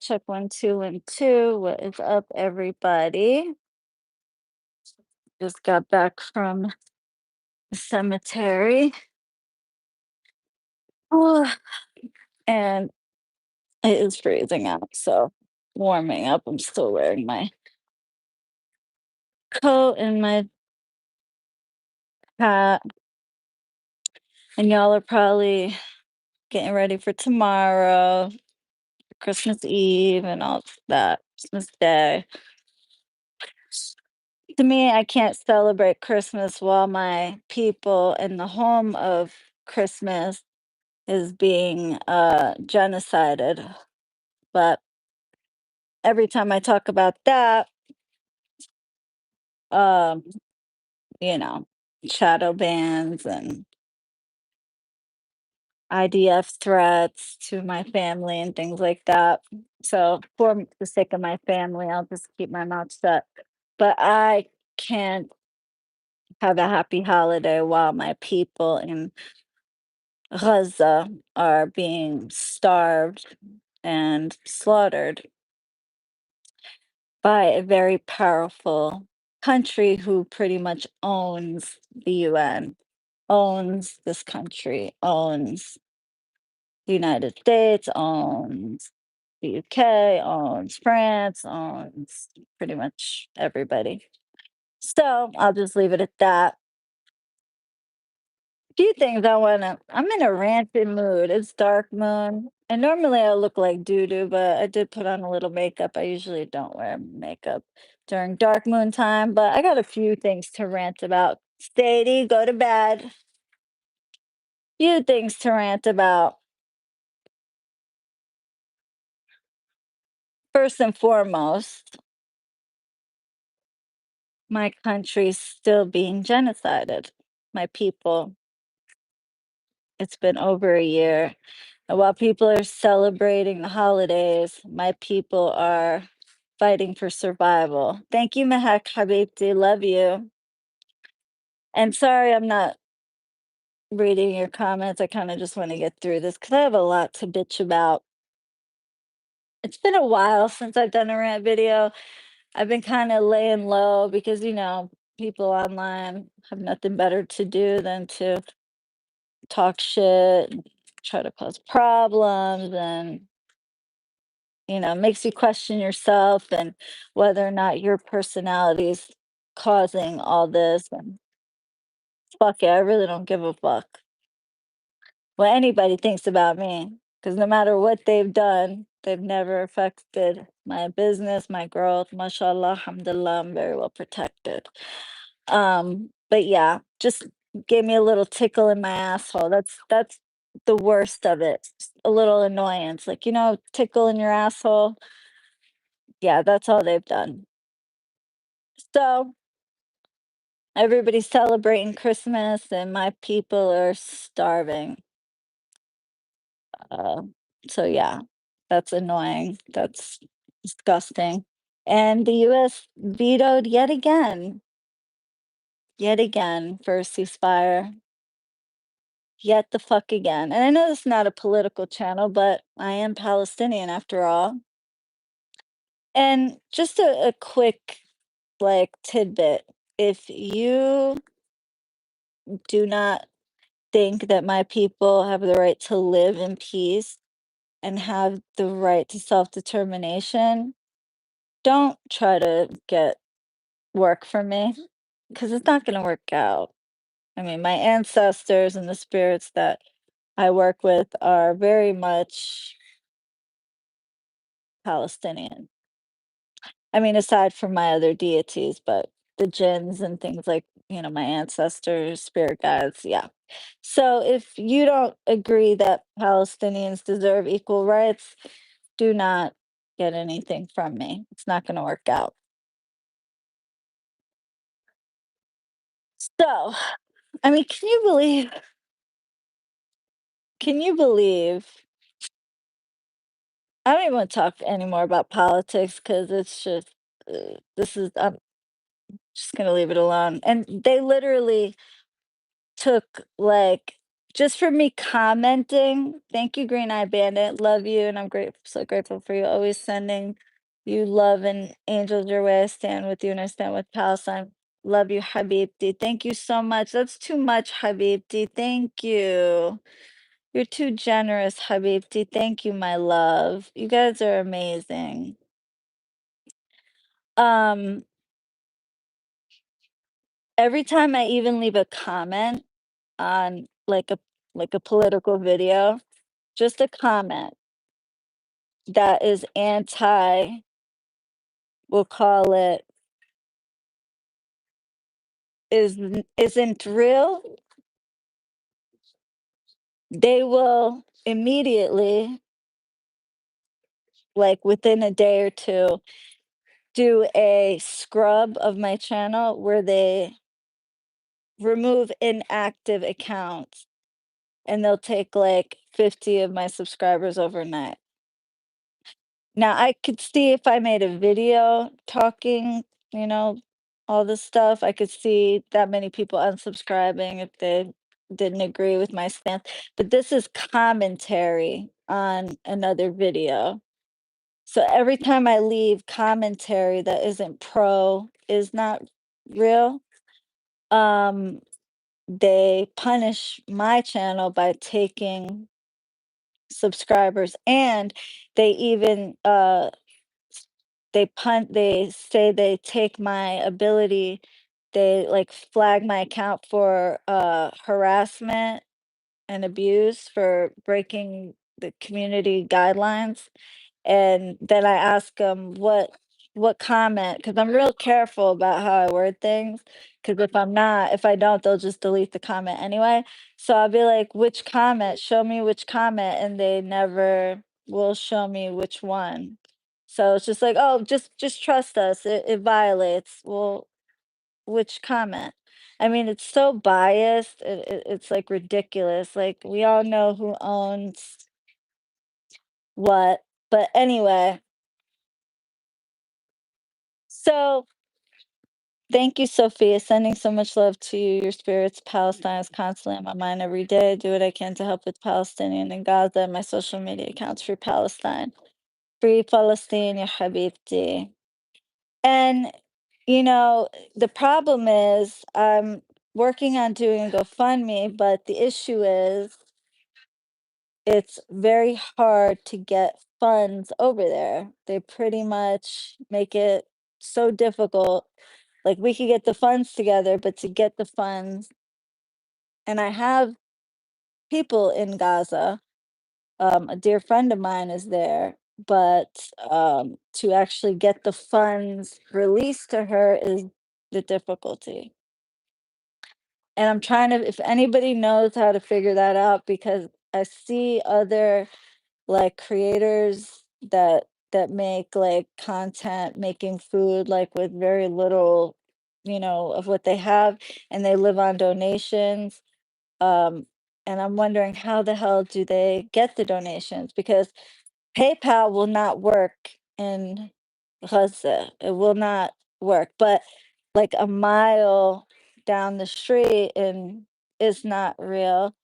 Check 1 2 1 2. What is up, everybody? Just got back from the cemetery. Oh, and it is freezing out, so warming up. I'm still wearing my coat and my hat. And y'all are probably getting ready for tomorrow, Christmas Eve, and all that, Christmas Day. To me, I can't celebrate Christmas while my people in the home of Christmas is being genocided. But every time I talk about that, um, you know, shadow bans and IDF threats to my family and things like that. So for the sake of my family, I'll just keep my mouth shut. But I can't have a happy holiday while my people in Gaza are being starved and slaughtered by a very powerful country who pretty much owns the UN, owns this country, owns the United States, owns the UK, owns France, owns pretty much everybody. So I'll just leave it at that. Few things I'm in a ranting mood. It's dark moon. And normally I look like doo doo, but I did put on a little makeup. I usually don't wear makeup during dark moon time, but I got a few things to rant about. Sadie, go to bed. Few things to rant about. First and foremost, my country's still being genocided. My people. It's been over a year. And while people are celebrating the holidays, my people are fighting for survival. Thank you, Mehak Habibti. Love you. And sorry, I'm not reading your comments. I kind of just want to get through this because I have a lot to bitch about. It's been a while since I've done a rant video. I've been kind of laying low because, people online have nothing better to do than to talk shit, and try to cause problems, and makes you question yourself and whether or not your personality is causing all this. And fuck it, I really don't give a fuck what anybody thinks about me, because no matter what they've done, they've never affected my business, my growth. Mashallah, alhamdulillah, I'm very well protected. But yeah, just gave me a little tickle in my asshole. That's the worst of it. Just a little annoyance, like, tickle in your asshole. Yeah, that's all they've done. So everybody's celebrating Christmas, and my people are starving. Uh, so yeah, that's annoying. That's disgusting. And the U.S. vetoed yet again for a ceasefire. Yet the fuck again. And I know it's not a political channel, but I am Palestinian after all. And just a quick like tidbit. If you do not think that my people have the right to live in peace and have the right to self-determination, don't try to get work from me because it's not going to work out. I mean, my ancestors and the spirits that I work with are very much Palestinian. I mean, aside from my other deities, but the jinns and things like, my ancestors, spirit guides, yeah. So if you don't agree that Palestinians deserve equal rights, do not get anything from me. It's not going to work out. So, I mean, can you believe I don't even want to talk anymore about politics because it's just I'm just going to leave it alone. And they literally took like just for me commenting, thank you, Green Eye Bandit. Love you, and I'm so grateful for you always sending you love and angels your way. I stand with you and I stand with Palestine. Love you, Habibti. Thank you so much. That's too much, Habibti. Thank you. You're too generous, Habibti. Thank you, my love. You guys are amazing. Um, every time I even leave a comment on like a political video, just a comment that is anti, we'll call it, isn't real, they will immediately, like within a day or two, do a scrub of my channel where they remove inactive accounts and they'll take like 50 of my subscribers overnight. Now, I could see if I made a video talking, you know, all this stuff, I could see that many people unsubscribing if they didn't agree with my stance. But this is commentary on another video. So every time I leave commentary that isn't is not real, um, they punish my channel by taking subscribers, and they even they say they take my ability, they like flag my account for harassment and abuse for breaking the community guidelines. And then I ask them what comment, because I'm real careful about how I word things. Because if I don't, they'll just delete the comment anyway. So I'll be like, which comment? Show me which comment, and they never will show me which one. So it's just like, oh, just trust us. It violates. Well, which comment? I mean, it's so biased. It's like ridiculous. Like we all know who owns what. But anyway, so thank you, Sophia. Sending so much love to you. Your spirits, Palestine is constantly on my mind every day. Do what I can to help with Palestinian in Gaza and my social media accounts for Palestine. Free Palestine, ya Habibti. And, you know, the problem is I'm working on doing a GoFundMe, but the issue is it's very hard to get funds over there. They pretty much make it so difficult. Like we could get the funds together, but to get the funds, and I have people in Gaza, a dear friend of mine is there, but to actually get the funds released to her is the difficulty. And I'm trying to, if anybody knows how to figure that out, because I see other like creators that make like content making food like with very little, of what they have, and they live on donations. um and I'm wondering how the hell do they get the donations, because PayPal will not work in Gaza. It will not work, but like a mile down the street in is not real,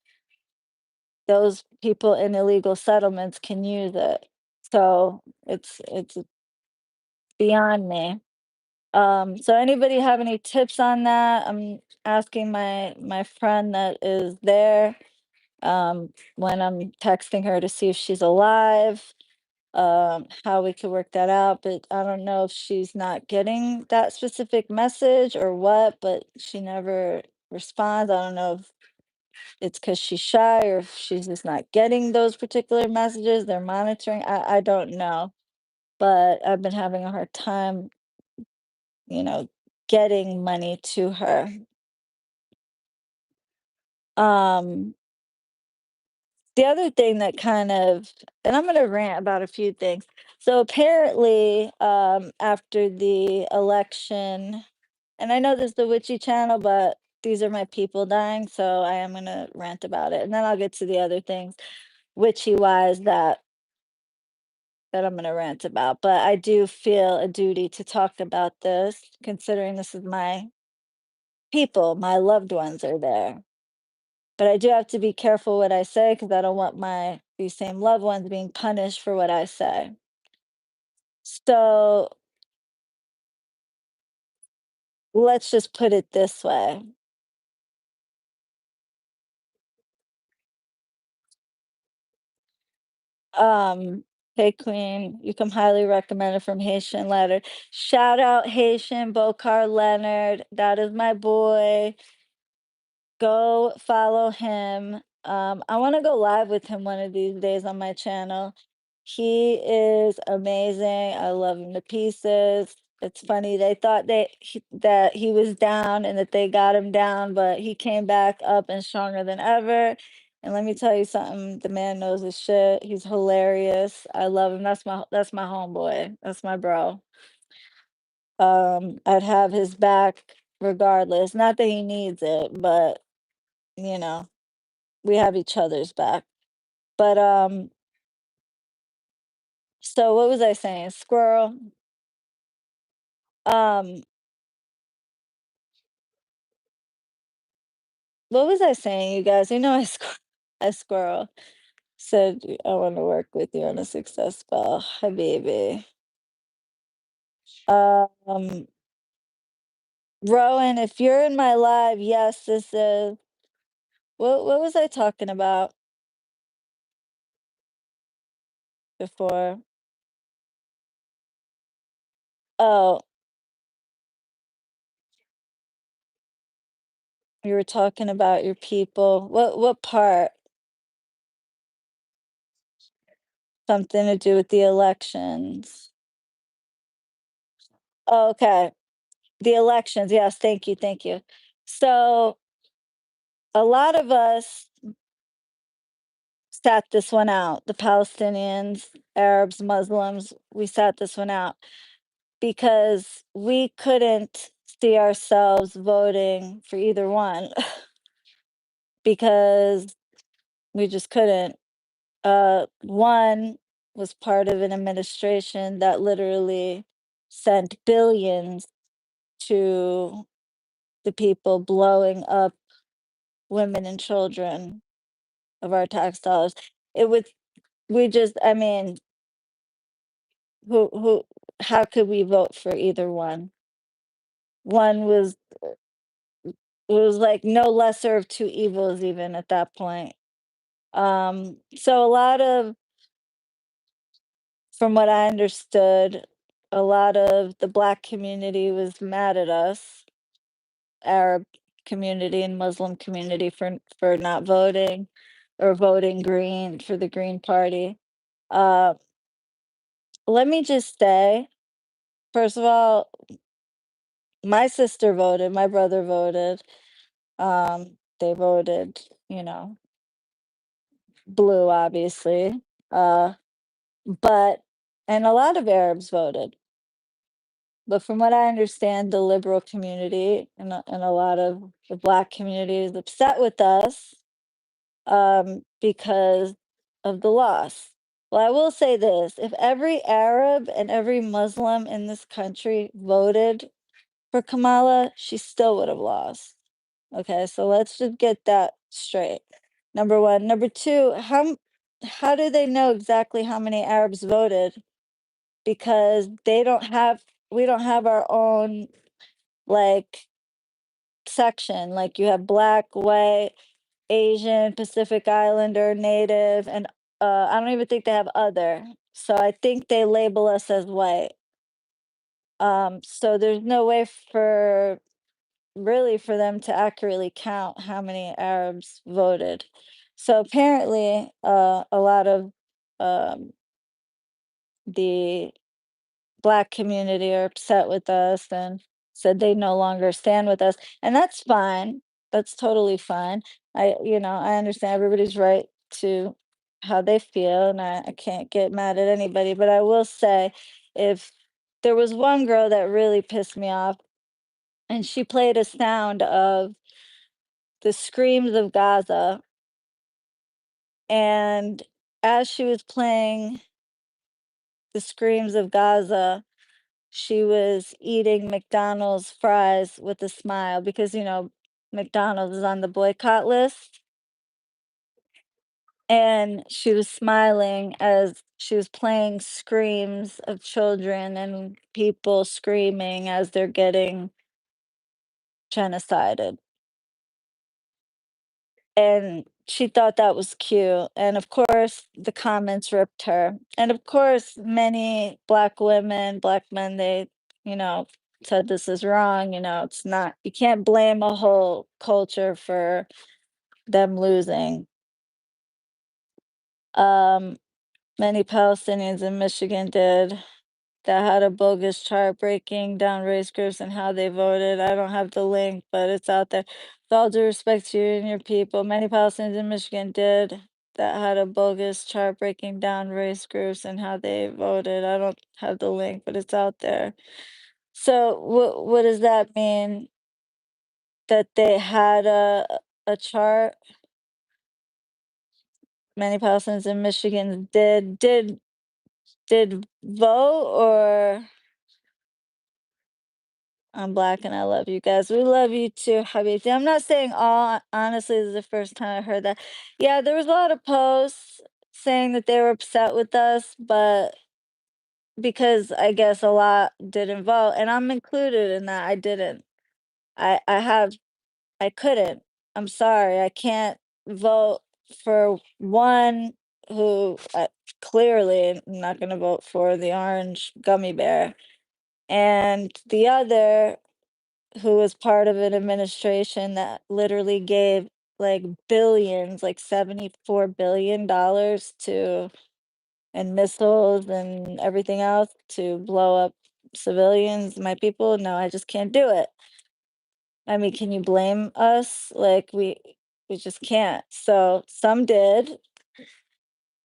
those people in illegal settlements can use it. So it's beyond me. So anybody have any tips on that? I'm asking my friend that is there, when I'm texting her to see if she's alive, how we could work that out. But I don't know if she's not getting that specific message or what, but she never responds. I don't know if it's because she's shy or if she's just not getting those particular messages. They're monitoring. I don't know. But I've been having a hard time, you know, getting money to her. Um, the other thing that kind of, and I'm gonna rant about a few things. So apparently, after the election, and I know this is the witchy channel, but these are my people dying, so I am gonna rant about it, and then I'll get to the other things witchy wise that I'm gonna rant about. But I do feel a duty to talk about this, considering this is my people, my loved ones are there. But I do have to be careful what I say because I don't want these same loved ones being punished for what I say. So let's just put it this way. Um, hey Queen, you come highly recommended from Haitian Leonard. Shout out Haitian Bokar Leonard. That is my boy. Go follow him. I want to go live with him one of these days on my channel. He is amazing. I love him to pieces. It's funny. They thought that he was down and that they got him down, but he came back up and stronger than ever. And let me tell you something, the man knows his shit. He's hilarious. I love him. That's my homeboy. That's my bro. I'd have his back regardless. Not that he needs it, but you know, we have each other's back. But so what was I saying? Squirrel. Um, what was I saying, you guys? You know I squirrel. Said I want to work with you on a success spell. Hi baby. Um Rowan, if you're in my live, yes, this is what was I talking about before? Oh, you were talking about your people. What part? Something to do with the elections. Oh, okay. The elections. Yes, thank you, thank you. So a lot of us sat this one out. The Palestinians, Arabs, Muslims, we sat this one out because we couldn't see ourselves voting for either one because we just couldn't. One was part of an administration that literally sent billions to the people blowing up women and children of our tax dollars. It would we just I mean, who how could we vote for either one? One was it was like no lesser of two evils even at that point. So a lot of from what I understood, a lot of the black community was mad at us, Arab community and Muslim community for not voting or voting green for the Green Party. Uh, let me just say, first of all, my sister voted, my brother voted. They voted, you know, blue, obviously. Uh, but and a lot of Arabs voted. But from what I understand, the liberal community and a lot of the black community is upset with us because of the loss. Well, I will say this: if every Arab and every Muslim in this country voted for Kamala, she still would have lost. Okay, so let's just get that straight. Number one. Number two, how do they know exactly how many Arabs voted? Because we don't have our own like section. Like you have black, white, Asian, Pacific Islander, Native, and I don't even think they have other. So I think they label us as white. So there's no way for really for them to accurately count how many Arabs voted. So apparently, a lot of um, the black community are upset with us and said they no longer stand with us, and that's fine. That's totally fine. I understand everybody's right to how they feel, and I can't get mad at anybody. But I will say, if there was one girl that really pissed me off, and she played a sound of the screams of Gaza. And as she was playing the screams of Gaza, she was eating McDonald's fries with a smile because, McDonald's is on the boycott list. and she was smiling as she was playing screams of children and people screaming as they're getting genocided. And she thought that was cute, and of course, the comments ripped her, and of course, many Black women, Black men, they, you know, said, "This is wrong," "It's not you can't blame a whole culture for them losing." Um, Many Palestinians in Michigan did that had a bogus chart breaking down race groups and how they voted. I don't have the link, but it's out there. With all due respect to you and your people, many Palestinians in Michigan did that had a bogus chart breaking down race groups and how they voted. I don't have the link, but it's out there. So what does that mean? That they had a chart? Many Palestinians in Michigan did vote, or I'm Black and I love you guys. We love you too, Habibti. I'm not saying all, honestly, this is the first time I heard that. Yeah, there was a lot of posts saying that they were upset with us, but because I guess a lot didn't vote, and I'm included in that. I didn't. I have I couldn't. I'm sorry. I can't vote for one who clearly I'm not going to vote for the orange gummy bear, and the other who was part of an administration that literally gave like billions, like $74 billion to and missiles and everything else to blow up civilians, my people. No, I just can't do it. I mean, can you blame us? Like we just can't. So some did,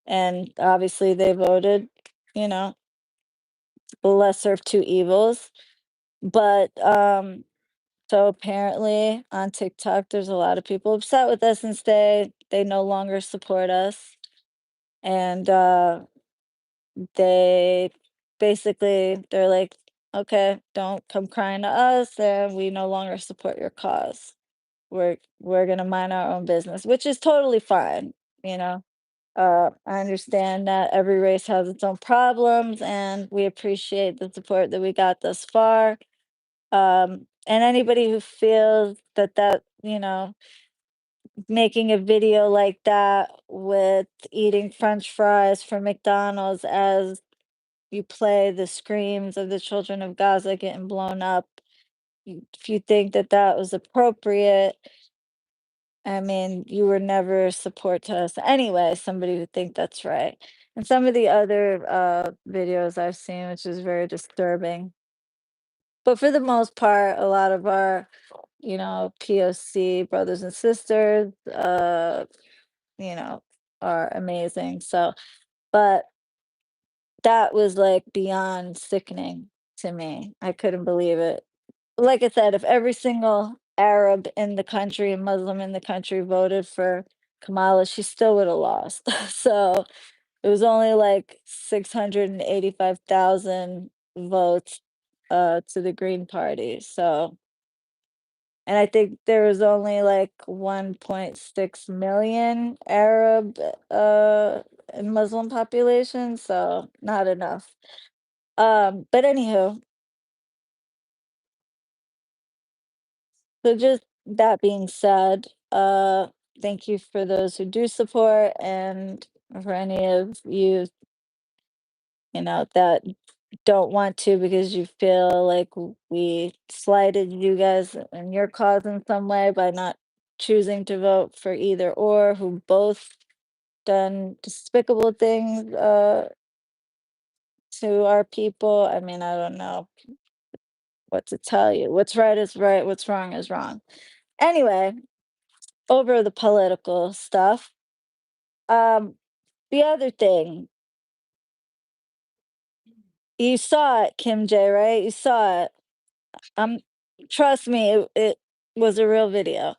and obviously they voted, you know, the lesser of two evils. But so apparently on TikTok, there's a lot of people upset with us and say they no longer support us. And they basically they're like, okay, don't come crying to us, and we no longer support your cause. We're gonna mind our own business, which is totally fine, you know. I understand that every race has its own problems, and we appreciate the support that we got thus far. And anybody who feels that, making a video like that with eating French fries from McDonald's as you play the screams of the children of Gaza getting blown up, if you think that that was appropriate, I mean, you were never support to us anyway, somebody who think that's right. And some of the other videos I've seen, which is very disturbing. But for the most part, a lot of our, POC brothers and sisters, you know, are amazing. So, but that was like beyond sickening to me. I couldn't believe it. Like I said, if every single Arab in the country and Muslim in the country voted for Kamala, she still would have lost. So it was only like 685,000 votes to the Green Party. So, and I think there was only like 1.6 million Arab and Muslim population, so not enough. But anywho, so just that being said, thank you for those who do support, and for any of you, that don't want to because you feel like we slighted you guys and your cause in some way by not choosing to vote for either or, who both done despicable things to our people. I mean, I don't know what to tell you. What's right is right, what's wrong is wrong. Anyway, over the political stuff. Um, the other thing, you saw it, Kim J, right? You saw it. Um, Trust me, it was a real video.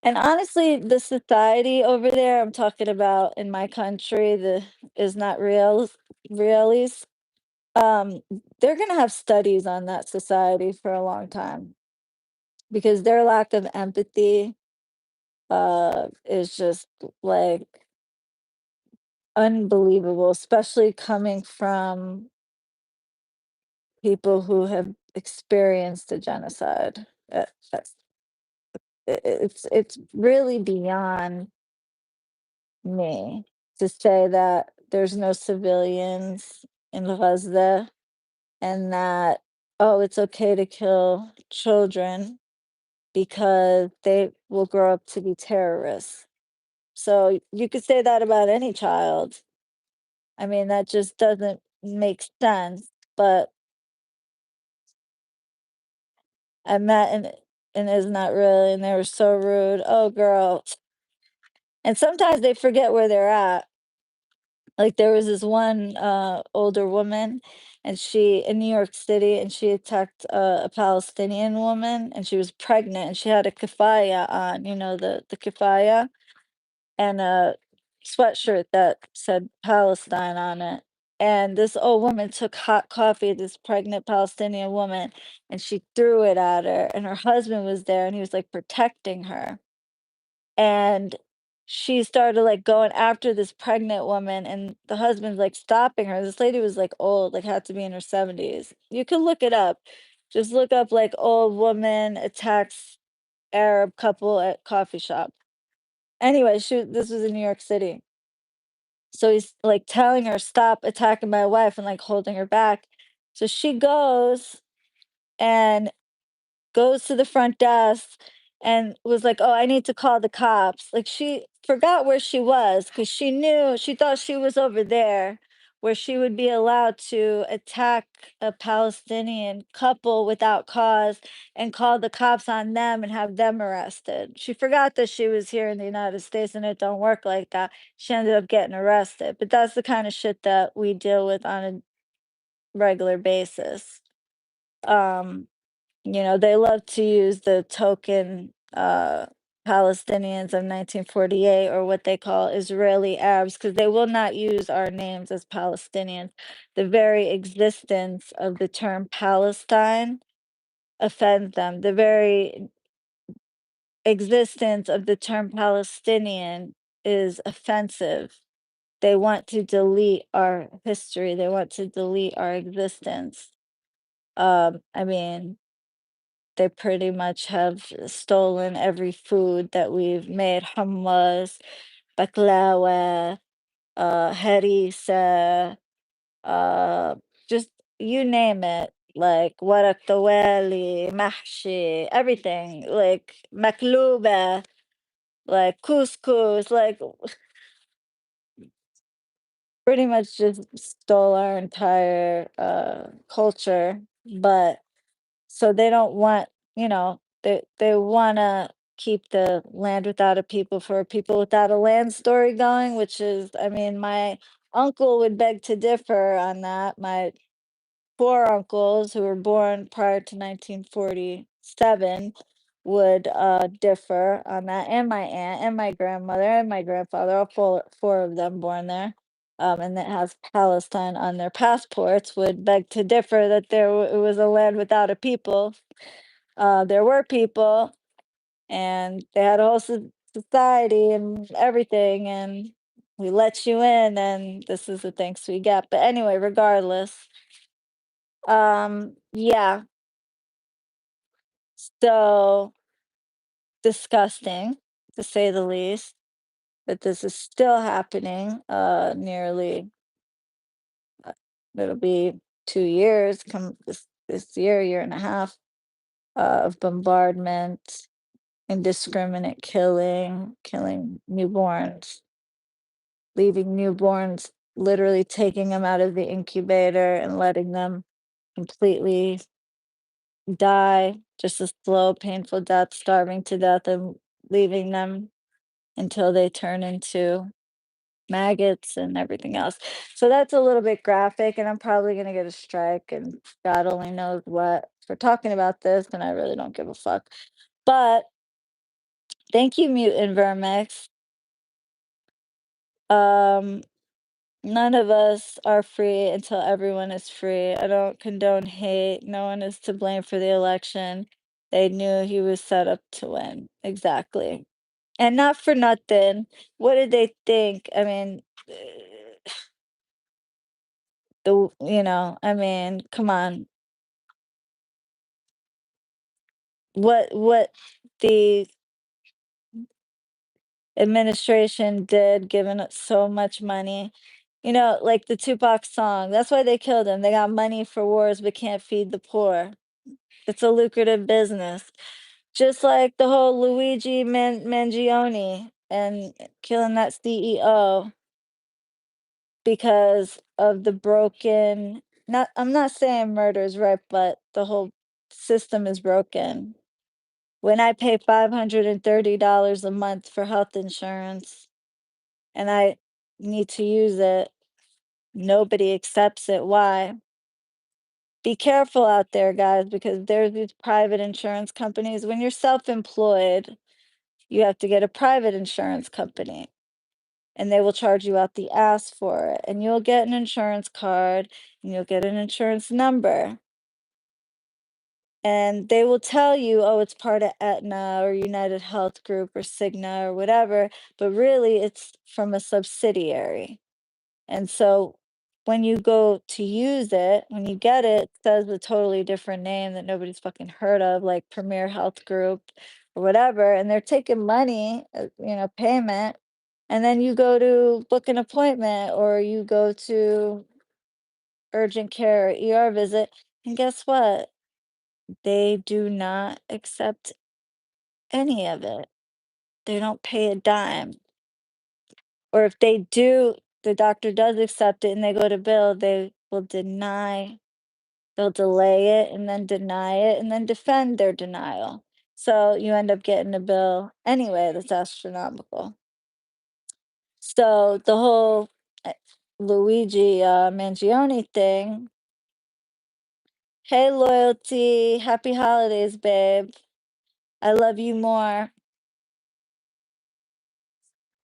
And honestly, the society over there, I'm talking about in my country, the is not real realies. Um, they're gonna have studies on that society for a long time because their lack of empathy is just like unbelievable, especially coming from people who have experienced a genocide. That's it's really beyond me to say that there's no civilians in Gaza and that, oh, it's okay to kill children because they will grow up to be terrorists. So you could say that about any child. I mean, that just doesn't make sense. But I met and it's not really, and they were so rude. Oh, girl. And sometimes they forget where they're at. Like there was this one older woman, and she in New York City, and she attacked a Palestinian woman, and she was pregnant, and she had a kafaya on, the kafaya, and a sweatshirt that said Palestine on it. And this old woman took hot coffee, this pregnant Palestinian woman, and she threw it at her. And her husband was there, and he was like protecting her. And she started like going after this pregnant woman, and the husband's like stopping her. This lady was like old, like had to be in her 70s. You can look it up. Just look up like old woman attacks Arab couple at coffee shop. Anyway, this was in New York City. So he's like telling her, stop attacking my wife and like holding her back. So she and goes to the front desk and was like, "Oh, I need to call the cops." Like she forgot where she was because she thought she was over there where she would be allowed to attack a Palestinian couple without cause and call the cops on them and have them arrested. She forgot that she was here in the United States and it don't work like that. She ended up getting arrested. But that's the kind of shit that we deal with on a regular basis. Um they love to use the token Palestinians of 1948 or what they call Israeli Arabs because they will not use our names as Palestinians. The very existence of the term Palestine offends them. The very existence of the term Palestinian is offensive. They want to delete our history, they want to delete our existence. I mean, they pretty much have stolen every food that we've made: hummus, baklava, harissa, uh, just you name it, like warak tawali, mahshi, everything, like makluba, like couscous, like pretty much just stole our entire culture. But so they don't want, they wanna keep the land without a people for a people without a land story going, which is, I mean, my uncle would beg to differ on that. My 4 uncles who were born prior to 1947 would, differ on that, and my aunt, and my grandmother, and my grandfather, all 4 of them born there, and that has Palestine on their passports, would beg to differ that it was a land without a people. There were people, and they had a whole society and everything, and we let you in, and this is the thanks we get. But anyway, regardless, yeah, so disgusting to say the least that this is still happening. Nearly, uh, it'll be 2 years come this year and a half of bombardment, indiscriminate killing newborns, leaving newborns, literally taking them out of the incubator and letting them completely die, just a slow, painful death, starving to death, and leaving them until they turn into maggots and everything else. So that's a little bit graphic, and I'm probably gonna get a strike, and God only knows what for talking about this, and I really don't give a fuck. But thank you, Mutant Vermix. Um, None of us are free until everyone is free. I don't condone hate. No one is to blame for the election. They knew he was set up to win. Exactly. And not for nothing. What did they think? I mean, I mean, come on. What the administration did, giving it so much money. Like the Tupac song, that's why they killed him. They got money for wars but can't feed the poor. It's a lucrative business. Just like the whole Luigi Mangione and killing that CEO because of the broken, not I'm not saying murder is right, but the whole system is broken. When I pay $530 a month for health insurance and I need to use it, nobody accepts it. Why? Be careful out there, guys, because there's these private insurance companies. When you're self-employed, you have to get a private insurance company and they will charge you out the ass for it. And you'll get an insurance card and you'll get an insurance number. And they will tell you, oh, it's part of Aetna or United Health Group or Cigna or whatever, but really it's from a subsidiary. And so when you go to use it, when you get it, it says a totally different name that nobody's fucking heard of, like Premier Health Group or whatever, and they're taking money, payment, and then you go to book an appointment or you go to urgent care or ER visit, and guess what? They do not accept any of it. They don't pay a dime. Or if they do, the doctor does accept it and they go to bill, they will deny. They'll delay it and then deny it and then defend their denial. So you end up getting a bill anyway that's astronomical. So the whole uh, Luigi Mangione thing. Hey, loyalty. Happy holidays, babe. I love you more,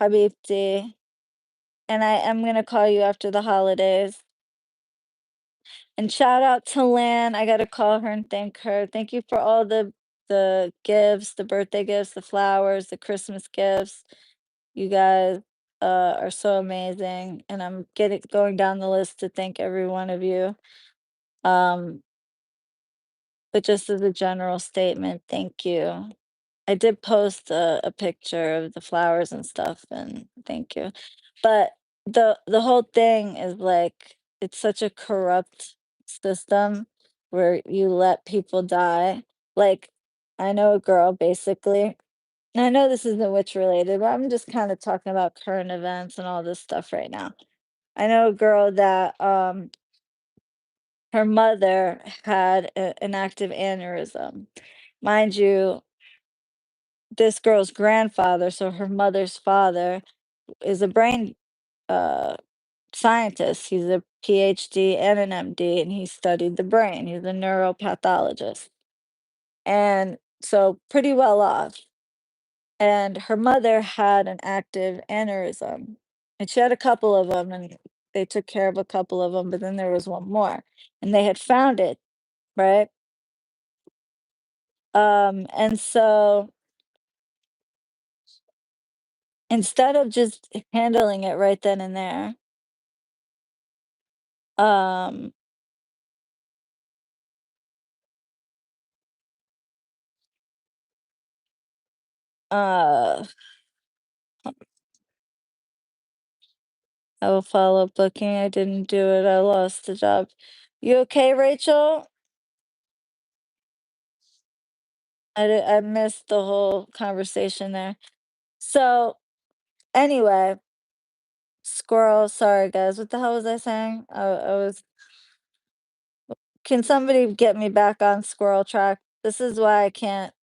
Habibti. And I am going to call you after the holidays. And shout out to Lan. I gotta call her and thank her. Thank you for all the gifts, the birthday gifts, the flowers, the Christmas gifts. You guys are so amazing, and I'm getting going down the list to thank every one of you. Um, but just as a general statement, thank you. I did post a picture of the flowers and stuff, and thank you. But the whole thing is like it's such a corrupt system where you let people die. Like I know a girl basically. And I know this isn't witch related, but I'm just kind of talking about current events and all this stuff right now. I know a girl that her mother had an active aneurysm. Mind you, this girl's grandfather, so her mother's father, is a brain uh, scientist. He's a PhD and an MD, and he studied the brain. He's a neuropathologist. And so, pretty well off. And her mother had an active aneurysm. And she had a couple of them, and they took care of a couple of them, but then there was one more. And they had found it, right? And so instead of just handling it right then and there, um, uh, I will follow up booking. I didn't do it. I lost the job. You okay, Rachel? I missed the whole conversation there. So anyway, squirrel. Sorry, guys. What the hell was I saying? I was. Can somebody get me back on squirrel track? This is why I can't.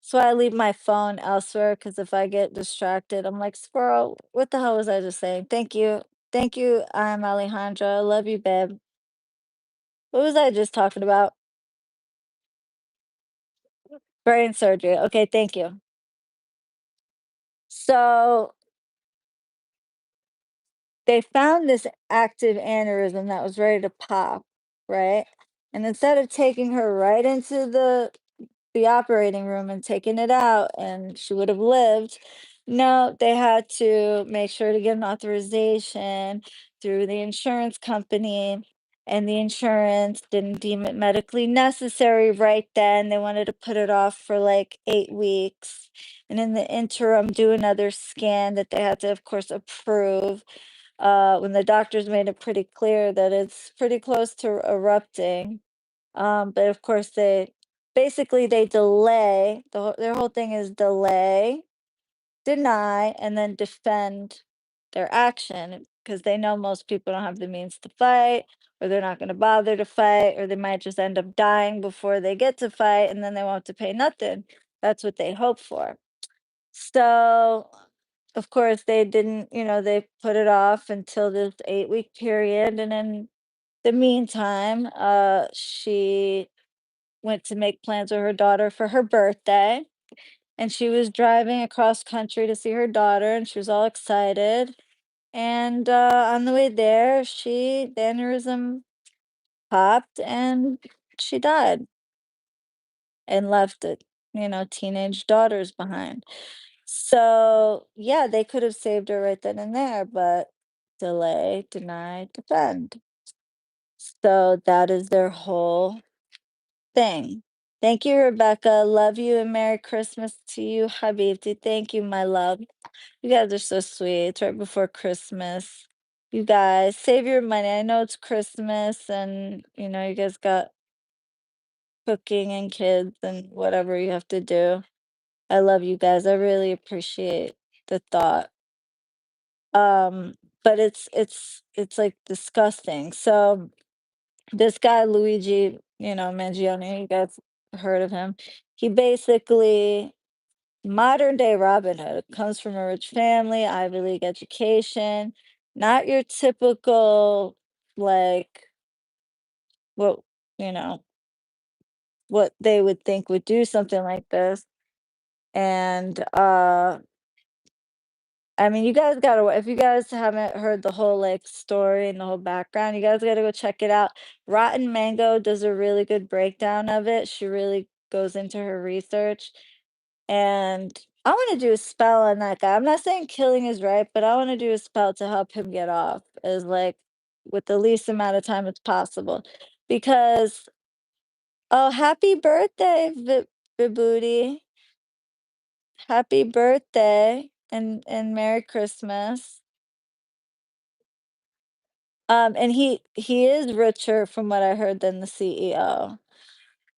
That's why I leave my phone elsewhere. Because if I get distracted, I'm like squirrel. What the hell was I just saying? Thank you. I'm Alejandra. I love you, babe. What was I just talking about? Brain surgery. Okay, thank you. So they found this active aneurysm that was ready to pop, right? And instead of taking her right into the operating room and taking it out and she would have lived, no, they had to make sure to get an authorization, through the insurance company, and the insurance didn't deem it medically necessary right then. They wanted to put it off for like 8 weeks. And in the interim, do another scan that they had to, of course, approve. When the doctors made it pretty clear that it's pretty close to erupting. But of course, they delay. Their whole thing is delay, deny, and then defend their action because they know most people don't have the means to fight, or they're not going to bother to fight, or they might just end up dying before they get to fight, and then they won't have to pay nothing. That's what they hope for. So, of course, they didn't, they put it off until this 8-week period. And in the meantime, she went to make plans with her daughter for her birthday. And she was driving across country to see her daughter, and she was all excited. And on the way there, the aneurysm popped and she died and left it, teenage daughters behind. So, yeah, they could have saved her right then and there, but delay, deny, defend. So that is their whole thing. Thank you, Rebecca. Love you and Merry Christmas to you, Habibti. Thank you, my love. You guys are so sweet. It's right before Christmas. You guys save your money. I know it's Christmas and you guys got cooking and kids and whatever you have to do. I love you guys. I really appreciate the thought. But it's like disgusting. So this guy Luigi, Mangione, you guys heard of him. He basically modern day Robin Hood, comes from a rich family, Ivy League education, not your typical like what you know what they would think would do something like this. And I mean, you guys gotta if you guys haven't heard the whole like story and the whole background, you guys gotta go check it out. Rotten Mango does a really good breakdown of it. She really goes into her research. And I want to do a spell on that guy. I'm not saying killing is right, but I want to do a spell to help him get off as like with the least amount of time as possible. Because oh, happy birthday, Vibooty. Happy birthday and Merry Christmas. And he is richer from what I heard than the CEO.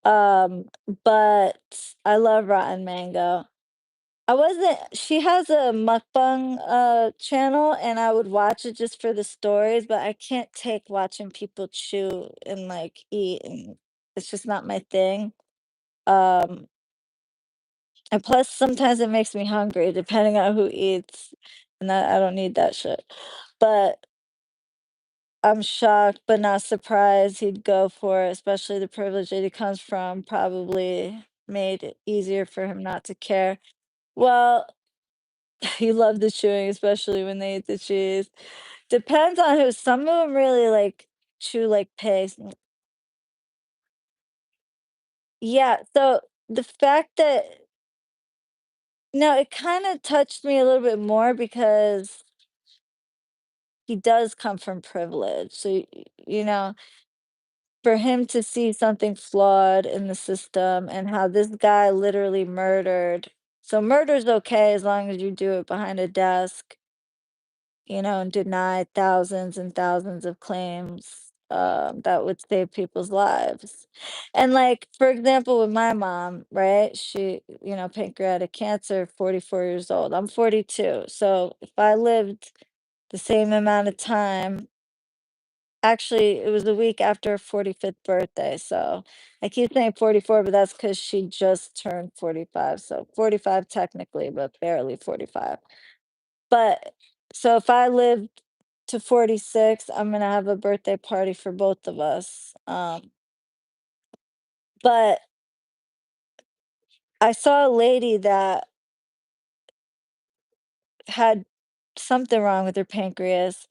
But I love Rotten Mango. I wasn't She has a mukbang channel and I would watch it just for the stories, but I can't take watching people chew and like eat and it's just not my thing. Um and plus sometimes it makes me hungry depending on who eats and I don't need that shit. But I'm shocked but not surprised he'd go for it, especially the privilege that he comes from probably made it easier for him not to care. Well, he loved the chewing, especially when they eat the cheese. Depends on who. Some of them really, like, chew like pigs. Yeah, so the fact that no, it kinda touched me a little bit more because he does come from privilege. So, for him to see something flawed in the system and how this guy literally murdered, so murder's okay as long as you do it behind a desk. And deny thousands and thousands of claims that would save people's lives. And like, for example, with my mom, right? She, pancreatic cancer, 44 years old. I'm 42. So if I lived the same amount of time, actually, it was a week after her 45th birthday. So I keep saying 44, but that's because she just turned 45. So 45 technically, but barely 45. But so if I lived to 46, I'm gonna have a birthday party for both of us. But I saw a lady that had something wrong with her pancreas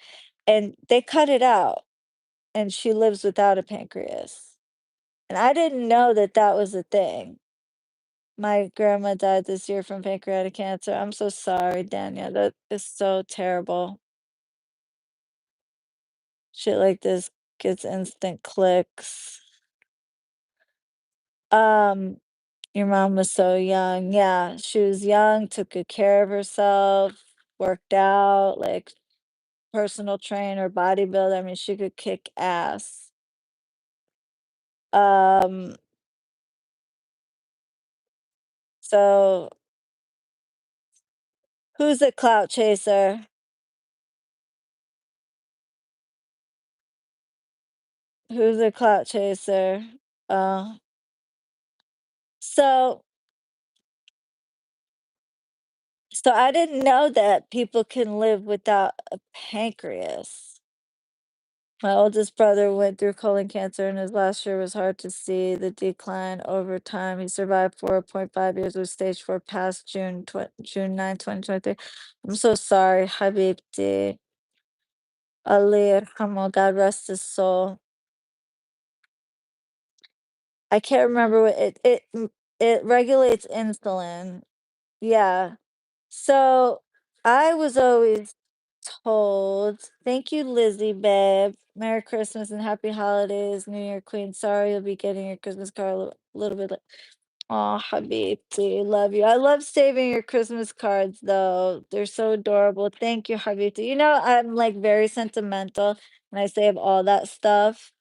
and they cut it out and she lives without a pancreas. And I didn't know that that was a thing. My grandma died this year from pancreatic cancer. I'm so sorry, Danielle. That is so terrible. Shit like this gets instant clicks. Um, your mom was so young. Yeah, she was young, took good care of herself, worked out, like personal trainer, bodybuilder. I mean, she could kick ass. Um, so who's a clout chaser? Who's a clout chaser? Uh, so so I didn't know that people can live without a pancreas. My oldest brother went through colon cancer and his last year was hard to see the decline over time. He survived 4.5 years with stage 4 past June 9, 2023. I'm so sorry, Habibti. Ali Yarhamo, God rest his soul. I can't remember what it regulates insulin. Yeah. So I was always told, thank you, Lizzie, babe. Merry Christmas and happy holidays, New Year Queen. Sorry you'll be getting your Christmas card a little bit late. Oh, Habibti, love you. I love saving your Christmas cards though. They're so adorable. Thank you, Habibti. You know, I'm like very sentimental and I save all that stuff.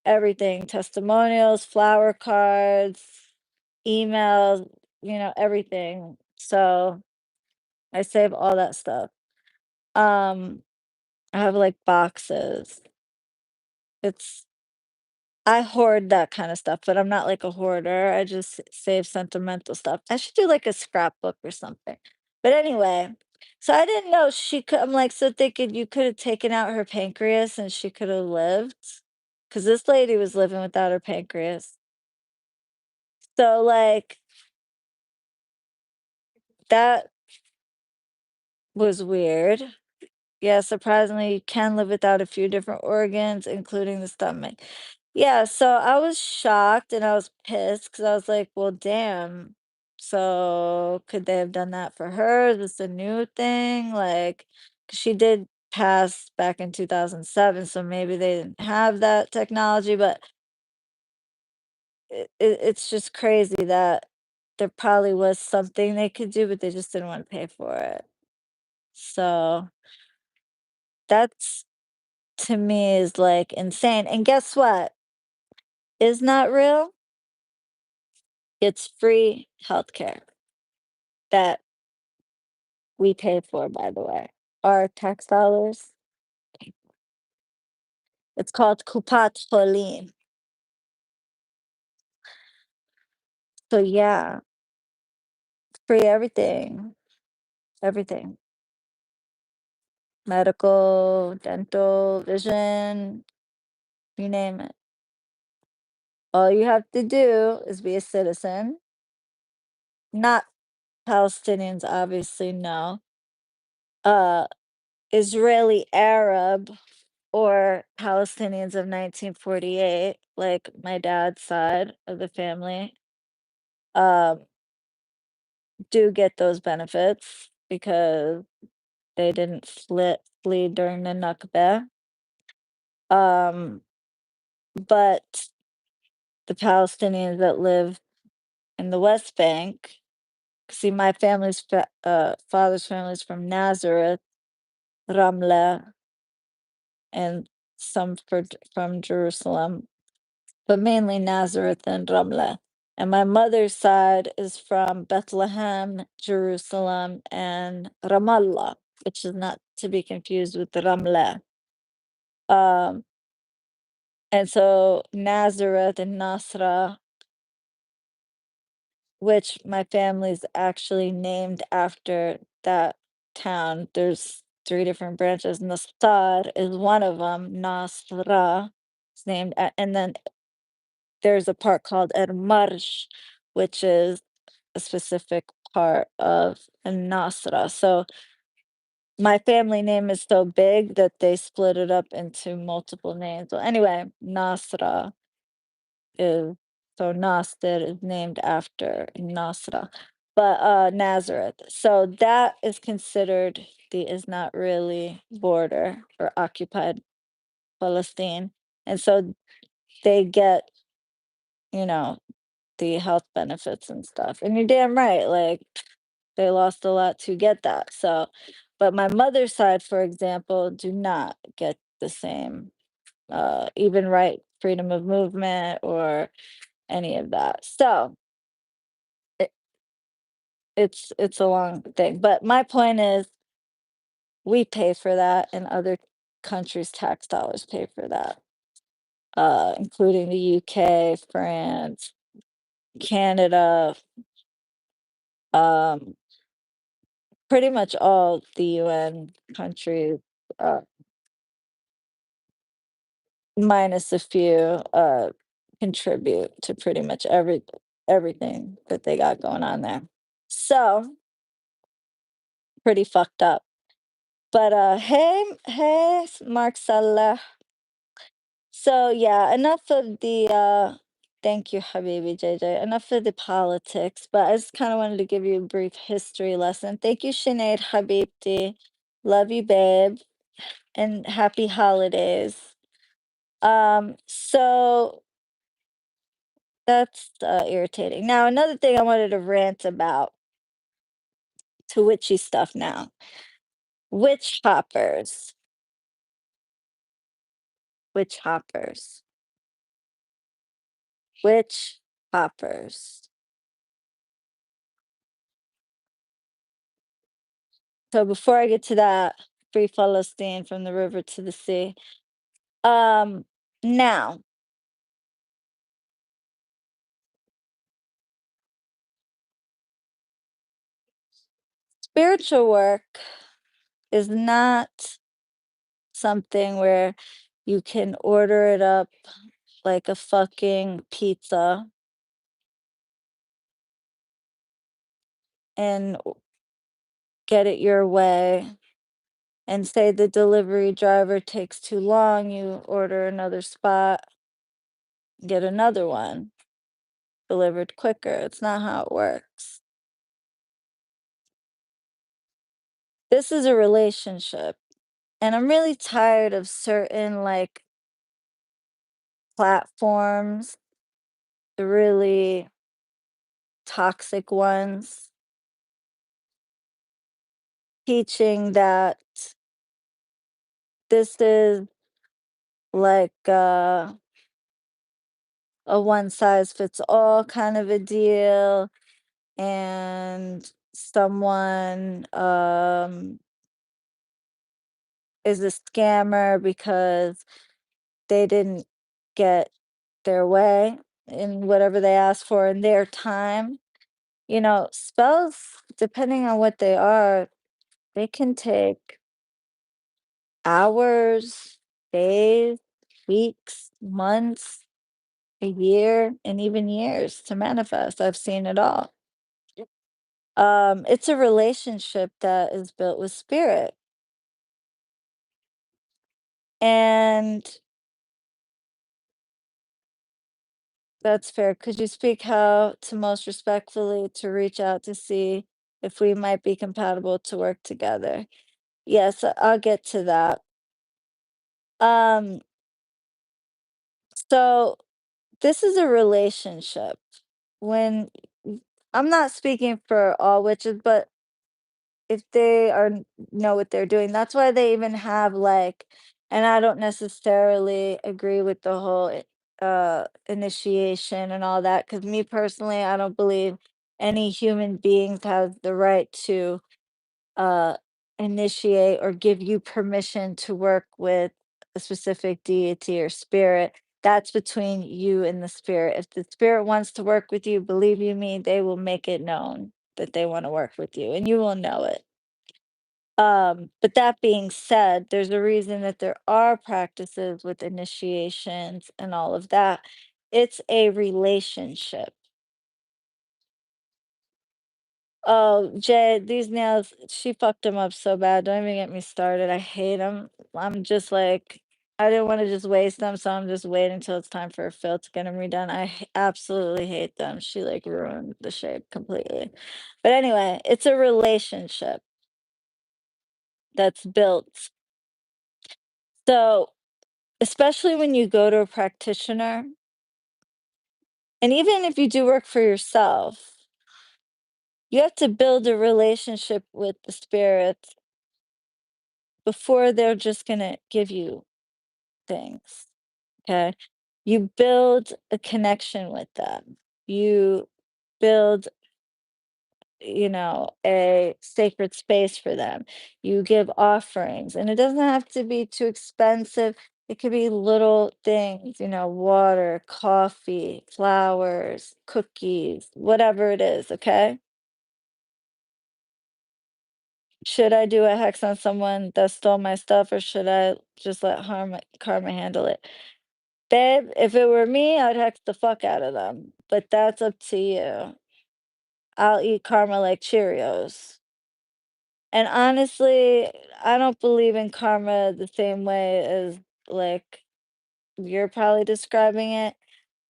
Everything, testimonials, flower cards, emails, everything. So I save all that stuff. Um, I have like boxes. It's I hoard that kind of stuff, but I'm not like a hoarder. I just save sentimental stuff. I should do like a scrapbook or something. But anyway, so I didn't know she could. I'm like so thinking you could have taken out her pancreas and she could have lived. Because this lady was living without her pancreas. So like that was weird. Yeah, surprisingly, you can live without a few different organs, including the stomach. Yeah, so I was shocked and I was pissed because I was like, well, damn. So could they have done that for her? Is this a new thing? Like, 'cause she did pass back in 2007, so maybe they didn't have that technology, but it's just crazy that there probably was something they could do, but they just didn't want to pay for it. So that's to me is like insane. And guess what? Is not real. It's free healthcare that we pay for, by the way. Our tax dollars. It's called Kupat Cholim. So yeah, free everything. Everything. Medical, dental, vision, you name it. All you have to do is be a citizen. Not Palestinians, obviously, no. Uh Israeli Arab or Palestinians of 1948, like my dad's side of the family, um, do get those benefits because they didn't flee during the Nakba. Um, but the Palestinians that live in the West Bank, see, my father's family is from Nazareth, Ramla, and from Jerusalem, but mainly Nazareth and Ramla. And my mother's side is from Bethlehem, Jerusalem, and Ramallah, which is not to be confused with Ramla. Um, and so Nazareth and Nasra, which my family's actually named after that town. There's three different branches. Nastar is one of them. Nasra is and then there's a part called Marsh, which is a specific part of Nasra. So my family name is so big that they split it up into multiple names. Well, anyway, Nasra is Nasr is named after Nasra, but Nazareth. So that is considered the is not really border or occupied Palestine, and so they get, you know, the health benefits and stuff. And you're damn right, like they lost a lot to get that. So, but my mother's side, for example, do not get the same, even right freedom of movement or any of that. So it, it's a long thing. But my point is, we pay for that, and other countries' tax dollars pay for that, including the UK, France, Canada, um, pretty much all the UN countries, uh, minus a few, contribute to pretty much everything that they got going on there. So pretty fucked up. But hey, Mark Salah. So yeah, enough of the thank you, Habibi JJ. Enough of the politics, but I just kind of wanted to give you a brief history lesson. Thank you, Sinead Habibti. Love you, babe, and happy holidays. So that's irritating. Now, another thing I wanted to rant about, to witchy stuff now. Witch hoppers. Witch hoppers. Witch hoppers. So before I get to that, free Palestine from the river to the sea. Um, Now, spiritual work is not something where you can order it up like a fucking pizza and get it your way, and say the delivery driver takes too long, you order another spot, get another one delivered quicker. It's not how it works. This is a relationship. And I'm really tired of certain like platforms, the really toxic ones, teaching that this is like a one size fits all kind of a deal, and someone is a scammer because they didn't get their way in whatever they asked for in their time. You know, spells, depending on what they are, they can take hours, days, weeks, months, a year, and even years to manifest. I've seen it all. It's a relationship that is built with spirit. And that's fair. Could you speak how to most respectfully to reach out to see if we might be compatible to work together? Yes, I'll get to that. Um, so this is a relationship. When I'm not speaking for all witches, but if they are know what they're doing, that's why they even have like, and I don't necessarily agree with the whole initiation and all that, because me personally, I don't believe any human beings have the right to uh, initiate or give you permission to work with a specific deity or spirit. That's between you and the spirit. If the spirit wants to work with you, believe you me, they will make it known that they want to work with you, and you will know it. But that being said, there's a reason that there are practices with initiations and all of that. It's a relationship. Oh, Jay, these nails, she fucked them up so bad. Don't even get me started. I hate them. I'm just like, I didn't want to just waste them, so I'm just waiting until it's time for a fill to get them redone. Absolutely hate them. She like ruined the shape completely. But anyway, it's a relationship that's built. So especially when you go to a practitioner, and even if you do work for yourself, you have to build a relationship with the spirits before they're just gonna give you things, okay? You build a connection with them. You build, a sacred space for them. You give offerings, and it doesn't have to be too expensive. It could be little things, water, coffee, flowers, cookies, whatever it is, okay? Should I do a hex on someone that stole my stuff, or should I just let karma handle it? Babe, if it were me, I'd hex the fuck out of them, but that's up to you. I'll eat karma like Cheerios. And honestly, I don't believe in karma the same way as, like, you're probably describing it.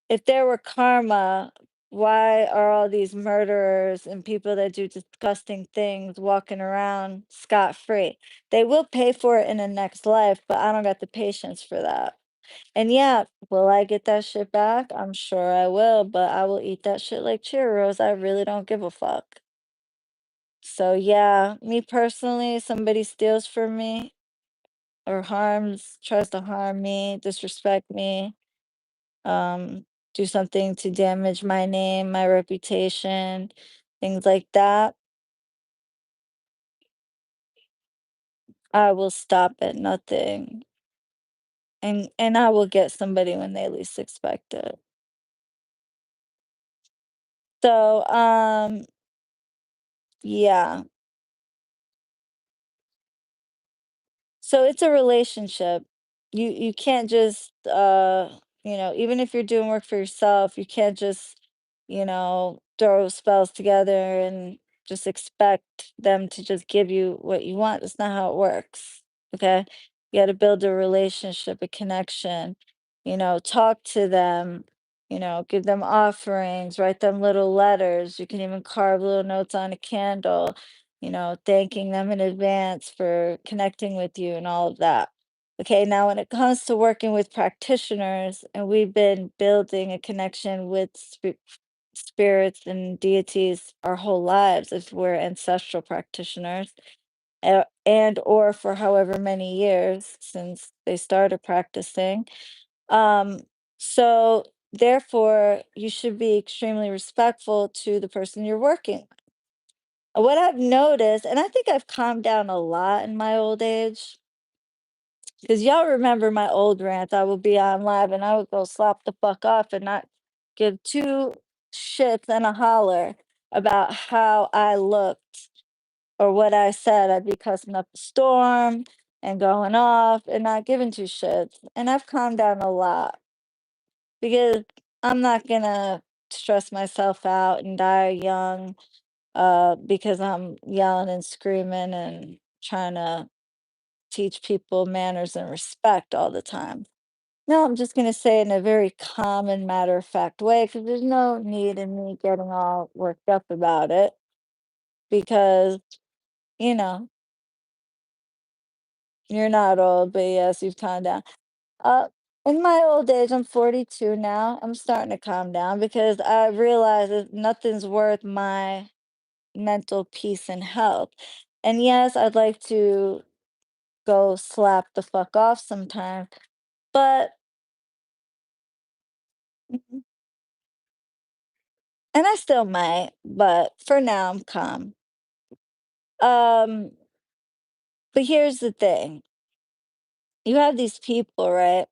If there were karma, why are all these murderers and people that do disgusting things walking around scot-free? They will pay for it in the next life, but I don't got the patience for that. And yeah, will I get that shit back? I'm sure I will, but I will eat that shit like Cheerios. I really don't give a fuck. So yeah, me personally, somebody steals from me or tries to harm me, disrespect me, do something to damage my name, my reputation, things like that, I will stop at nothing. And I will get somebody when they least expect it. So, yeah. So it's a relationship. You can't just even if you're doing work for yourself, you can't just, throw spells together and just expect them to just give you what you want. That's not how it works. Okay? You got to build a relationship, a connection, talk to them, give them offerings, write them little letters. You can even carve little notes on a candle, thanking them in advance for connecting with you and all of that. Okay, now when it comes to working with practitioners, and we've been building a connection with spirits and deities our whole lives, if we're ancestral practitioners, and or for however many years since they started practicing. Um, so therefore, you should be extremely respectful to the person you're working what I've noticed, and I think I've calmed down a lot in my old age, because y'all remember my old rant. I would be on live and I would go slap the fuck off and not give two shits and a holler about how I looked or what I said. I'd be cussing up a storm and going off and not giving two shits. And I've calmed down a lot because I'm not gonna stress myself out and die young because I'm yelling and screaming and trying to teach people manners and respect all the time. No, I'm just going to say it in a very calm and matter of fact way because there's no need in me getting all worked up about it because, you know, you're not old, but yes, you've calmed down. Uh, in my old age, I'm 42 now. I'm starting to calm down because I realize that nothing's worth my mental peace and health. And yes, I'd like to go slap the fuck off sometimes, but mhm, and I still might, but for now I'm calm. Um, but here's the thing. You have these people, right?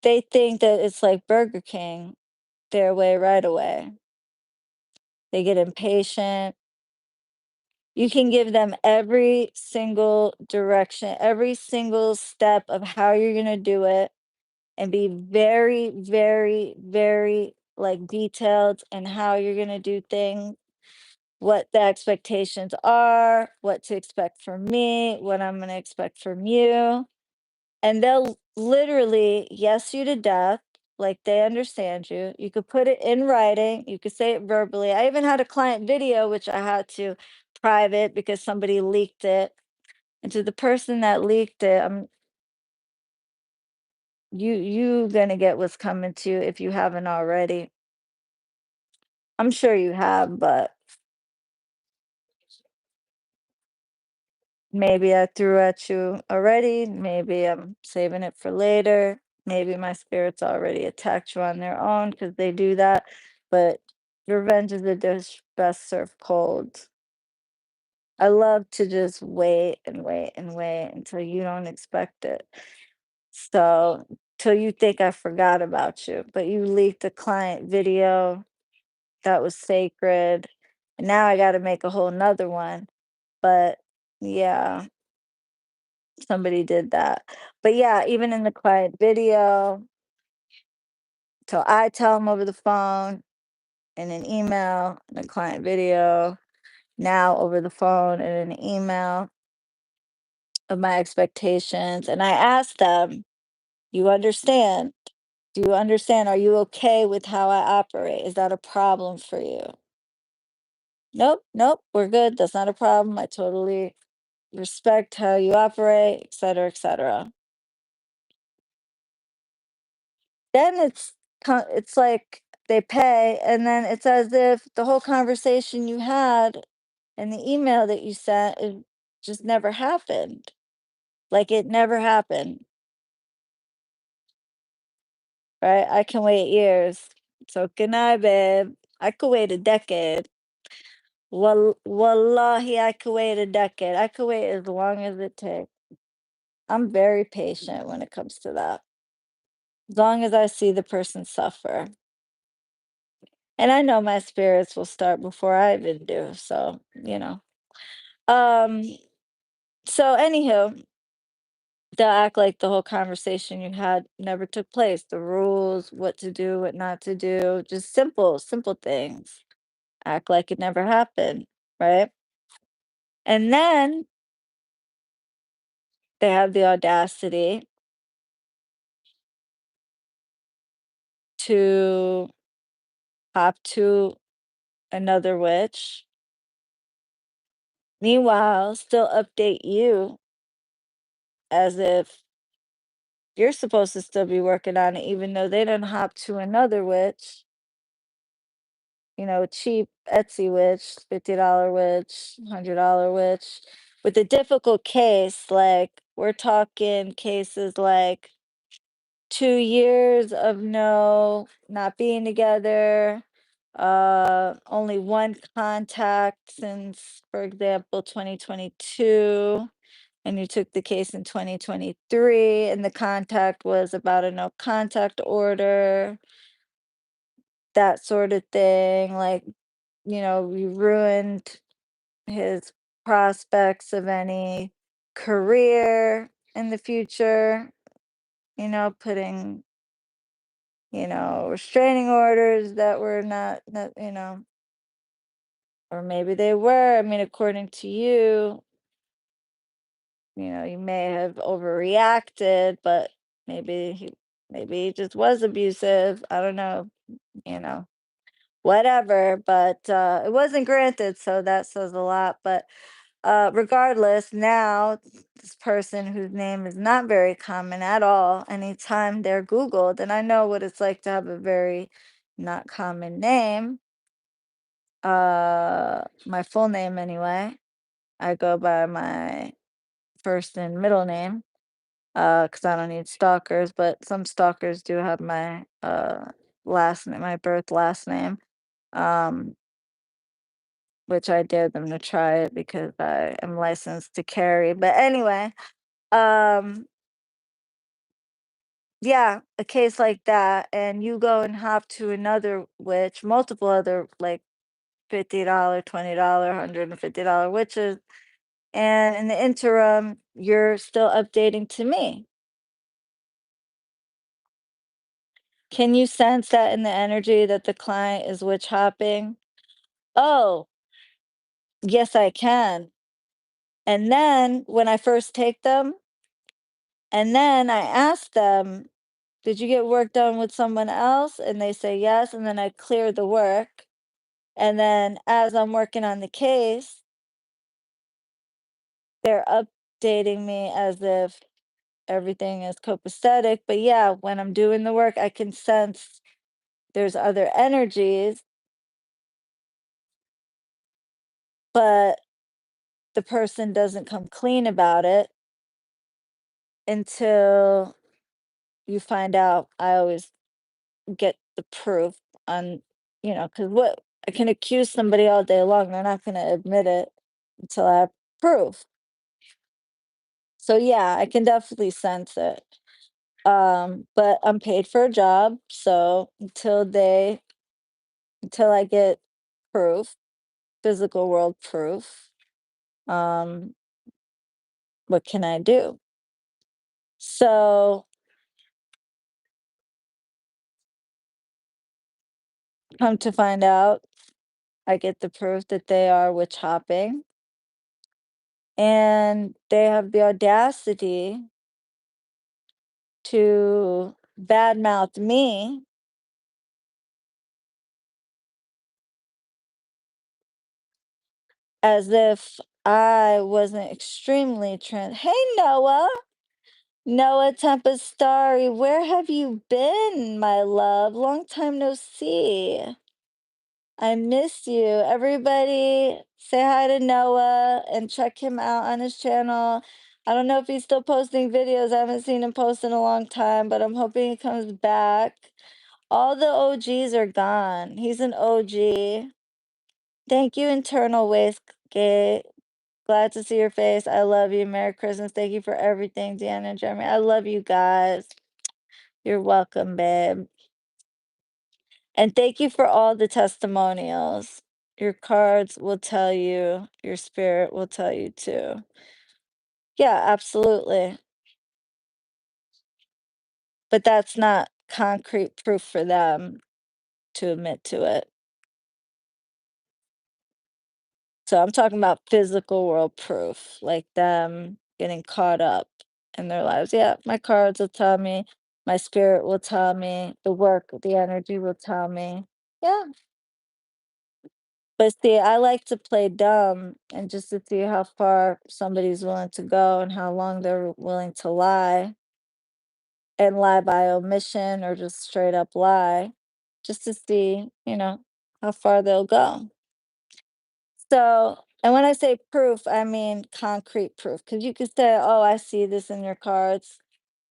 They think that it's like Burger King, their way right away. They get impatient. You can give them every single direction, every single step of how you're going to do it and be very, very, very like detailed in how you're going to do things, what the expectations are, what to expect from me, what I'm going to expect from you. And they'll literally yes you to death, like they understand you. You could put it in writing, you could say it verbally. I even had a client video, which I had to private because somebody leaked it. And to the person that leaked it, you gonna get what's coming to you if you haven't already. I'm sure you have, but maybe I threw at you already. Maybe I'm saving it for later. Maybe my spirits already attacked you on their own because they do that. But revenge is a dish best served cold. I love to just wait and wait and wait until you don't expect it. So, till you think I forgot about you, but you leaked a client video that was sacred. And now I got to make a whole nother one. But yeah, somebody did that. But yeah, even in the client video, so I tell them over the phone, in an email, in a client video, now over the phone and an email of my expectations. And I ask them, you understand? Do you understand? Are you okay with how I operate? Is that a problem for you? Nope, nope, we're good. That's not a problem. I totally respect how you operate, et cetera, et cetera. Then it's like they pay, and then it's as if the whole conversation you had and the email that you sent, it just never happened. Like it never happened, right? I can wait years. So good night, babe. I could wait a decade. Wallahi, I could wait a decade. I could wait as long as it takes. I'm very patient when it comes to that. As long as I see the person suffer. And I know my spirits will start before I even do. So, Um, so anywho, they'll act like the whole conversation you had never took place. The rules, what to do, what not to do, just simple, simple things. Act like it never happened, right? And then they have the audacity to hop to another witch. Meanwhile, still update you as if you're supposed to still be working on it, even though they done hop to another witch, cheap Etsy witch, $50 witch, $100 witch. With a difficult case, like we're talking cases like 2 years of not being together, only one contact since, for example, 2022, and you took the case in 2023, and the contact was about a no contact order, that sort of thing. Like, you ruined his prospects of any career in the future, putting, restraining orders that were not, or maybe they were. I mean, according to you, you may have overreacted, but maybe he just was abusive. I don't know, you know, whatever, but it wasn't granted, so that says a lot. But regardless, now this person whose name is not very common at all, anytime they're Googled, and I know what it's like to have a very not common name, my full name anyway. I go by my first and middle name, because I don't need stalkers, but some stalkers do have my last name, my birth last name. Um, which I dare them to try it because I am licensed to carry. But anyway, um, yeah, a case like that, and you go and hop to another witch, multiple other like $50, $20, $150 witches, and in the interim, you're still updating to me. Can you sense that in the energy that the client is witch hopping? Oh, yes, I can. And then when I first take them, and then I ask them, did you get work done with someone else? And they say yes. And then I clear the work. And then as I'm working on the case, they're up. dating me as if everything is copacetic, but yeah, when I'm doing the work, I can sense there's other energies, but the person doesn't come clean about it until you find out. I always get the proof on, because what I can accuse somebody all day long, they're not going to admit it until I have proof. So yeah, I can definitely sense it. But I'm paid for a job, so until I get proof, physical world proof, um, what can I do? So come to find out, I get the proof that they are witch hopping, and they have the audacity to badmouth me as if I wasn't extremely Hey, Noah. Noah Tempestari, where have you been, my love? Long time no see. I miss you. Everybody say hi to Noah and check him out on his channel. I don't know if he's still posting videos. I haven't seen him post in a long time, but I'm hoping he comes back. All the OGs are gone. He's an OG. Thank you, Internal Wastegate. Glad to see your face. I love you. Merry Christmas. Thank you for everything, Deanna and Jeremy. I love you guys. You're welcome, babe. And thank you for all the testimonials. Your cards will tell you, your spirit will tell you too. Yeah, absolutely. But that's not concrete proof for them to admit to it. So I'm talking about physical world proof, like them getting caught up in their lives. Yeah, my cards will tell me, my spirit will tell me, the work, the energy will tell me. Yeah. But see, I like to play dumb and just to see how far somebody's willing to go and how long they're willing to lie and lie by omission or just straight up lie, just to see, how far they'll go. So, and when I say proof, I mean concrete proof. Because you could say, oh, I see this in your cards,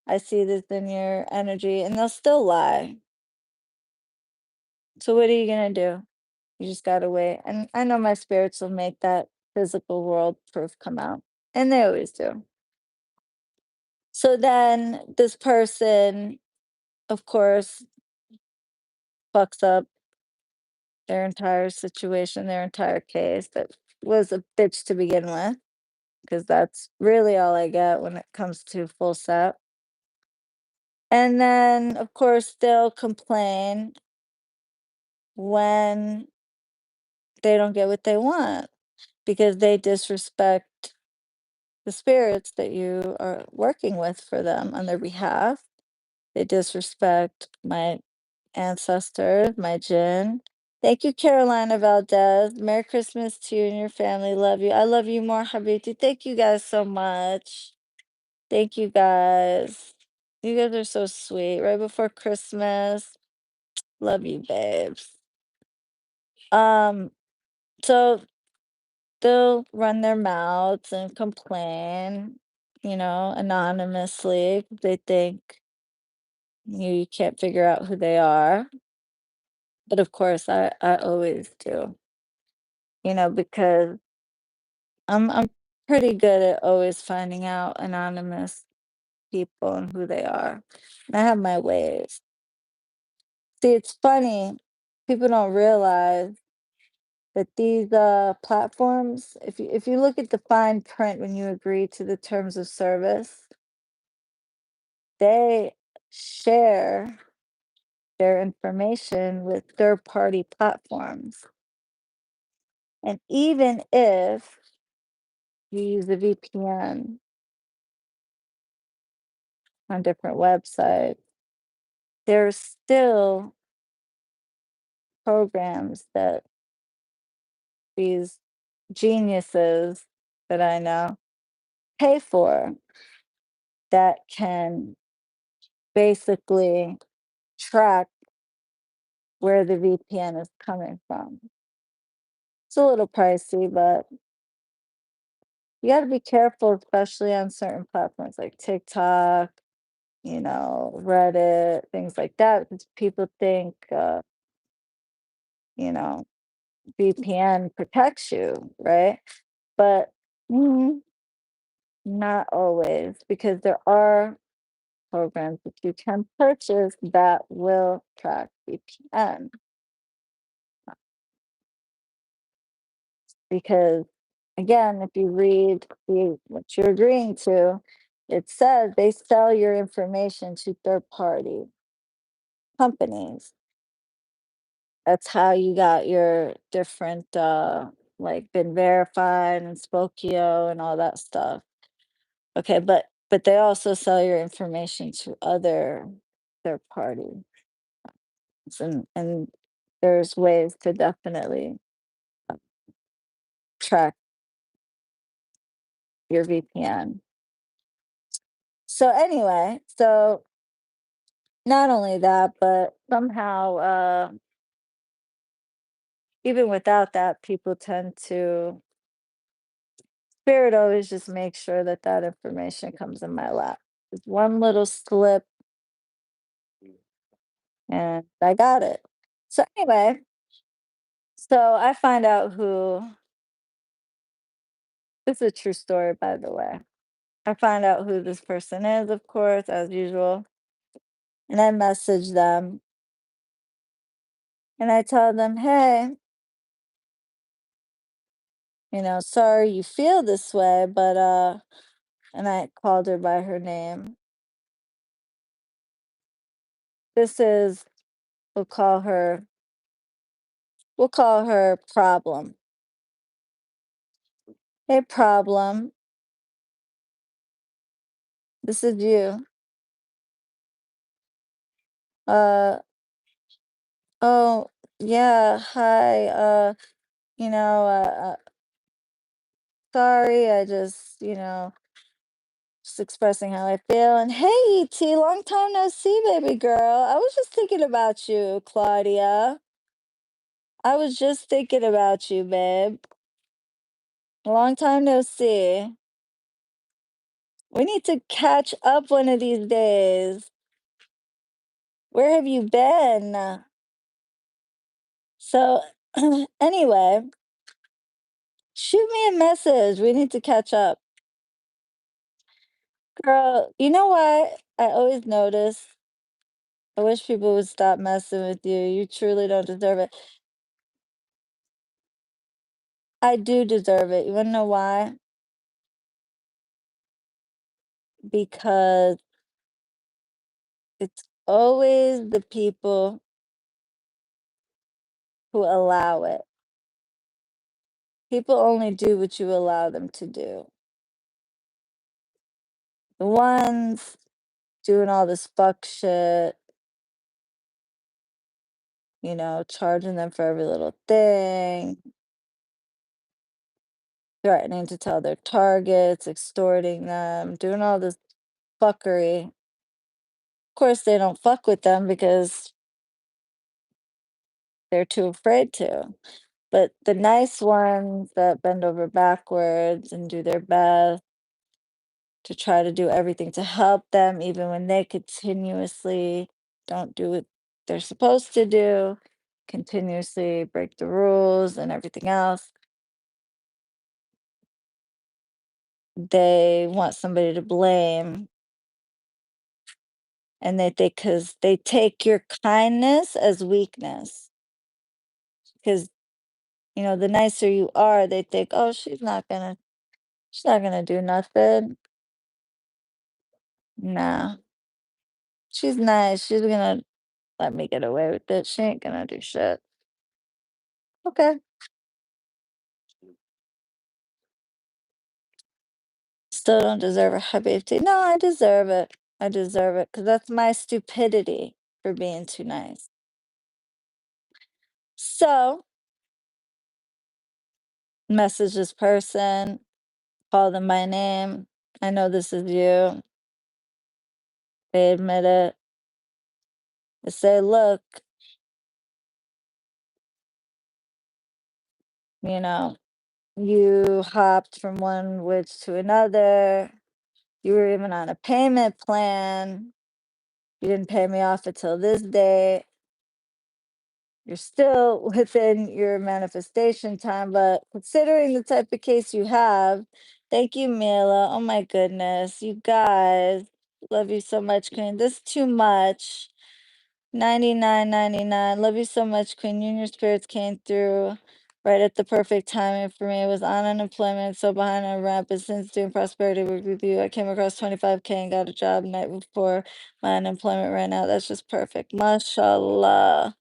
I see this in your energy, and they'll still lie. So, what are you going to do? You just got to wait. And I know my spirits will make that physical world proof come out, and they always do. So then this person, of course, fucks up their entire situation, their entire case that was a bitch to begin with, because that's really all I get when it comes to full set. And then, of course, they'll complain when they don't get what they want because they disrespect the spirits that you are working with for them on their behalf. They disrespect my ancestors, my jinn. Thank you, Carolina Valdez. Merry Christmas to you and your family. Love you. I love you more, Habibti. Thank you guys so much. Thank you guys. You guys are so sweet. Right before Christmas. Love you, babes. Um, so they'll run their mouths and complain, anonymously. They think you can't figure out who they are. But of course I always do, because I'm pretty good at always finding out anonymous people and who they are. And I have my ways. See, it's funny. People don't realize that these platforms, if you look at the fine print when you agree to the terms of service, they share their information with third party platforms. And even if you use a VPN on different websites, there's still programs that these geniuses that I know pay for that can basically track where the VPN is coming from. It's a little pricey, but you got to be careful, especially on certain platforms like TikTok, Reddit, things like that, because people think, you know, VPN protects you, right? But not always, because there are programs that you can purchase that will track VPN. Because again, if you read what you're agreeing to, it says they sell your information to third party companies. That's how you got your different like been verified and Spokio and all that stuff. Okay, but they also sell your information to other third parties. And there's ways to definitely track your VPN. So anyway, so not only that, but somehow even without that, people tend to Spirit always just makes sure that that information comes in my lap. Just one little slip, and I got it. So anyway, so I find out who this is a true story, by the way. I find out who this person is, of course, as usual, and I message them and I tell them, hey, sorry you feel this way, but and I called her by her name. This is we'll call her problem. Hey problem, this is you. Uh oh yeah, hi. You know, sorry, I just expressing how I feel. And hey ET, long time no see, baby girl. I was just thinking about you, Claudia. I was just thinking about you, babe. Long time no see. We need to catch up one of these days. Where have you been? So, anyway, shoot me a message. We need to catch up. Girl, you know what? I always notice. I wish people would stop messing with you. You truly don't deserve it. I do deserve it. You wanna know why? Because it's always the people who allow it. People only do what you allow them to do. The ones doing all this fuck shit, charging them for every little thing, threatening to tell their targets, extorting them, doing all this fuckery. Of course, they don't fuck with them because they're too afraid to. But the nice ones that bend over backwards and do their best to try to do everything to help them, even when they continuously don't do what they're supposed to do, continuously break the rules and everything else. They want somebody to blame. And because they take your kindness as weakness. Because, the nicer you are, they think, oh, she's not gonna do nothing. Nah, she's nice. She's gonna let me get away with it. She ain't gonna do shit. Okay. Still don't deserve a habibti. No, I deserve it. I deserve it because that's my stupidity for being too nice. So, message this person, call them by name. I know this is you. They admit it. They say, look, you know, you hopped from one witch to another. You were even on a payment plan. You didn't pay me off until this day. You're still within your manifestation time, but considering the type of case you have, thank you, Mila. Oh my goodness, you guys, love you so much, Queen. This is too much. 99.99. Love you so much, Queen. You and your spirits came through right at the perfect timing for me. I was on unemployment, so behind on rent, but since doing prosperity work with you, I came across 25K and got a job night before my unemployment ran out. That's just perfect. Mashallah.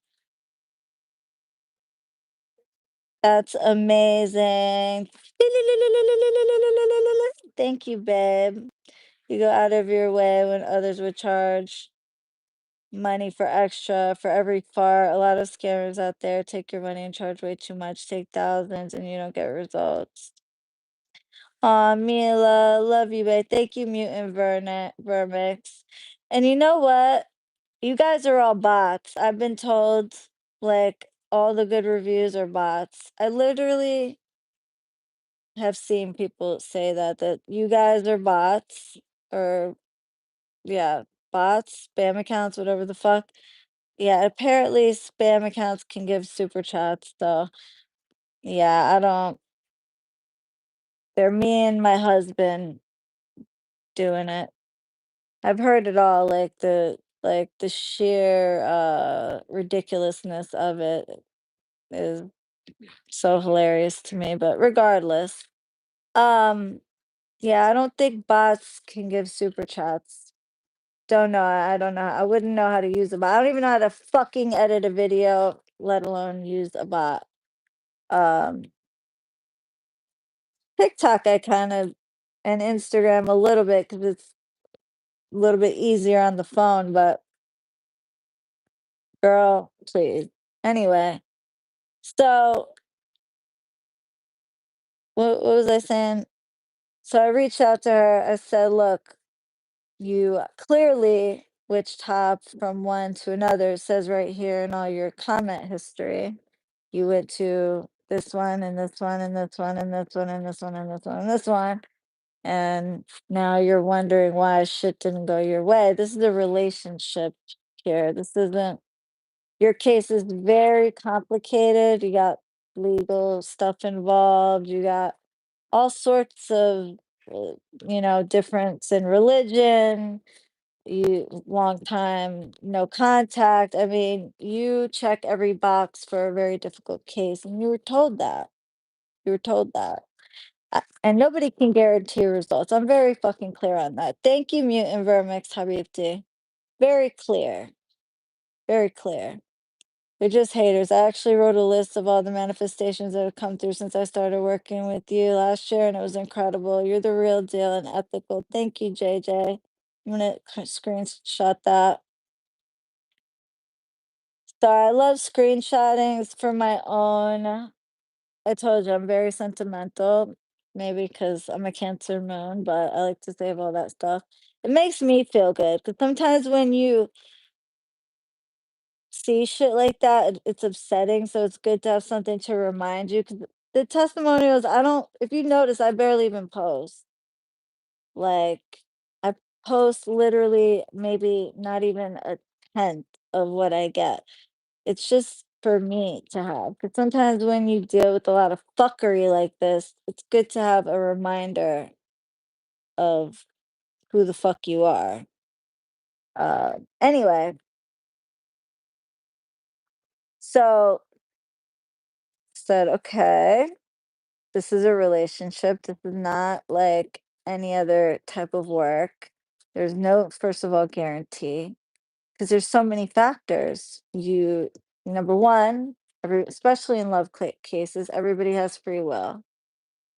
That's amazing. Thank you, babe. You go out of your way when others would charge money for extra for every far. A lot of scammers out there take your money and charge way too much, take thousands, and you don't get results. Aw, Mila, love you, babe. Thank you, Mutant Vermix. And you know what? You guys are all bots. I've been told like all the good reviews are bots. I literally have seen people say that you guys are bots or yeah, bots, spam accounts, whatever the fuck. Yeah, apparently spam accounts can give super chats, so yeah, I don't they're me and my husband doing it. I've heard it all, like the sheer ridiculousness of it is so hilarious to me, but regardless. Um yeah, I don't think bots can give super chats. Don't know, I don't know. I wouldn't know how to use a bot. I don't even know how to fucking edit a video, let alone use a bot. Um TikTok, I kind of and Instagram a little bit because it's a little bit easier on the phone, but girl, please. Anyway, so what was I saying? So I reached out to her. I said, look, you clearly which hopped from one to another. It says right here in all your comment history. You went to this one and this one and this one and this one and this one and this one and this one. And now you're wondering why shit didn't go your way. This is a relationship here. This isn't your case is very complicated. You got legal stuff involved. You got all sorts of difference in religion, you long time no contact. I mean, you check every box for a very difficult case, and you were told that. You were told that. And nobody can guarantee results. I'm very fucking clear on that. Thank you, Mutant Vermix Habibti. Very clear. Very clear. They're just haters. I actually wrote a list of all the manifestations that have come through since I started working with you last year, and it was incredible. You're the real deal and ethical. Thank you, JJ. I'm gonna screenshot that. So I love screenshotting. It's for my own. I told you I'm very sentimental, maybe because I'm a Cancer moon, but I like to save all that stuff. It makes me feel good because sometimes when you see shit like that, it's upsetting. So it's good to have something to remind you. Because the testimonials, I don't, if you notice, I barely even post. Like, I post literally maybe not even a tenth of what I get. It's just for me to have, because sometimes when you deal with a lot of fuckery like this, it's good to have a reminder of who the fuck you are. Anyway, so said, okay, this is a relationship. This is not like any other type of work. There's no, first of all, guarantee because there's so many factors. Number one, especially in love cases, everybody has free will.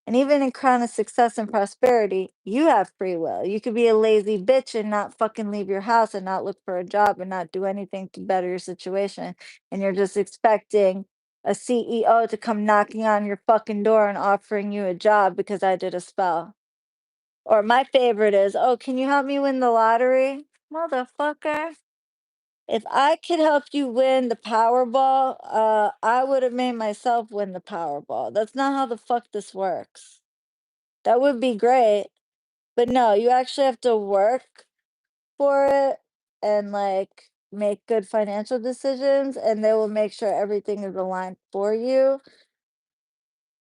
And even in crown of success and prosperity, you have free will. You could be a lazy bitch and not fucking leave your house and not look for a job and not do anything to better your situation. And you're just expecting a CEO to come knocking on your fucking door and offering you a job because I did a spell. Or my favorite is, "Oh, can you help me win the lottery?" Motherfucker. If I could help you win the Powerball, I would have made myself win the Powerball. That's not how the fuck this works. That would be great, but no, you actually have to work for it and like make good financial decisions, and they will make sure everything is aligned for you.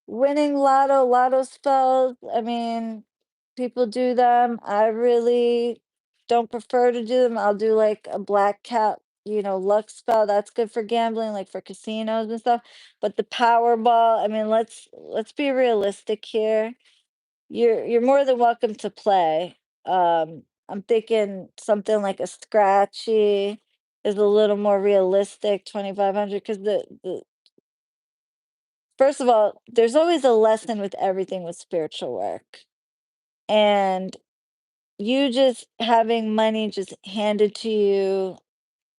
Winning lotto spells, I mean, people do them. I really don't prefer to do them. I'll do like a black cat, luck spell. That's good for gambling, like for casinos and stuff. But the Powerball, I mean, let's be realistic here. You're more than welcome to play. I'm thinking something like a scratchy is a little more realistic, 2,500, because the first of all, there's always a lesson with everything with spiritual work. And you just having money just handed to you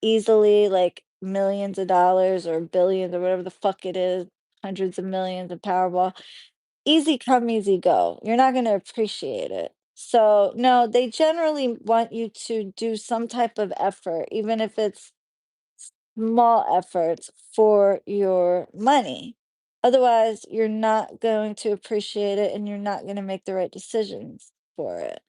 easily, like millions of dollars or billions or whatever the fuck it is, hundreds of millions of Powerball, easy come, easy go. You're not going to appreciate it. So, no, they generally want you to do some type of effort, even if it's small efforts for your money. Otherwise, you're not going to appreciate it and you're not going to make the right decisions for it.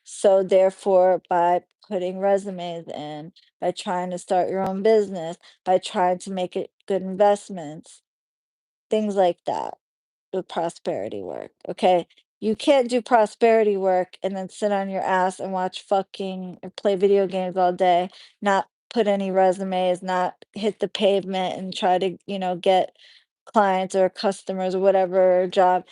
So, therefore, by putting resumes in, by trying to start your own business, by trying to make it good investments, things like that with prosperity work. Okay. You can't do prosperity work and then sit on your ass and watch fucking or play video games all day, not put any resumes, not hit the pavement and try to, get clients or customers or whatever job,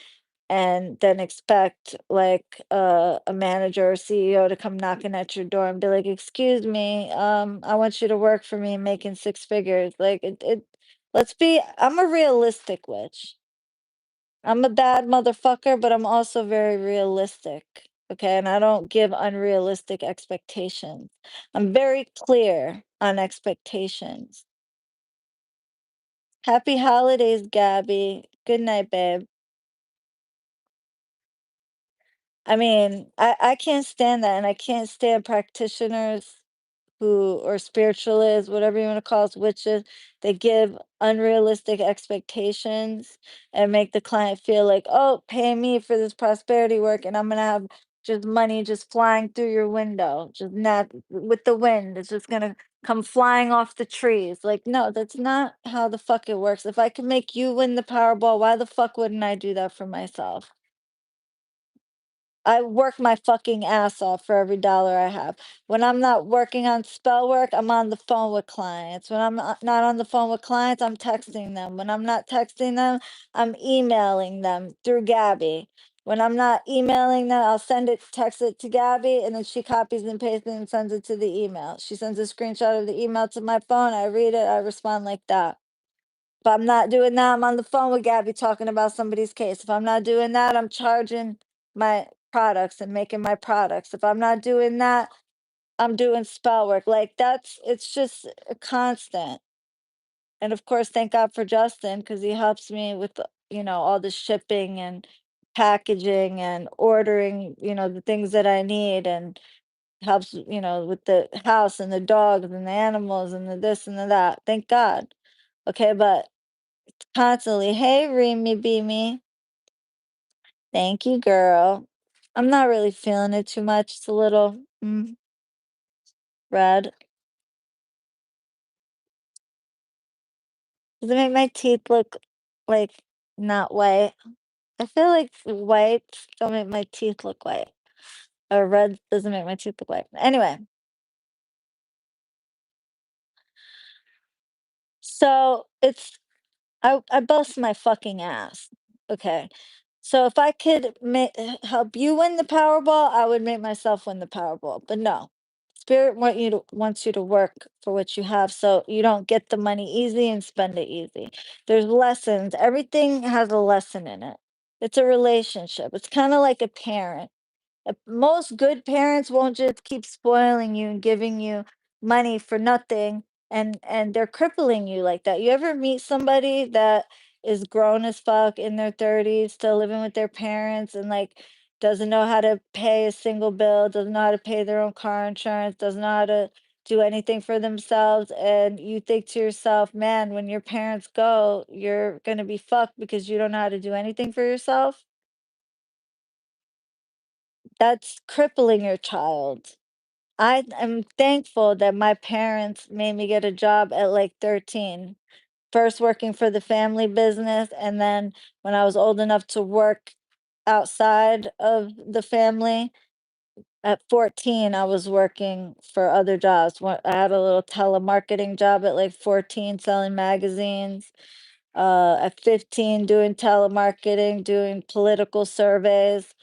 and then expect like a manager or CEO to come knocking at your door and be like, "Excuse me, I want you to work for me making six figures." Like I'm a realistic witch. I'm a bad motherfucker, but I'm also very realistic. Okay. And I don't give unrealistic expectations. I'm very clear on expectations. Happy holidays, Gabby. Good night, babe. I mean, I can't stand that. And I can't stand practitioners who or spiritualists, whatever you want to call us, witches, they give unrealistic expectations and make the client feel like, oh, pay me for this prosperity work, and I'm gonna have just money just flying through your window, just not with the wind. It's just gonna come flying off the trees. Like, no, that's not how the fuck it works. If I can make you win the Powerball, why the fuck wouldn't I do that for myself? I work my fucking ass off for every dollar I have. When I'm not working on spell work, I'm on the phone with clients. When I'm not on the phone with clients, I'm texting them. When I'm not texting them, I'm emailing them through Gabby. When I'm not emailing them, I'll text it to Gabby, and then she copies and pastes it and sends it to the email. She sends a screenshot of the email to my phone. I read it, I respond like that. If I'm not doing that, I'm on the phone with Gabby talking about somebody's case. If I'm not doing that, I'm charging my products and making my products. If I'm not doing that, I'm doing spell work. Like it's just a constant. And of course, thank God for Justin because he helps me with, all the shipping and packaging and ordering, the things that I need, and helps, with the house and the dogs and the animals and the this and the that. Thank God. Okay, but constantly, "Hey, Reemy Beamy." "Thank you, girl." I'm not really feeling it too much. It's a little, red. Does it make my teeth look, like, not white? I feel like whites don't make my teeth look white, or red doesn't make my teeth look white. Anyway, so I bust my fucking ass. Okay. So if I could help you win the Powerball, I would make myself win the Powerball. But no, Spirit wants you to work for what you have, so you don't get the money easy and spend it easy. There's lessons. Everything has a lesson in it. It's a relationship. It's kind of like a parent. Most good parents won't just keep spoiling you and giving you money for nothing, and they're crippling you like that. You ever meet somebody that is grown as fuck in their 30s still living with their parents, and like doesn't know how to pay a single bill, doesn't know how to pay their own car insurance, doesn't know how to do anything for themselves, and you think to yourself, man, when your parents go, you're gonna be fucked because you don't know how to do anything for yourself. That's crippling your child. I am thankful that my parents made me get a job at like 13. First working for the family business, and then when I was old enough to work outside of the family, at 14, I was working for other jobs. I had a little telemarketing job at like 14 selling magazines. At 15, doing telemarketing, doing political surveys,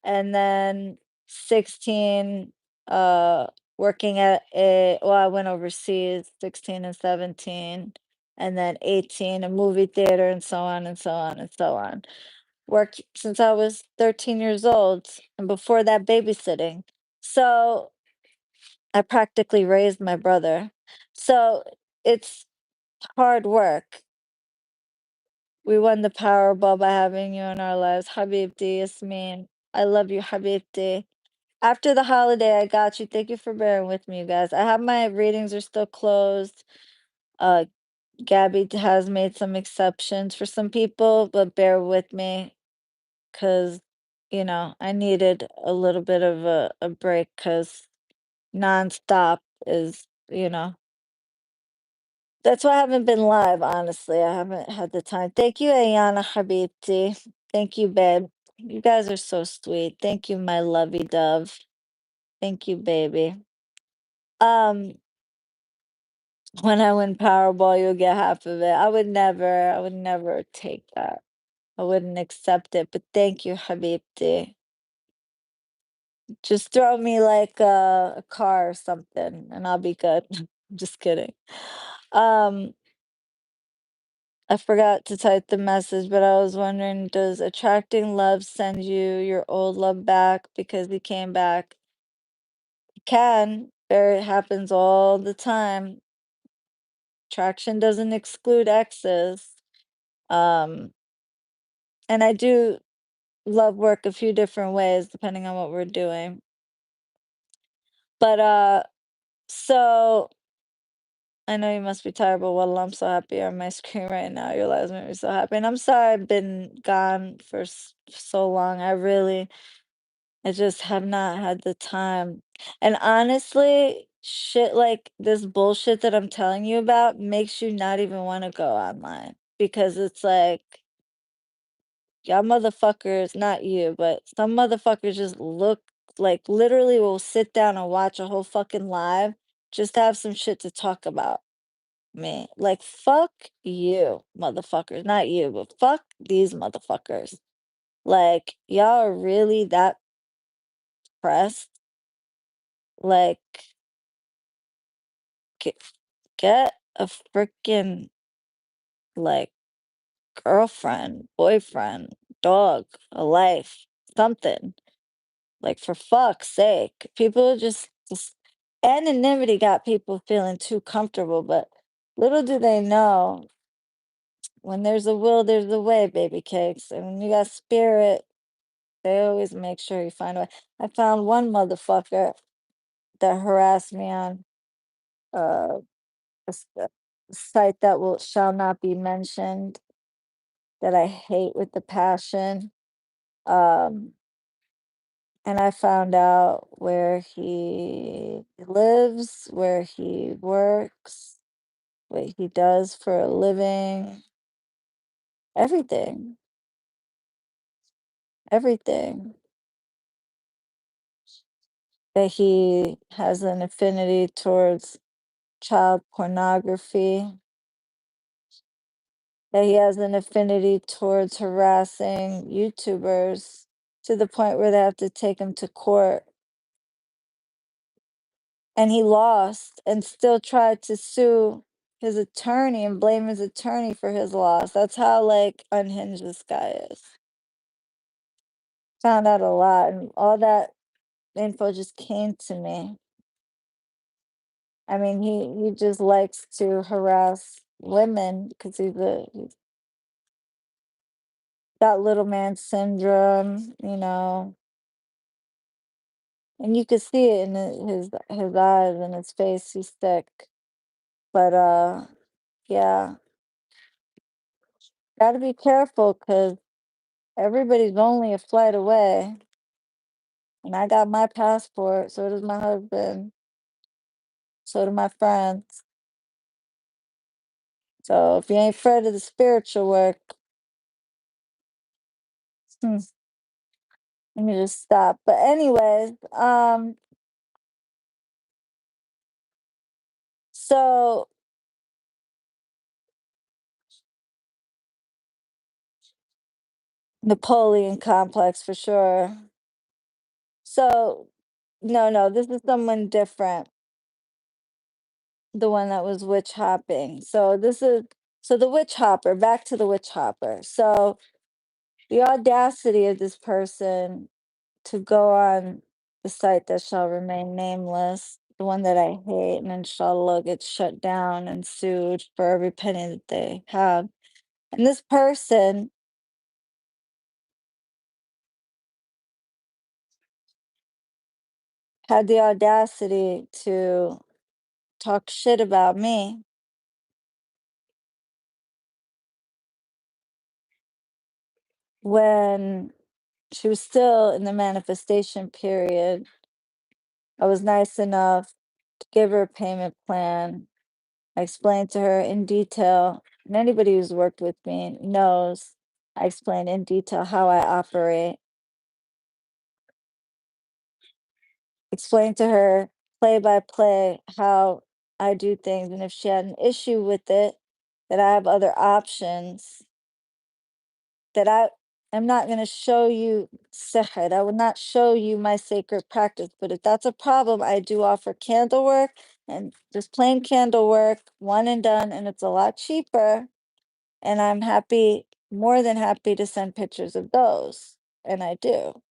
and then 16, uh, working at I went overseas, 16 and 17, and then 18, a movie theater, and so on and so on and so on. Worked since I was 13 years old, and before that, babysitting. So I practically raised my brother. So it's hard work. We won the Powerball by having you in our lives. Habibti, Yasmin. I love you, Habibti. After the holiday, I got you. Thank you for bearing with me, you guys. I have my readings are still closed. Uh, Gabby has made some exceptions for some people, but bear with me because, I needed a little bit of a break because nonstop is, that's why I haven't been live, honestly. I haven't had the time. Thank you, Ayana Habibti. Thank you, babe. You guys are so sweet. Thank you, my lovey dove. Thank you, baby. Um, when I win Powerball, you'll get half of it. I would never take that. I wouldn't accept it, but thank you, Habibti. Just throw me like a car or something and I'll be good. Just kidding. Um, I forgot to type the message, but I was wondering, does attracting love send you your old love back because he came back? It can. It happens all the time. Attraction doesn't exclude exes. Um, and I do love work a few different ways depending on what we're doing. But so I know you must be tired, but well, I'm so happy you're on my screen right now. Your lives make me so happy. And I'm sorry I've been gone for so long. I just have not had the time. And honestly, shit like this bullshit that I'm telling you about makes you not even want to go online because it's like, y'all motherfuckers, not you, but some motherfuckers just look like literally will sit down and watch a whole fucking live just to have some shit to talk about me. Like, fuck you, motherfuckers. Not you, but fuck these motherfuckers. Like, y'all are really that pressed. Like, get, get a freaking, like, girlfriend, boyfriend, dog, a life, something. Like, for fuck's sake. People just anonymity got people feeling too comfortable, but little do they know, when there's a will, there's a way, baby cakes. And when you got spirit, they always make sure you find a way. I found one motherfucker that harassed me on uh, a site that shall not be mentioned that I hate with the passion. Um, and I found out where he lives, where he works, what he does for a living, everything, everything. That he has an affinity towards child pornography, that he has an affinity towards harassing YouTubers to the point where they have to take him to court. And he lost and still tried to sue his attorney and blame his attorney for his loss. That's how like unhinged this guy is. Found out a lot and all that info just came to me. I mean, he just likes to harass women because he's got little man syndrome, And you could see it in his eyes and his face, he's sick. But, yeah, gotta be careful because everybody's only a flight away, and I got my passport, so does my husband, so do my friends. So if you ain't afraid of the spiritual work, hmm, let me just stop. But anyways, so Napoleon complex for sure. So no, this is someone different. The one that was witch hopping. So the witch hopper, back to the witch hopper. So the audacity of this person to go on the site that shall remain nameless, the one that I hate, and inshallah gets shut down and sued for every penny that they have. And this person had the audacity to talk shit about me when she was still in the manifestation period. I was nice enough to give her a payment plan. I explained to her in detail, and anybody who's worked with me knows I explain in detail how I operate. Explained to her play by play how I do things, and if she had an issue with it, that I have other options, that I am not going to show you sihr. I will not show you my sacred practice. But if that's a problem, I do offer candle work and just plain candle work, one and done, and it's a lot cheaper. And I'm happy, more than happy to send pictures of those. And I do.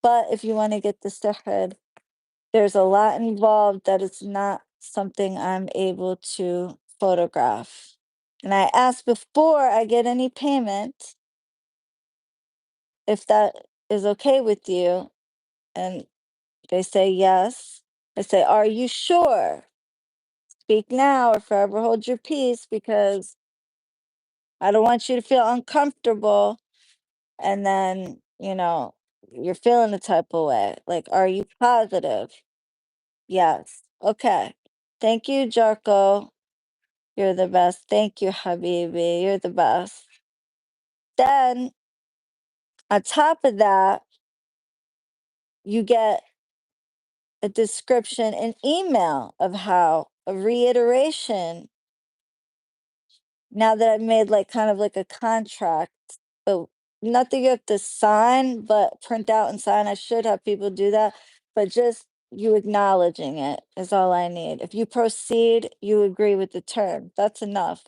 But if you want to get the sihr, there's a lot involved that it's not something I'm able to photograph. And I ask before I get any payment if that is okay with you. And they say yes. I say, are you sure? Speak now or forever hold your peace, because I don't want you to feel uncomfortable and then, you're feeling a type of way. Like, are you positive? Yes. Okay. Thank you, Jarko. You're the best. Thank you, Habibi. You're the best. Then, on top of that, you get a description, an email of how, a reiteration. Now that I've made like kind of like a contract, but nothing you have to sign, but print out and sign. I should have people do that, but just you acknowledging it is all I need. If you proceed, you agree with the term. That's enough.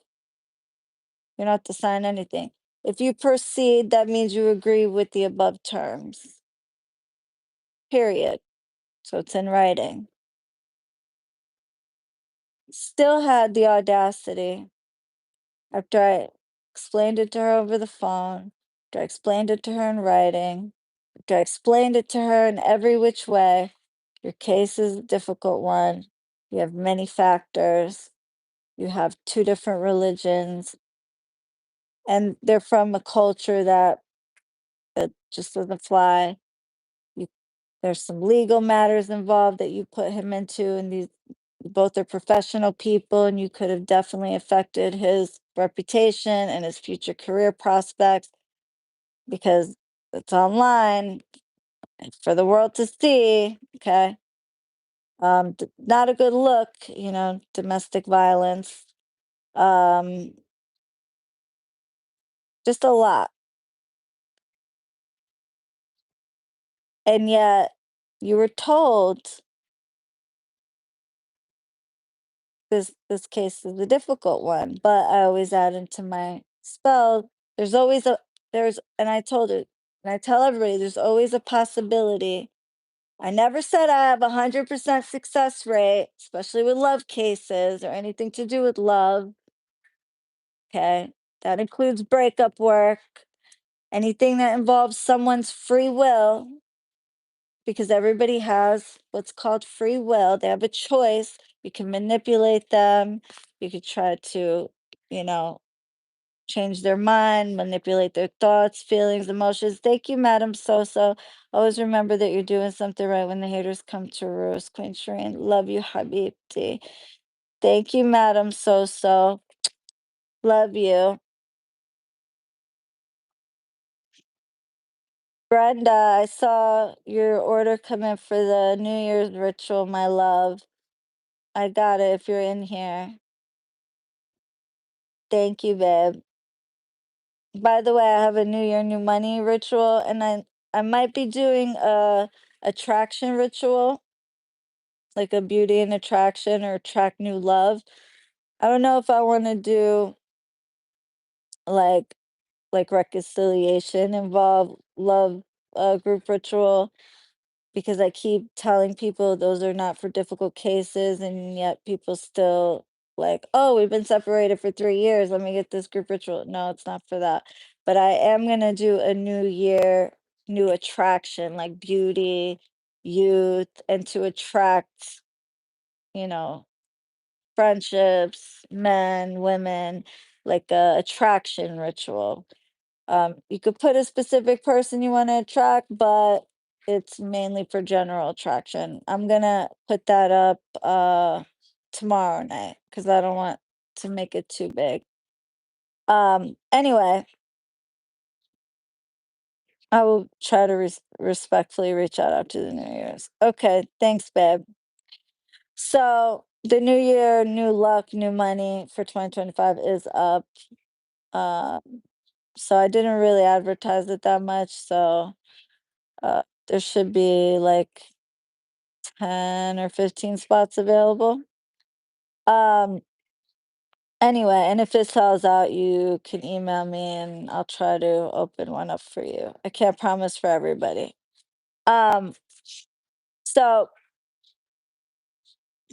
You don't have to sign anything. If you proceed, that means you agree with the above terms. Period. So it's in writing. Still had the audacity, after I explained it to her over the phone, after I explained it to her in writing, after I explained it to her in every which way. Your case is a difficult one. You have many factors. You have two different religions, and they're from a culture that just doesn't fly. You, there's some legal matters involved that you put him into, and these both are professional people, and you could have definitely affected his reputation and his future career prospects, because it's online for the world to see. Okay. Not a good look, domestic violence. Um, just a lot. And yet you were told this case is a difficult one, but I always add into my spell, there's always a there's and I told it, and I tell everybody there's always a possibility. I never said I have 100% success rate, especially with love cases or anything to do with love. Okay. That includes breakup work, anything that involves someone's free will. because everybody has what's called free will. They have a choice. You can manipulate them. You could try to, you know, change their mind, manipulate their thoughts, feelings, emotions. Thank you, Madam Soso. Always remember that you're doing something right when the haters come to roost. Queen Shireen, love you, Habibti. Thank you, Madam Soso. Love you. Brenda, I saw your order come in for the New Year's ritual, my love. I got it if you're in here. Thank you, babe. By the way, I have a New Year, New Money ritual, and I might be doing a attraction ritual, like a beauty and attraction or attract new love. I don't know if I want to do like reconciliation involve love group ritual, because I keep telling people those are not for difficult cases, and yet people still like, oh, we've been separated for 3 years. Let me get this group ritual. No, it's not for that. But I am gonna do a New Year, new attraction, like beauty, youth, and to attract, you know, friendships, men, women, like a attraction ritual. You could put a specific person you want to attract, but it's mainly for general attraction. I'm gonna put that up tomorrow night because I don't want to make it too big. Anyway, I will try to respectfully reach out after the New Year's. Okay, thanks, babe. So the new year, new luck, new money for 2025 is up. Uh, so I didn't really advertise it that much. So there should be like 10 or 15 spots available. Um, anyway, and if it sells out, you can email me and I'll try to open one up for you. I can't promise for everybody. Um, so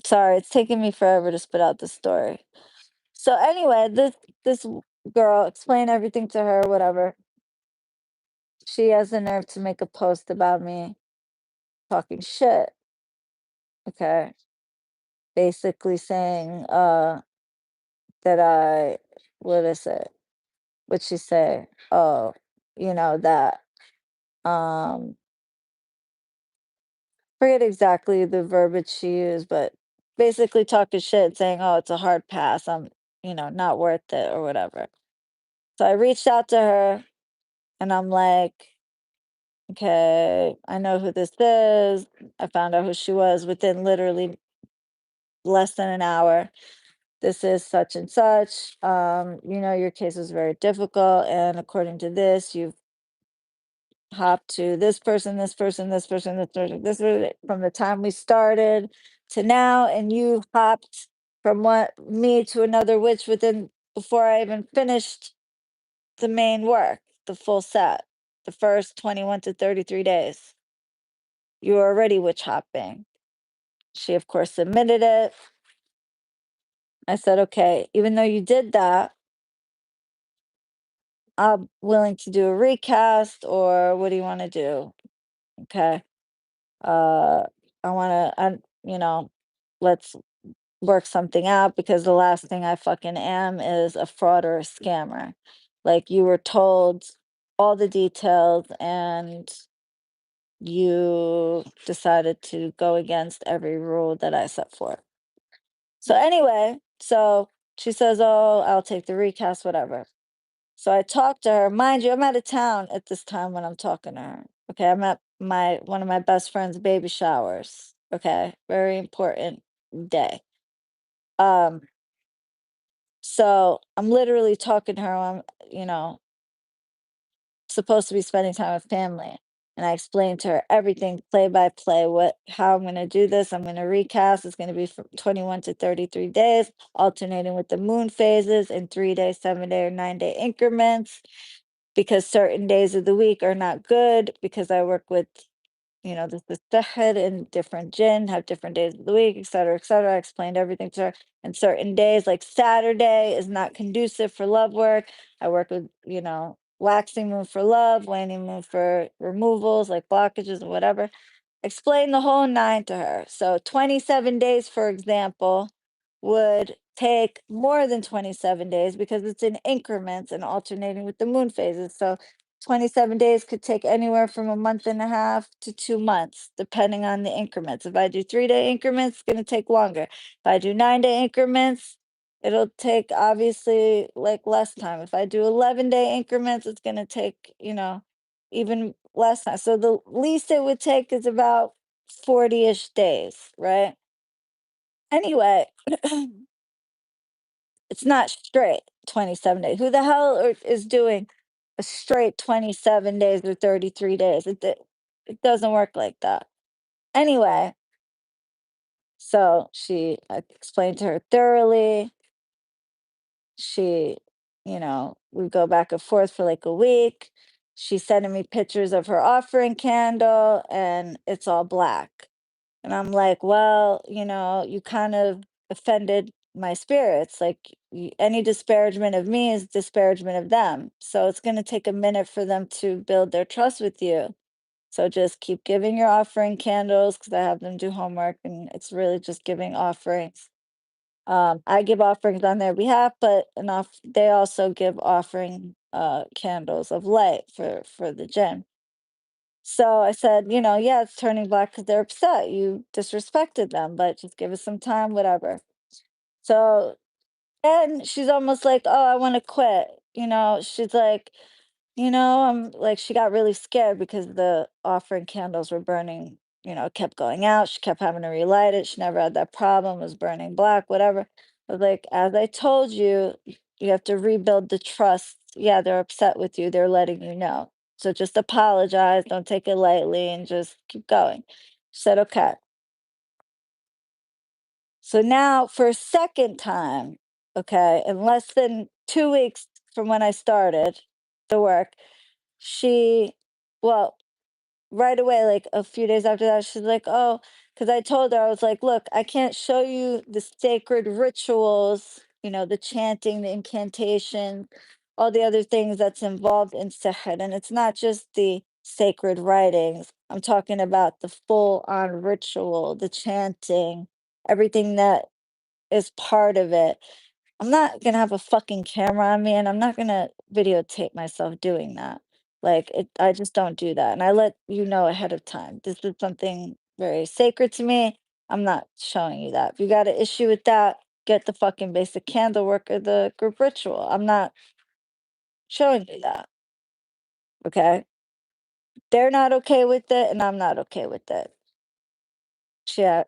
sorry, it's taking me forever to spit out the story. So anyway, this girl, explain everything to her, whatever. She has the nerve to make a post about me talking shit. Okay. Basically saying that I, what is it? What'd she say? Oh, that um forget exactly the verbiage she used, but basically talking shit, saying, oh, it's a hard pass. I'm, not worth it or whatever. So I reached out to her and I'm like, okay, I know who this is. I found out who she was within literally less than an hour. This is such and such. Your case is very difficult. And according to this, you've hopped to this person, this person, this person, this person, from the time we started to now. And you hopped from me to another witch within, before I even finished the main work, the full set, the first 21 to 33 days. You were already witch hopping. She, of course, submitted it. I said, okay, even though you did that, I'm willing to do a recast, or what do you want to do? Okay. Uh, I want to, let's work something out, because the last thing I fucking am is a fraud or a scammer. Like, you were told all the details and you decided to go against every rule that I set forth. So anyway, so she says, oh, I'll take the recast, whatever. So I talked to her. Mind you, I'm out of town at this time when I'm talking to her. Okay, I'm at one of my best friend's baby showers. Okay, very important day. Um, so I'm literally talking to her. I'm, supposed to be spending time with family. And I explained to her everything play by play, how I'm gonna do this. I'm gonna recast. It's gonna be from 21 to 33 days, alternating with the moon phases in 3-day, 7-day, or 9-day increments, because certain days of the week are not good, because I work with, the head and different jinn, have different days of the week, et cetera, et cetera. I explained everything to her. And certain days, like Saturday, is not conducive for love work. I work with, waxing moon for love, waning moon for removals, like blockages or whatever. Explain the whole nine to her. So 27 days, for example, would take more than 27 days because it's in increments and alternating with the moon phases. So 27 days could take anywhere from a month and a half to 2 months, depending on the increments. If I do 3-day increments, it's going to take longer. If I do 9-day increments, it'll take obviously like less time. If I do 11-day increments, it's going to take, even less time. So the least it would take is about 40-ish days, right? Anyway, it's not straight 27 days. Who the hell is doing a straight 27 days or 33 days? It doesn't work like that. Anyway, so I explained to her thoroughly. She, we go back and forth for like a week. She's sending me pictures of her offering candle and it's all black. And I'm like, well, you kind of offended my spirits. Like any disparagement of me is disparagement of them. So it's going to take a minute for them to build their trust with you. So just keep giving your offering candles because I have them do homework and it's really just giving offerings. I give offerings on their behalf, but they also give offering candles of light for the gym. So I said, yeah, it's turning black because they're upset. You disrespected them, but just give us some time, whatever. So, and she's almost like, oh, I want to quit. She's like, I'm like, she got really scared because the offering candles were burning, kept going out. She kept having to relight it. She never had that problem, was burning black, whatever. I was like, as I told you, you have to rebuild the trust. Yeah, they're upset with you. They're letting you know. So just apologize. Don't take it lightly and just keep going. She said, okay. So now for a second time, okay, in less than 2 weeks from when I started the work, she, well, right away, like a few days after that, she's like, oh, because I told her, I was like, look, I can't show you the sacred rituals, the chanting, the incantation, all the other things that's involved in Sehed. And it's not just the sacred writings. I'm talking about the full on ritual, the chanting, everything that is part of it. I'm not gonna have a fucking camera on me and I'm not gonna videotape myself doing that. Like I just don't do that. And I let you know ahead of time. This is something very sacred to me. I'm not showing you that. If you got an issue with that, get the fucking basic candle work or the group ritual. I'm not showing you that. Okay. They're not okay with it and I'm not okay with it. Yeah,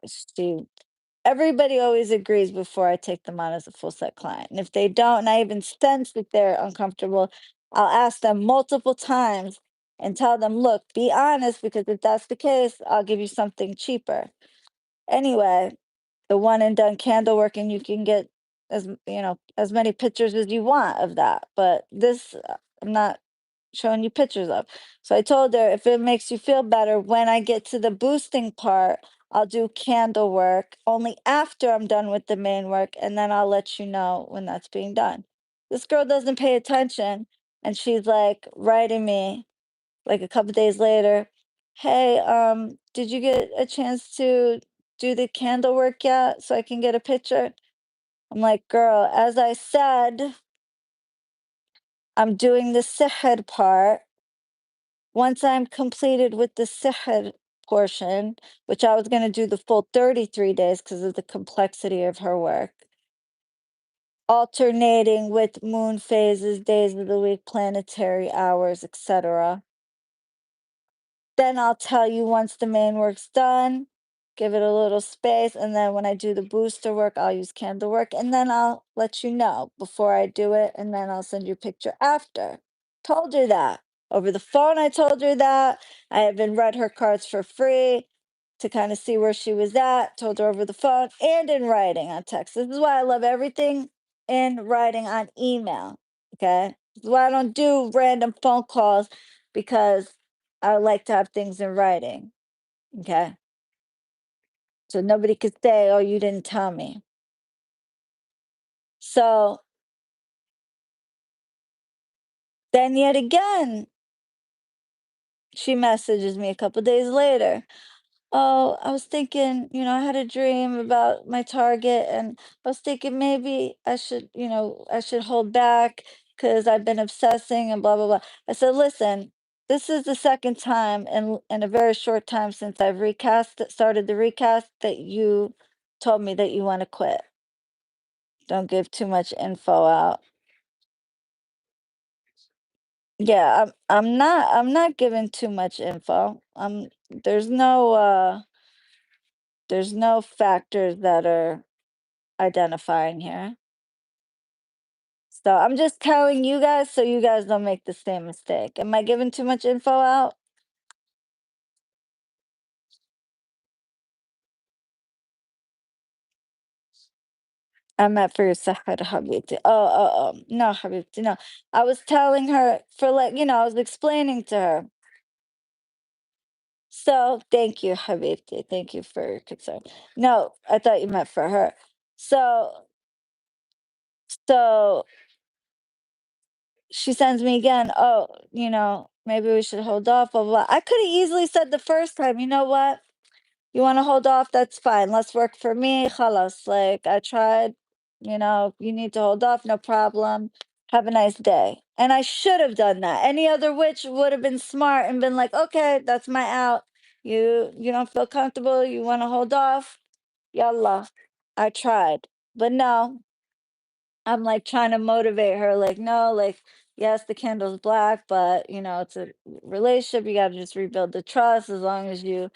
everybody always agrees before I take them on as a full set client. And if they don't, and I even sense that they're uncomfortable, I'll ask them multiple times and tell them, look, be honest, because if that's the case, I'll give you something cheaper. Anyway, the one and done candle work, and you can get as many pictures as you want of that. But this, I'm not showing you pictures of. So I told her if it makes you feel better, when I get to the boosting part, I'll do candle work only after I'm done with the main work, and then I'll let you know when that's being done. This girl doesn't pay attention, and she's like writing me like a couple days later, "Hey, did you get a chance to do the candle work yet so I can get a picture?" I'm like, "Girl, as I said, I'm doing the sihed part. Once I'm completed with the sihr portion, which I was going to do the full 33 days because of the complexity of her work, alternating with moon phases, days of the week, planetary hours, etc. Then I'll tell you once the main work's done, give it a little space, and then when I do the booster work, I'll use candle work, and then I'll let you know before I do it, and then I'll send you a picture after. Told her that. Over the phone, I told her that. I even read her cards for free to kind of see where she was at. Told her over the phone and in writing on text. This is why I love everything in writing on email. Okay. This is why I don't do random phone calls because I like to have things in writing. Okay. So nobody could say, oh, you didn't tell me. So then yet again, she messages me a couple days later. oh, I was thinking, I had a dream about my target, and I was thinking maybe I should, I should hold back because I've been obsessing and blah blah blah. I said, listen, this is the second time in a very short time since I've started the recast that you told me that you want to quit. Don't give too much info out. Yeah, I'm not giving too much info. There's no factors that are identifying here. So I'm just telling you guys so you guys don't make the same mistake. Am I giving too much info out? I'm at for your sahar habibti. Oh, no, habibti, no. I was telling her for I was explaining to her. So thank you, habibti. Thank you for your concern. No, I thought you meant for her. So she sends me again, oh, maybe we should hold off, blah, blah, blah. I could have easily said the first time, you know what? You want to hold off? That's fine. Let's work for me. Khalas. Like, I tried, you need to hold off, no problem. Have a nice day. And I should have done that. Any other witch would have been smart and been like, okay, that's my out. You don't feel comfortable, you want to hold off? Yallah. I tried. But no, I'm like trying to motivate her, like, no, like, yes, the candle's black, but it's a relationship. You got to just rebuild the trust. As long as you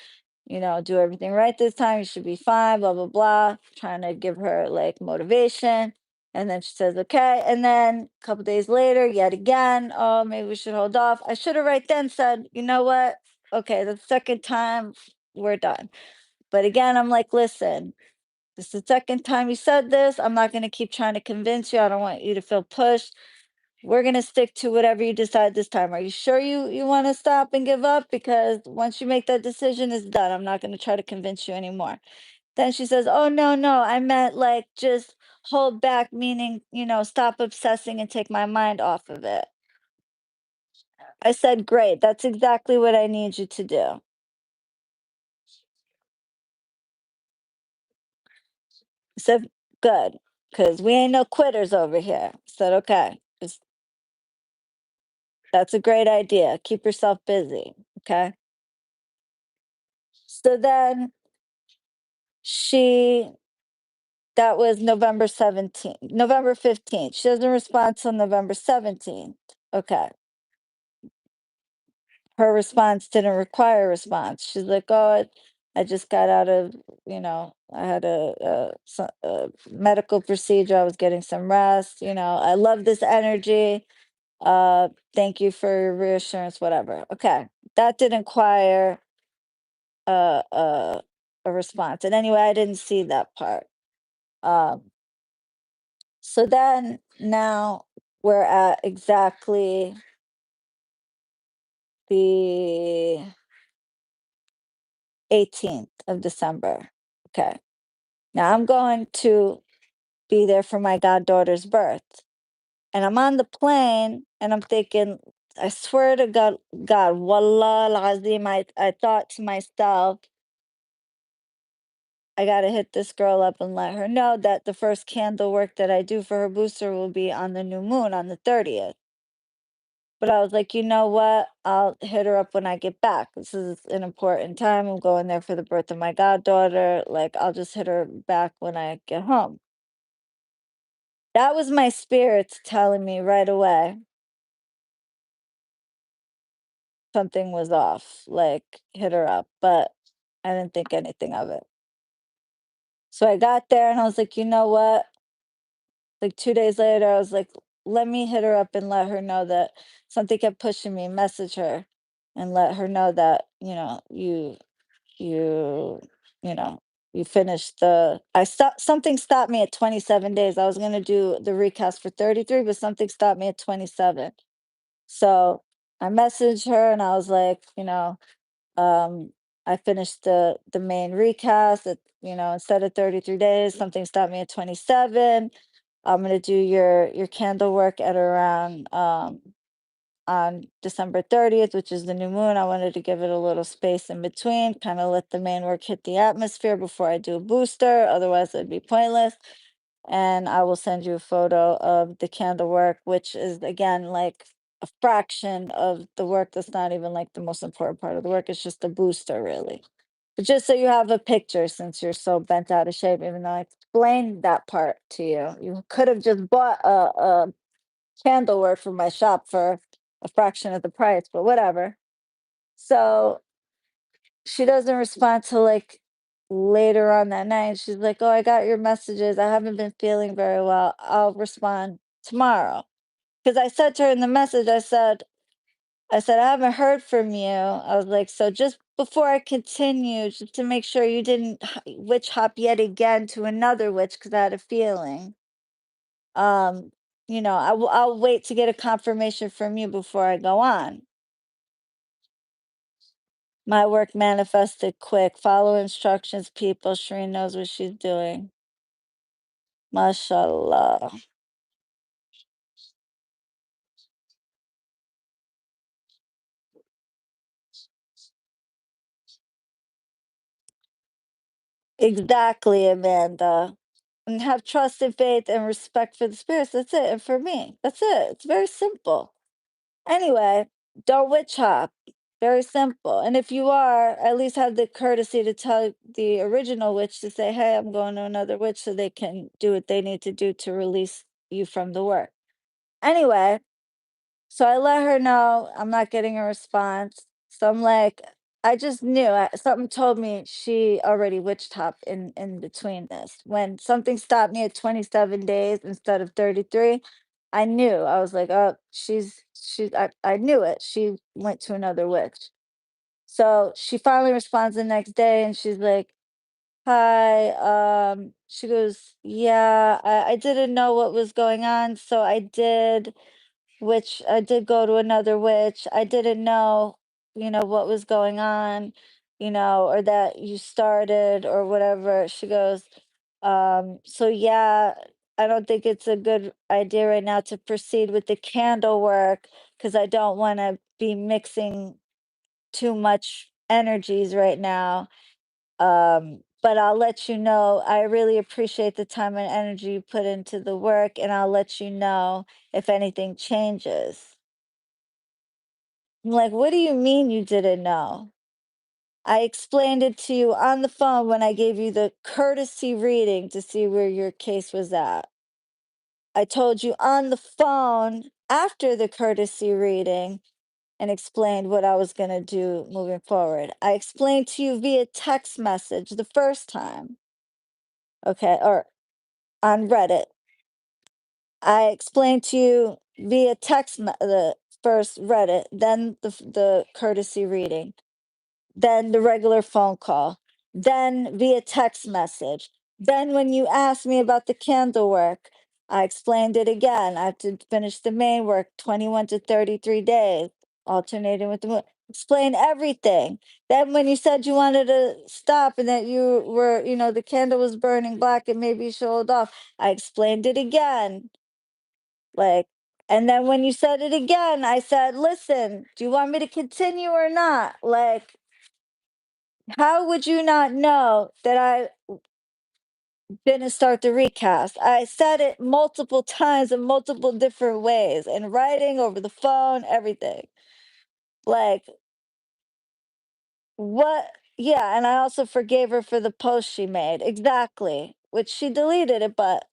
do everything right this time, you should be fine, blah, blah, blah. Trying to give her like motivation. And then she says, okay. And then a couple days later, yet again, oh, maybe we should hold off. I should have right then said, you know what? Okay, the second time, we're done. But again, I'm like, listen, this is the second time you said this. I'm not going to keep trying to convince you. I don't want you to feel pushed. We're going to stick to whatever you decide this time. Are you sure you want to stop and give up? Because once you make that decision, it's done. I'm not going to try to convince you anymore. Then she says, oh, no, no. I meant like just hold back, meaning, stop obsessing and take my mind off of it. I said, great. That's exactly what I need you to do. I said, good. Because we ain't no quitters over here. I said, okay. That's a great idea. Keep yourself busy. Okay. So then she, that was November 17th, November 15th. She doesn't respond till November 17th. Okay. Her response didn't require a response. She's like, oh, I just got out of, I had a medical procedure. I was getting some rest. I love this energy. Thank you for your reassurance, whatever. Okay. That didn't require a a response. And anyway, I didn't see that part. Um, so then now we're at exactly the 18th of December. Okay. Now I'm going to be there for my goddaughter's birth. And I'm on the plane and I'm thinking, I swear to God, wallah al-azim, I thought to myself, I gotta hit this girl up and let her know that the first candle work that I do for her booster will be on the new moon on the 30th. But I was like, you know what? I'll hit her up when I get back. This is an important time. I'm going there for the birth of my goddaughter. Like, I'll just hit her back when I get home. That was my spirits telling me right away something was off. Like, hit her up. But I didn't think anything of it. So I got there and I was like, you know what? Like 2 days later, I was like, let me hit her up and let her know that something kept pushing me, message her and let her know that, you, you know, you finished I stopped, something stopped me at 27 days. I was going to do the recast for 33, but something stopped me at 27. So I messaged her and I was like, um, I finished the main recast at, instead of 33 days, something stopped me at 27. I'm gonna do your candle work at around on December 30th, which is the new moon. I wanted to give it a little space in between, kind of let the main work hit the atmosphere before I do a booster. Otherwise, it'd be pointless. And I will send you a photo of the candle work, which is again like a fraction of the work. That's not even like the most important part of the work. It's just a booster, really. But just so you have a picture, since you're so bent out of shape, even though I explained that part to you, you could have just bought a candle work from my shop for a fraction of the price, but whatever. So she doesn't respond till like later on that night. She's like, "Oh, I got your messages. I haven't been feeling very well. I'll respond tomorrow." Because I said to her in the message, I said, "I haven't heard from you." I was like, "So just before I continue, just to make sure you didn't witch hop yet again to another witch, because I had a feeling. Um, I'll wait to get a confirmation from you before I go on." My work manifested quick. Follow instructions, people. Shireen knows what she's doing. Mashallah. Exactly, Amanda. And have trust and faith and respect for the spirits. That's it. And for me, that's it. It's very simple. Anyway, don't witch hop. Very simple. And if you are, at least have the courtesy to tell the original witch to say, "Hey, I'm going to another witch," so they can do what they need to do to release you from the work. Anyway, so I let her know I'm not getting a response. So I'm like, I just knew something told me she already witch hopped in between this. When something stopped me at 27 days instead of 33, I knew. I was like, "Oh, I knew it. She went to another witch." So she finally responds the next day and she's like, "Hi." She goes, "Yeah, I didn't know what was going on, so I did go to another witch. I didn't know, what was going on, or that you started or whatever." She goes, "So yeah, I don't think it's a good idea right now to proceed with the candle work, because I don't want to be mixing too much energies right now. But I'll let you know, I really appreciate the time and energy you put into the work, and I'll let you know if anything changes." I'm like, "What do you mean you didn't know? I explained it to you on the phone when I gave you the courtesy reading to see where your case was at. I told you on the phone after the courtesy reading and explained what I was going to do moving forward. I explained to you via text message the first time, okay, or on Reddit. I explained to you via the first Reddit, then the courtesy reading, then the regular phone call, then via text message. Then, when you asked me about the candle work, I explained it again. I have to finish the main work 21 to 33 days, alternating with the moon. Explain everything. Then, when you said you wanted to stop and that you were, the candle was burning black and maybe you should hold off, I explained it again. Like, and then when you said it again, I said, "Listen, do you want me to continue or not?" Like, how would you not know that I didn't start the recast? I said it multiple times in multiple different ways, in writing, over the phone, everything. Like, what? Yeah, and I also forgave her for the post she made. Exactly. Which she deleted it, but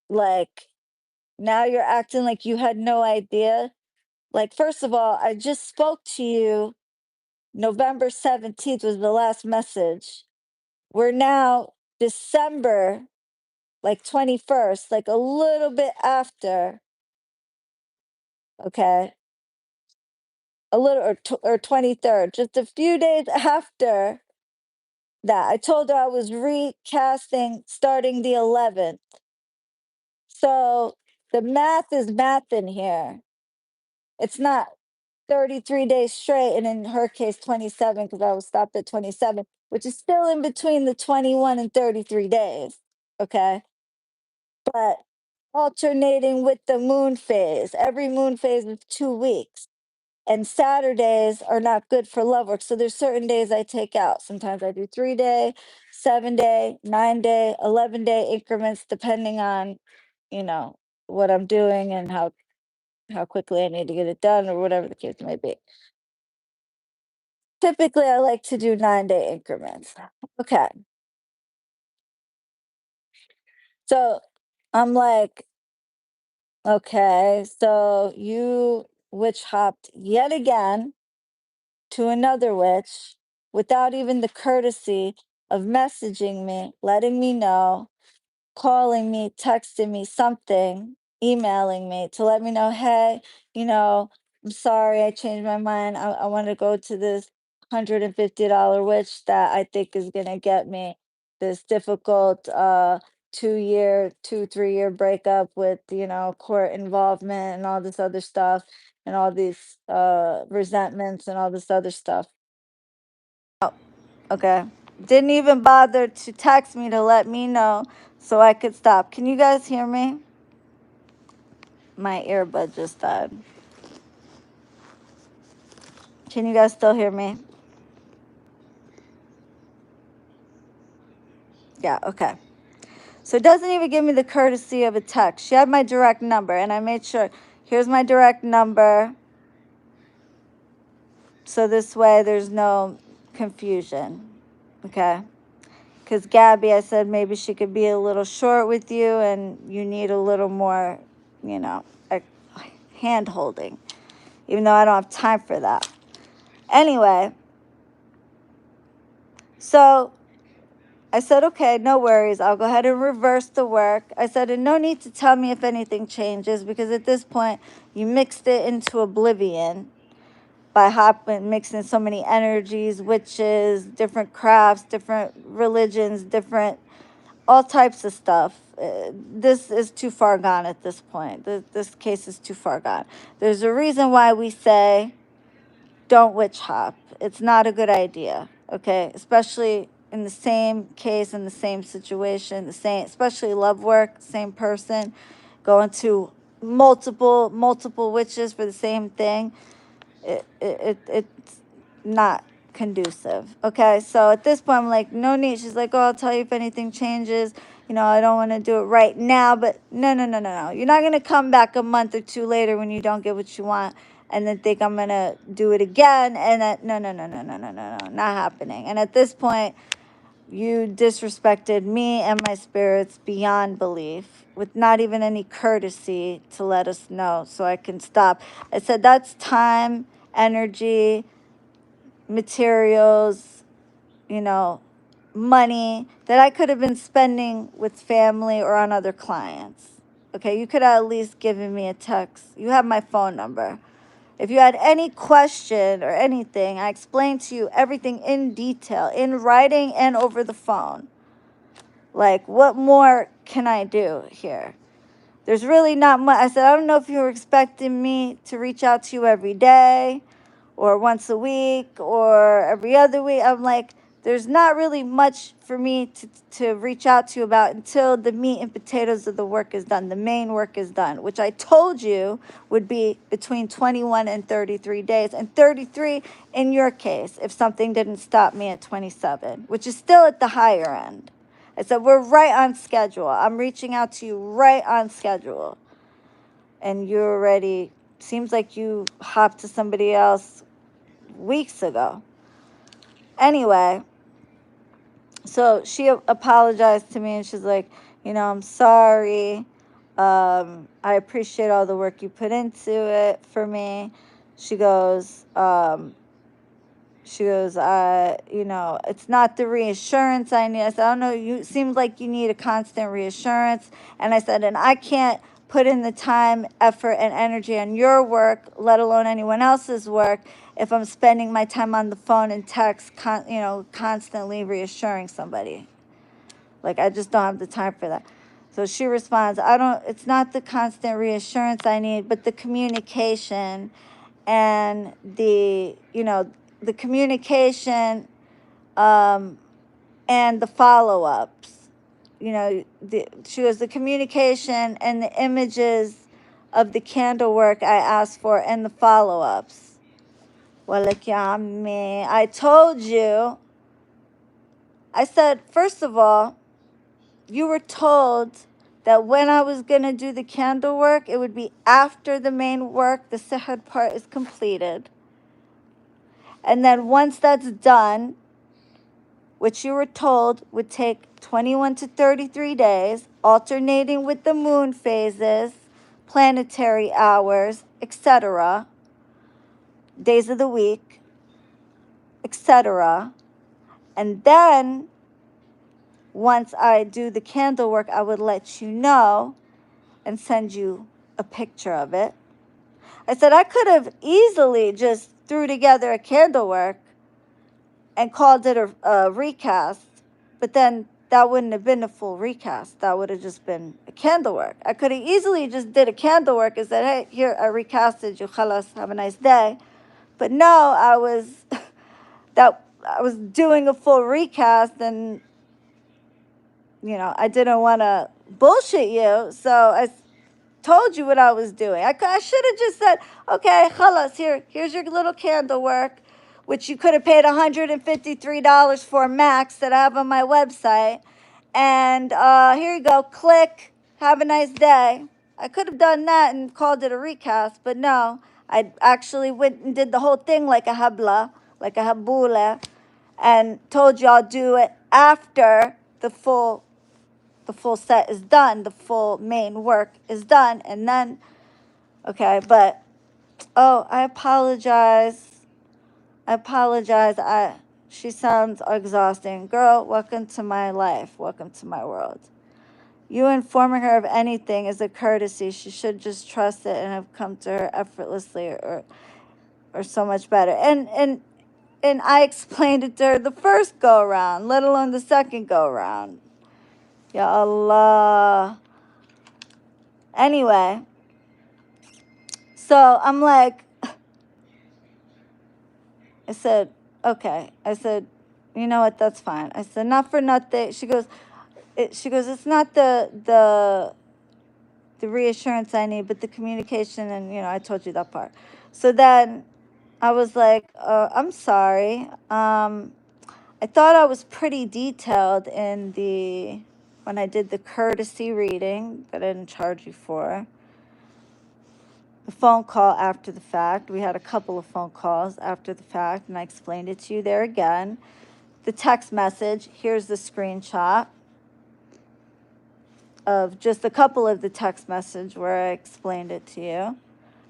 like, now you're acting like you had no idea. Like, first of all, I just spoke to you. November 17th was the last message. We're now December, like 21st, like a little bit after, okay? A little, or 23rd, just a few days after that. I told her I was recasting starting the 11th. So the math is math in here. It's not 33 days straight, and in her case 27, because I was stopped at 27, which is still in between the 21 and 33 days, okay? But alternating with the moon phase. Every moon phase is 2 weeks. And Saturdays are not good for love work. So there's certain days I take out. Sometimes I do 3-day, 7-day, 9-day, 11-day increments, depending on, you know, what I'm doing and how quickly I need to get it done or whatever the case may be. Typically, I like to do 9-day increments. Okay. So I'm like, okay, so you witch hopped yet again to another witch without even the courtesy of messaging me, letting me know, calling me, texting me something, emailing me to let me know, hey, I'm sorry, I changed my mind. I want to go to this $150 witch that I think is going to get me this difficult 2-year, 3-year breakup with, court involvement and all this other stuff and all these resentments and all this other stuff. Okay. Didn't even bother to text me to let me know so I could stop. Can you guys hear me? My earbud just died. Can you guys still hear me? Yeah, okay. So it doesn't even give me the courtesy of a text. She had my direct number, and I made sure, here's my direct number. So this way there's no confusion. Okay. Because Gabby, I said maybe she could be a little short with you and you need a little more, hand holding, even though I don't have time for that. Anyway, so I said, okay, no worries. I'll go ahead and reverse the work. I said, and no need to tell me if anything changes because at this point you mixed it into oblivion by mixing so many energies, witches, different crafts, different religions, different all types of stuff. This is too far gone at this point. This case is too far gone. There's a reason why we say don't witch hop. It's not a good idea, okay? Especially in the same case, in the same situation, especially love work, same person, going to multiple witches for the same thing. It's not conducive. Okay, so at this point I'm like, no need. She's like, oh, I'll tell you if anything changes. I don't want to do it right now, but no. You're not going to come back a month or two later when you don't get what you want and then think I'm going to do it again. And that, no, not happening. And at this point, you disrespected me and my spirits beyond belief with not even any courtesy to let us know so I can stop. I said, that's time, energy, materials, money that I could have been spending with family or on other clients. Okay, you could have at least given me a text. You have my phone number. If you had any question or anything, I explained to you everything in detail, in writing and over the phone. Like, what more can I do here? There's really not much. I said, I don't know if you were expecting me to reach out to you every day or once a week or every other week. I'm like, there's not really much for me to reach out to you about until the meat and potatoes of the work is done, the main work is done, which I told you would be between 21 and 33 days, and 33 in your case if something didn't stop me at 27, which is still at the higher end. I said, we're right on schedule. I'm reaching out to you right on schedule. And you already, seems like you hopped to somebody else weeks ago. Anyway, so she apologized to me and she's like, I'm sorry. I appreciate all the work you put into it for me. She goes, it's not the reassurance I need. I said, I don't know, you seems like you need a constant reassurance. And I said, and I can't put in the time, effort, and energy on your work, let alone anyone else's work, if I'm spending my time on the phone and text, constantly reassuring somebody. Like, I just don't have the time for that. So she responds, it's not the constant reassurance I need, but the communication and the communication and the follow-ups. she goes, the communication and the images of the candle work I asked for and the follow-ups. Well, like, yeah, me. I told you. I said, first of all, you were told that when I was going to do the candle work, it would be after the main work, the sihr part is completed. And then once that's done, which you were told would take 21 to 33 days, alternating with the moon phases, planetary hours, etc., days of the week, etc. And then once I do the candle work, I would let you know and send you a picture of it. I said I could have easily just threw together a candle work and called it a recast, but then that wouldn't have been a full recast. That would have just been a candle work. I could have easily just did a candle work and said, hey, here, I recasted you, khalas, have a nice day. But no, I was doing a full recast, and I didn't want to bullshit you, so I told you what I was doing. I should have just said, okay, khalas, here's your little candle work, which you could have paid $153 for max that I have on my website. And here you go, click, have a nice day. I could have done that and called it a recast, but no, I actually went and did the whole thing like a habla, like a habula, and told you I'll do it after the full set is done, the full main work is done, and then, okay, but, I apologize. She sounds exhausting. Girl, welcome to my life. Welcome to my world. You informing her of anything is a courtesy. She should just trust it and have come to her effortlessly or so much better. And I explained it to her the first go-around, let alone the second go-around. Ya Allah. Anyway, so I'm like, I said, okay. I said, you know what, that's fine. I said, not for nothing. She goes, it's not the reassurance I need, but the communication, and, I told you that part. So then I was like, I'm sorry. I thought I was pretty detailed when I did the courtesy reading that I didn't charge you for. The phone call after the fact. We had a couple of phone calls after the fact, and I explained it to you there again. The text message, here's the screenshot of just a couple of the text message where I explained it to you.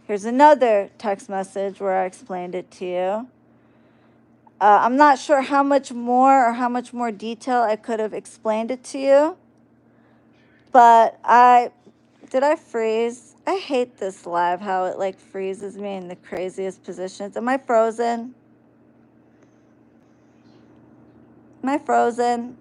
Here's another text message where I explained it to you. I'm not sure how much more detail I could have explained it to you, but did I freeze? I hate this live, how it freezes me in the craziest positions. Am I frozen? Am I frozen?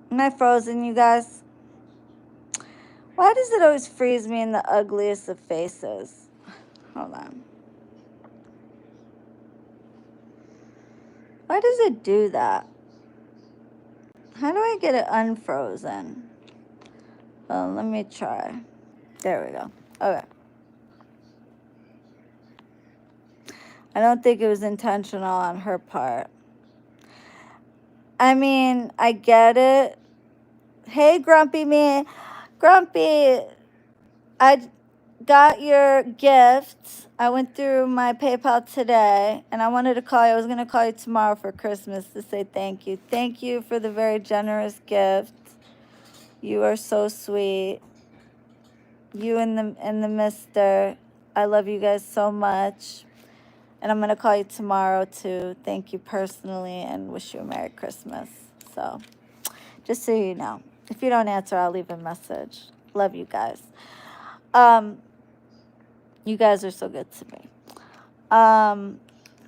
Am I frozen, you guys? Why does it always freeze me in the ugliest of faces? Hold on. Why does it do that? How do I get it unfrozen? Well, let me try. There we go. Okay. I don't think it was intentional on her part. I mean, I get it. Hey, Grumpy me. Grumpy, I got your gifts. I went through my PayPal today, and I wanted to call you. I was going to call you tomorrow for Christmas to say thank you. Thank you for the very generous gift. You are so sweet. You and the mister. I love you guys so much. And I'm going to call you tomorrow to thank you personally and wish you a Merry Christmas. So, just so you know. If you don't answer, I'll leave a message. Love you guys. You guys are so good to me.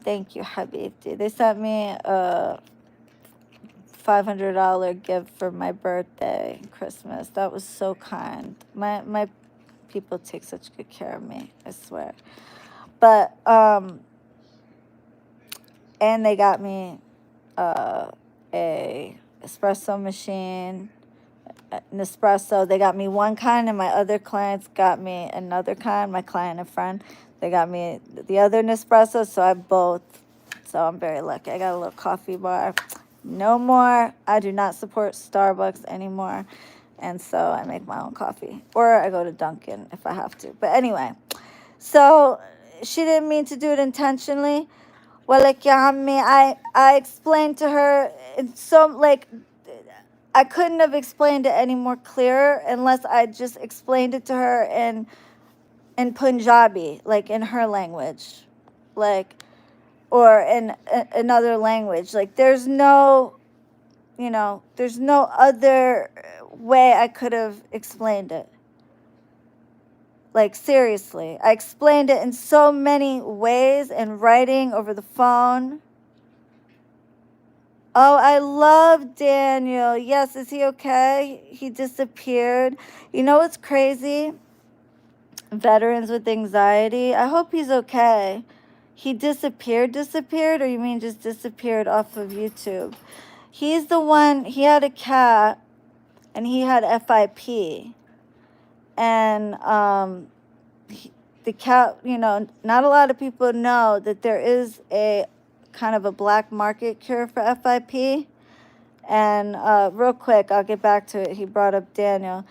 Thank you, Habibti. They sent me a $500 gift for my birthday and Christmas. That was so kind. My people take such good care of me, I swear. But And they got me a espresso machine, Nespresso. They got me one kind, and my other clients got me another kind. My client and friend, they got me the other Nespresso, so I have both. So I'm very lucky. I got a little coffee bar. No more. I do not support Starbucks anymore, and so I make my own coffee, or I go to Dunkin' if I have to. But anyway, so she didn't mean to do it intentionally. Well, like, yeah, I explained to her, it's so, like, I couldn't have explained it any more clearer unless I just explained it to her in Punjabi, like in her language, like, or in another language. Like, there's no, there's no other way I could have explained it. Like, seriously, I explained it in so many ways, in writing, over the phone. Oh, I love Daniel. Yes, is he okay? He disappeared. You know what's crazy? Veterans with anxiety. I hope he's okay. He disappeared, or you mean just disappeared off of YouTube? He's the one, he had a cat, and he had FIP. And the cat, not a lot of people know that there is a kind of a black market cure for FIP. And real quick, I'll get back to it. He brought up Daniel,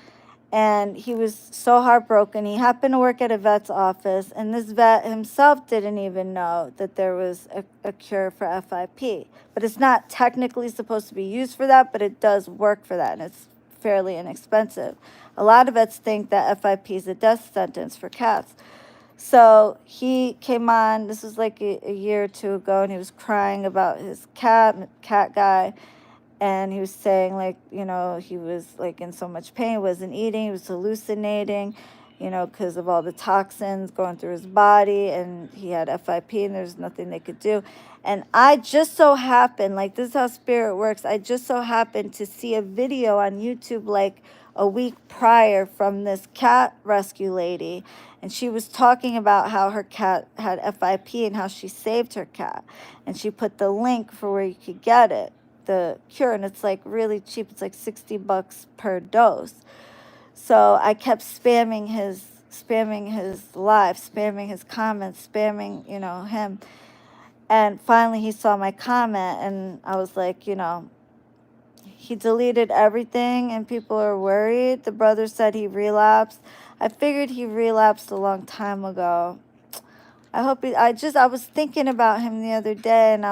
and he was so heartbroken. He happened to work at a vet's office, and this vet himself didn't even know that there was a cure for FIP. But it's not technically supposed to be used for that, but it does work for that, and it's fairly inexpensive. A lot of vets think that FIP is a death sentence for cats. So he came on, this was like a year or two ago, and he was crying about his cat guy. And he was saying, like, he was like in so much pain, wasn't eating, he was hallucinating, because of all the toxins going through his body, and he had FIP, and there's nothing they could do. And I just so happened, like, this is how spirit works, I just so happened to see a video on YouTube like a week prior from this cat rescue lady, and she was talking about how her cat had FIP and how she saved her cat, and she put the link for where you could get it, the cure, and it's like really cheap. It's like $60 per dose. So I kept spamming his live, spamming his comments, spamming, him. And finally he saw my comment, and I was like, he deleted everything and people are worried. The brother said he relapsed. I figured he relapsed a long time ago. I hope I was thinking about him the other day, and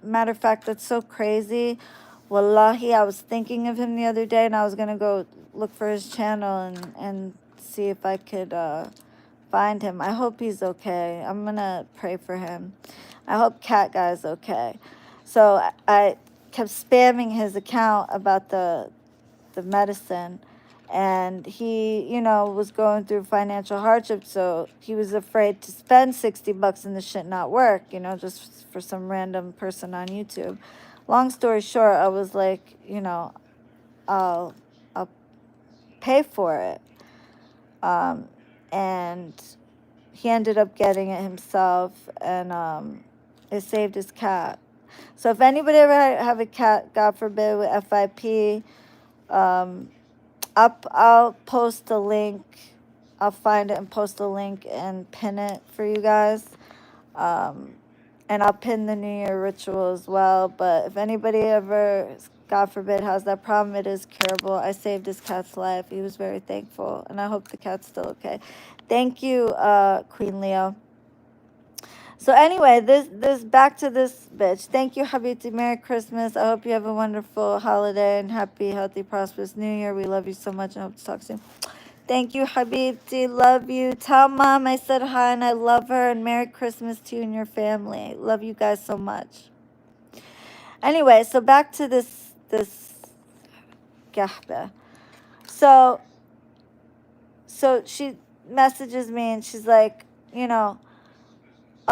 matter of fact, that's so crazy. Wallahi, I was thinking of him the other day, and I was going to go look for his channel and see if I could find him. I hope he's okay. I'm going to pray for him. I hope Cat Guy's okay. So I kept spamming his account about the medicine. And he, was going through financial hardship, so he was afraid to spend $60 and the shit not work, just for some random person on YouTube. Long story short, I was like, I'll pay for it. And he ended up getting it himself, and it saved his cat. So if anybody ever have a cat, God forbid, with FIP, I'll post a link. I'll find it and post a link and pin it for you guys. And I'll pin the New Year ritual as well. But if anybody ever, God forbid, has that problem, it is curable. I saved his cat's life. He was very thankful. And I hope the cat's still okay. Thank you, Queen Leo. So anyway, this back to this bitch. Thank you, Habibti. Merry Christmas. I hope you have a wonderful holiday and happy, healthy, prosperous New Year. We love you so much and hope to talk soon. Thank you, Habibti. Love you. Tell Mom I said hi and I love her, and Merry Christmas to you and your family. Love you guys so much. Anyway, so back to this Gahba. So she messages me and she's like,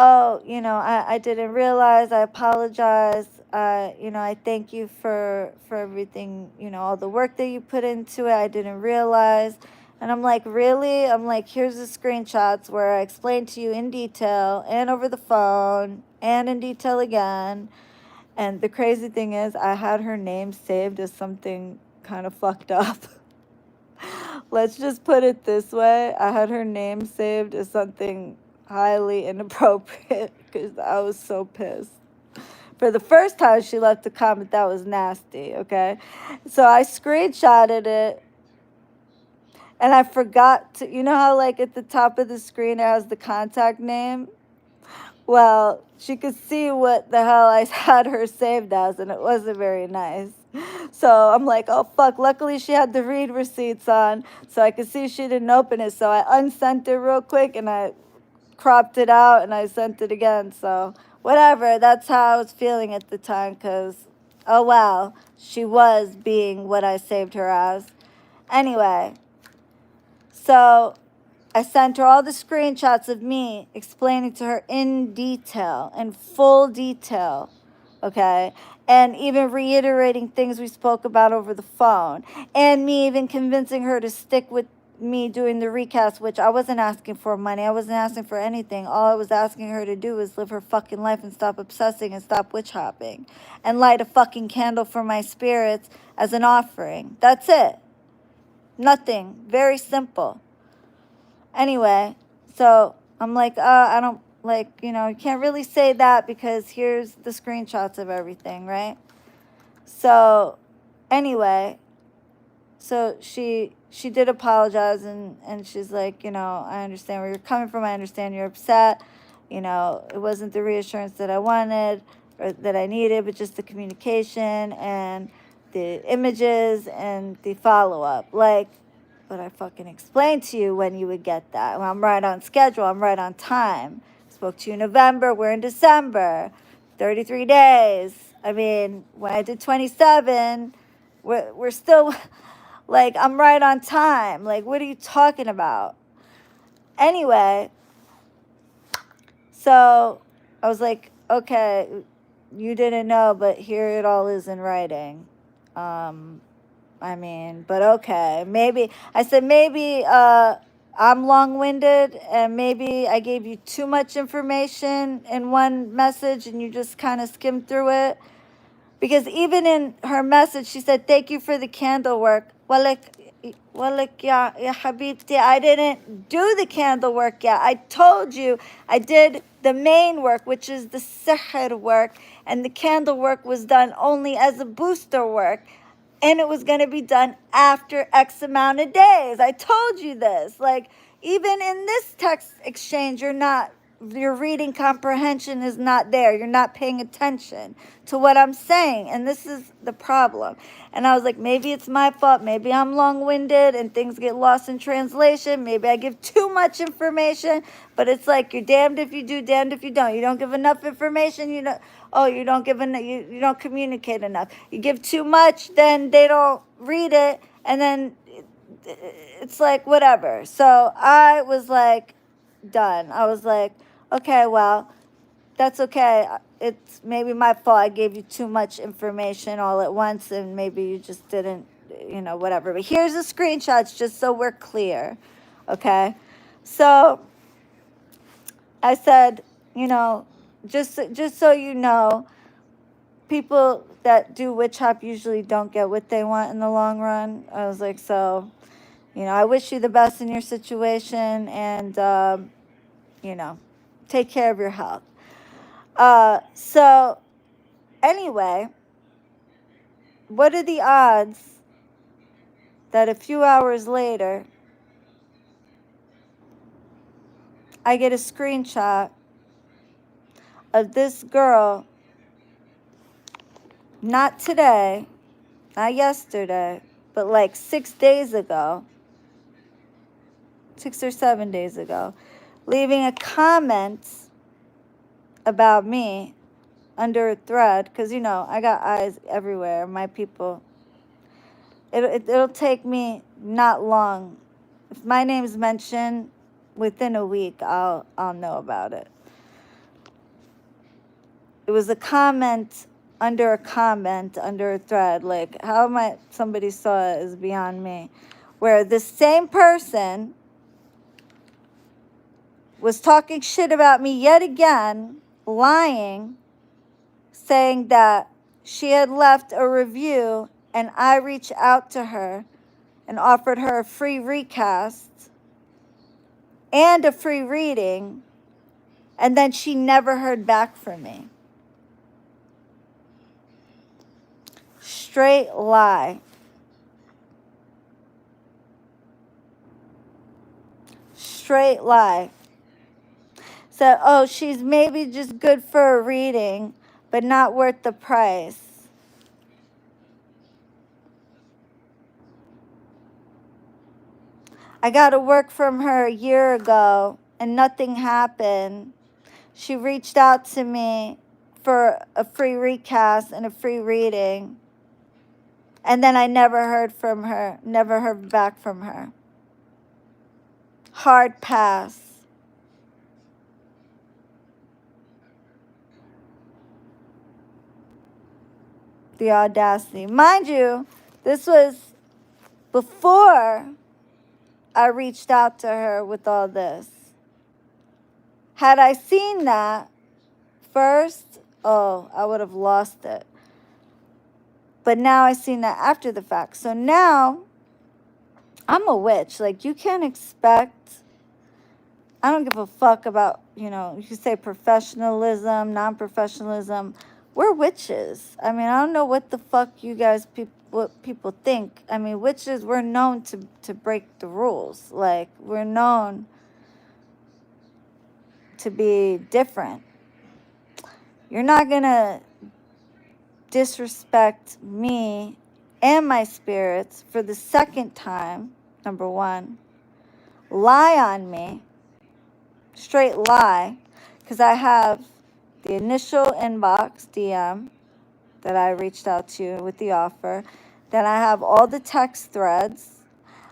oh, I didn't realize, I apologize. I thank you for everything, all the work that you put into it. I didn't realize. And I'm like, really? I'm like, here's the screenshots where I explained to you in detail and over the phone and in detail again. And the crazy thing is, I had her name saved as something kind of fucked up. Let's just put it this way. I had her name saved as something highly inappropriate because I was so pissed. For the first time she left a comment that was nasty, okay? So I screenshotted it and I forgot to, you know how like at the top of the screen it has the contact name? Well, she could see what the hell I had her saved as, and it wasn't very nice. So I'm like, oh fuck. Luckily, she had the read receipts on, so I could see she didn't open it. So I unsent it real quick and I cropped it out and I sent it again. So whatever. That's how I was feeling at the time, because, oh wow, she was being what I saved her as. Anyway, so I sent her all the screenshots of me explaining to her in detail, in full detail, okay? And even reiterating things we spoke about over the phone. And me even convincing her to stick with me doing the recast, which I wasn't asking for money. I wasn't asking for anything. All I was asking her to do was live her fucking life and stop obsessing and stop witch hopping. And light a fucking candle for my spirits as an offering. That's it. Nothing. Very simple. Anyway, so I'm like, I don't like, you can't really say that because here's the screenshots of everything, right? So anyway, so she did apologize and she's like, I understand where you're coming from. I understand you're upset. It wasn't the reassurance that I wanted or that I needed, but just the communication and the images and the follow-up. Like, but I fucking explained to you when you would get that. Well, I'm right on schedule. I'm right on time. Spoke to you in November. We're in December. 33 days. I mean, when I did 27, we're still, like, I'm right on time. Like, what are you talking about? Anyway, so I was like, okay, you didn't know, but here it all is in writing. I mean, but okay, maybe, I said, maybe I'm long-winded and maybe I gave you too much information in one message and you just kind of skimmed through it. Because even in her message, she said, thank you for the candle work. Ya habibti, I didn't do the candle work yet. I told you I did the main work, which is the sihr work, and the candle work was done only as a booster work. And it was going to be done after X amount of days. I told you this. Like, even in this text exchange, your reading comprehension is not there. You're not paying attention to what I'm saying. And this is the problem. And I was like, maybe it's my fault. Maybe I'm long-winded and things get lost in translation. Maybe I give too much information. But it's like, you're damned if you do, damned if you don't. You don't give enough information, you don't give enough, you don't communicate enough. You give too much, then they don't read it, and then it's like, whatever. So I was like, done. I was like, okay, well, that's okay. It's maybe my fault. I gave you too much information all at once, and maybe you just didn't, whatever. But here's the screenshots, just so we're clear, okay? So I said, just so you know, people that do witch hop usually don't get what they want in the long run. I was like, so, I wish you the best in your situation, and take care of your health. So anyway, what are the odds that a few hours later I get a screenshot of this girl, not today, not yesterday, but like 6 days ago, 6 or 7 days ago, leaving a comment about me under a thread, because I got eyes everywhere. My people, it'll take me not long. If my name's mentioned, within a week I'll know about it. It was a comment under a thread. Like, how somebody saw it is beyond me. where this same person was talking shit about me yet again, lying, saying that she had left a review and I reached out to her and offered her a free recast and a free reading, and then she never heard back from me. Straight lie. Straight lie. Said, oh, she's maybe just good for a reading, but not worth the price. I got a work from her a year ago and nothing happened. She reached out to me for a free recast and a free reading. And then I never heard from her, never heard back from her. Hard pass. The audacity. Mind you, this was before I reached out to her with all this. Had I seen that first, oh, I would have lost it. But now I seen that after the fact. So now I'm a witch. Like, you can't expect, I don't give a fuck about, you know, you say professionalism, non-professionalism. We're witches. I mean, I don't know what the fuck you guys, what people think. I mean, witches, we're known to break the rules. Like, we're known to be different. You're not going to disrespect me and my spirits for the second time, number one. Lie on me. Straight lie. Because I have the initial inbox DM that I reached out to with the offer. Then I have all the text threads.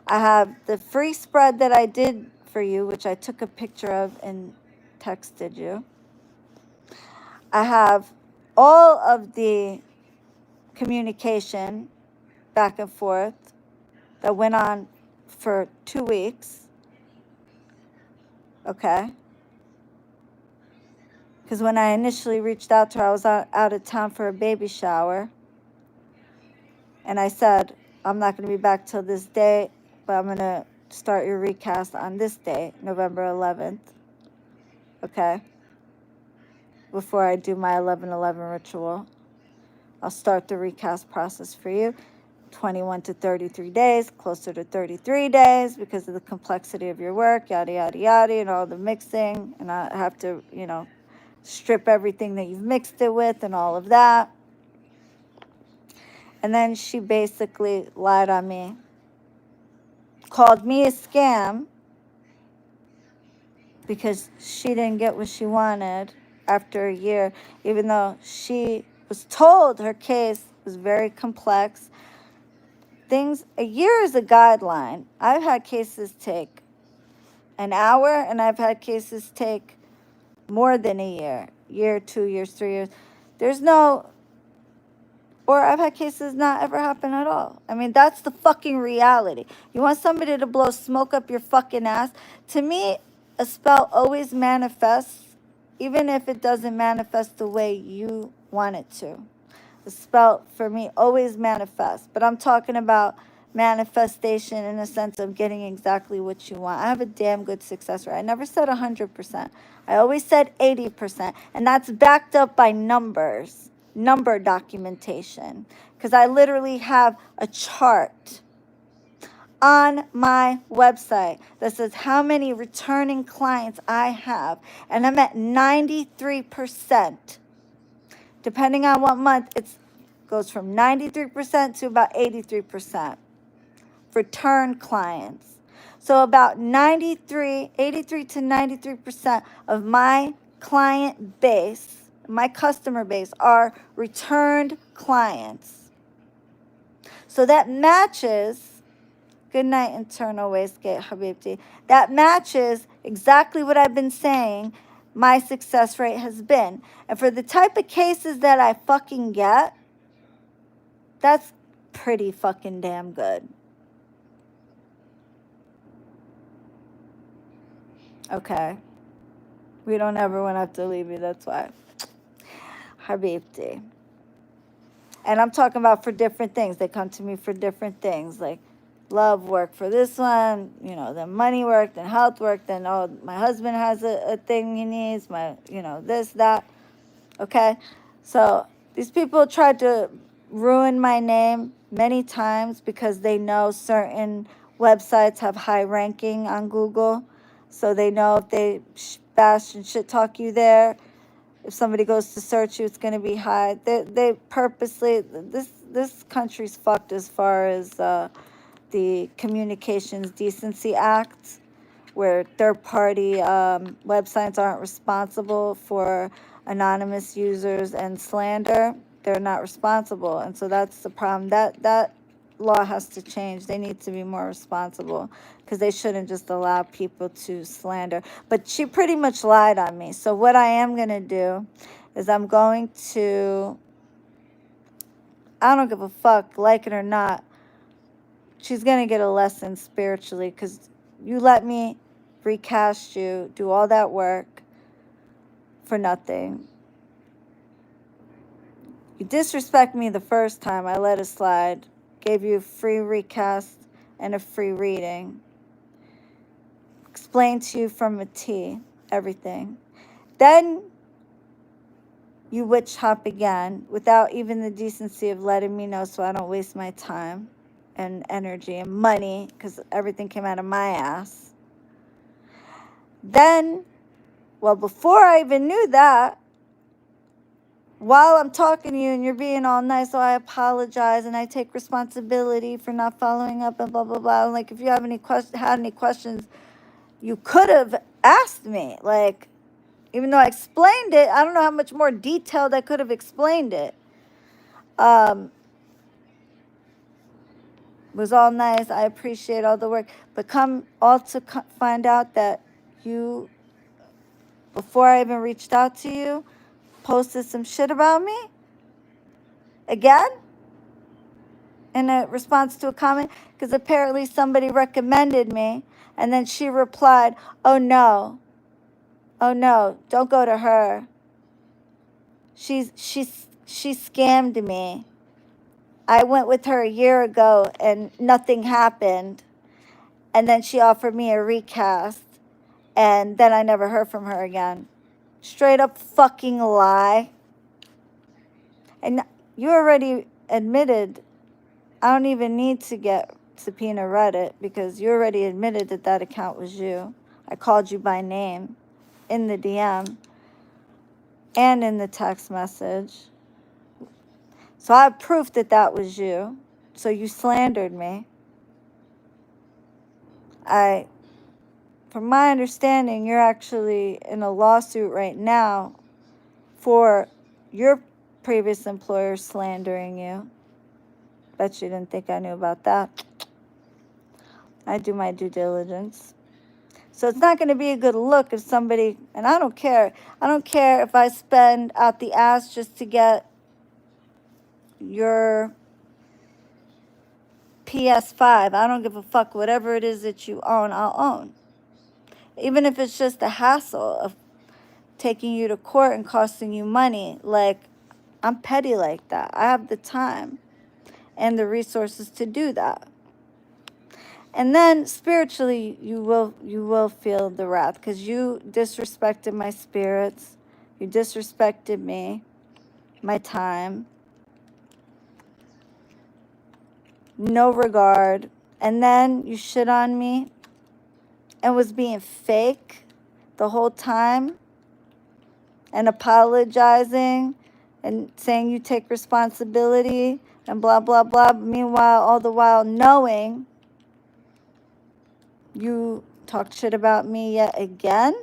I have the free spread that I did for you, which I took a picture of and texted you. I have all of the communication back and forth that went on for 2 weeks. Okay? Because when I initially reached out to her, I was out of town for a baby shower. And I said, I'm not going to be back till this day, but I'm going to start your recast on this day, November 11th. Okay? Before I do my 11/11 ritual, I'll start the recast process for you. 21 to 33 days, closer to 33 days because of the complexity of your work, yada, yada, yada, and all the mixing. And I have to, you know, strip everything that you've mixed it with and all of that. And then she basically lied on me, called me a scam because she didn't get what she wanted after a year, even though she was told her case was very complex. A year is a guideline. I've had cases take an hour, and I've had cases take more than a year, 2 years, 3 years. Or I've had cases not ever happen at all. I mean, that's the fucking reality. You want somebody to blow smoke up your fucking ass? To me, a spell always manifests, even if it doesn't manifest the way you want it to. The spell, for me, always manifests. But I'm talking about manifestation in a sense of getting exactly what you want. I have a damn good success rate. I never said 100%. I always said 80%. And that's backed up by numbers, number documentation. Because I literally have a chart on my website that says how many returning clients I have. And I'm at 93%. Depending on what month, it goes from 93% to about 83% return clients. So about 83 to 93% of my client base, my customer base, are returned clients. So that matches, good night, internal wastegate, Habibti. That matches exactly what I've been saying my success rate has been. And for the type of cases that I fucking get, that's pretty fucking damn good. Okay? We don't ever want to have to leave you, that's why. Habibti. And I'm talking about for different things. They come to me for different things, like love work for this one, then money work, then health work, then, oh, my husband has a thing he needs, this, that. Okay? So these people tried to ruin my name many times because they know certain websites have high ranking on Google. So they know if they bash and shit talk you there, if somebody goes to search you, it's going to be high. They purposely, this country's fucked as far as the Communications Decency Act, where third-party websites aren't responsible for anonymous users and slander. They're not responsible, and so that's the problem. That law has to change. They need to be more responsible because they shouldn't just allow people to slander. But she pretty much lied on me. So what I am going to do is I'm going to, I don't give a fuck, like it or not, she's going to get a lesson spiritually because you let me recast you, do all that work for nothing. You disrespect me the first time, I let it slide, gave you a free recast and a free reading, explained to you from a T, everything. Then you witch hop again without even the decency of letting me know so I don't waste my time and energy and money because everything came out of my ass. Then, well, before I even knew that, while I'm talking to you and you're being all nice, so I apologize and I take responsibility for not following up and blah, blah, blah. And like, if you have had any questions, you could have asked me. Like, even though I explained it, I don't know how much more detailed I could have explained it. Was all nice. I appreciate all the work. But come all to find out that you, before I even reached out to you, posted some shit about me again in a response to a comment because apparently somebody recommended me and then she replied, oh no, don't go to her, she scammed me. I went with her a year ago and nothing happened, and then she offered me a recast and then I never heard from her again. Straight up fucking lie. And you already admitted, I don't even need to get subpoena Reddit because you already admitted that that account was you. I called you by name in the DM and in the text message. So I have proof that that was you. So you slandered me. From my understanding, you're actually in a lawsuit right now for your previous employer slandering you. Bet you didn't think I knew about that. I do my due diligence. So it's not going to be a good look if somebody, and I don't care if I spend out the ass just to get your PS5. I don't give a fuck. Whatever it is that you own, I'll own. Even if it's just the hassle of taking you to court and costing you money. Like, I'm petty like that. I have the time and the resources to do that. And then spiritually, you will feel the wrath because you disrespected my spirits. You disrespected me, my time. No regard. And then you shit on me and was being fake the whole time and apologizing and saying you take responsibility and blah, blah, blah. Meanwhile, all the while knowing you talked shit about me yet again.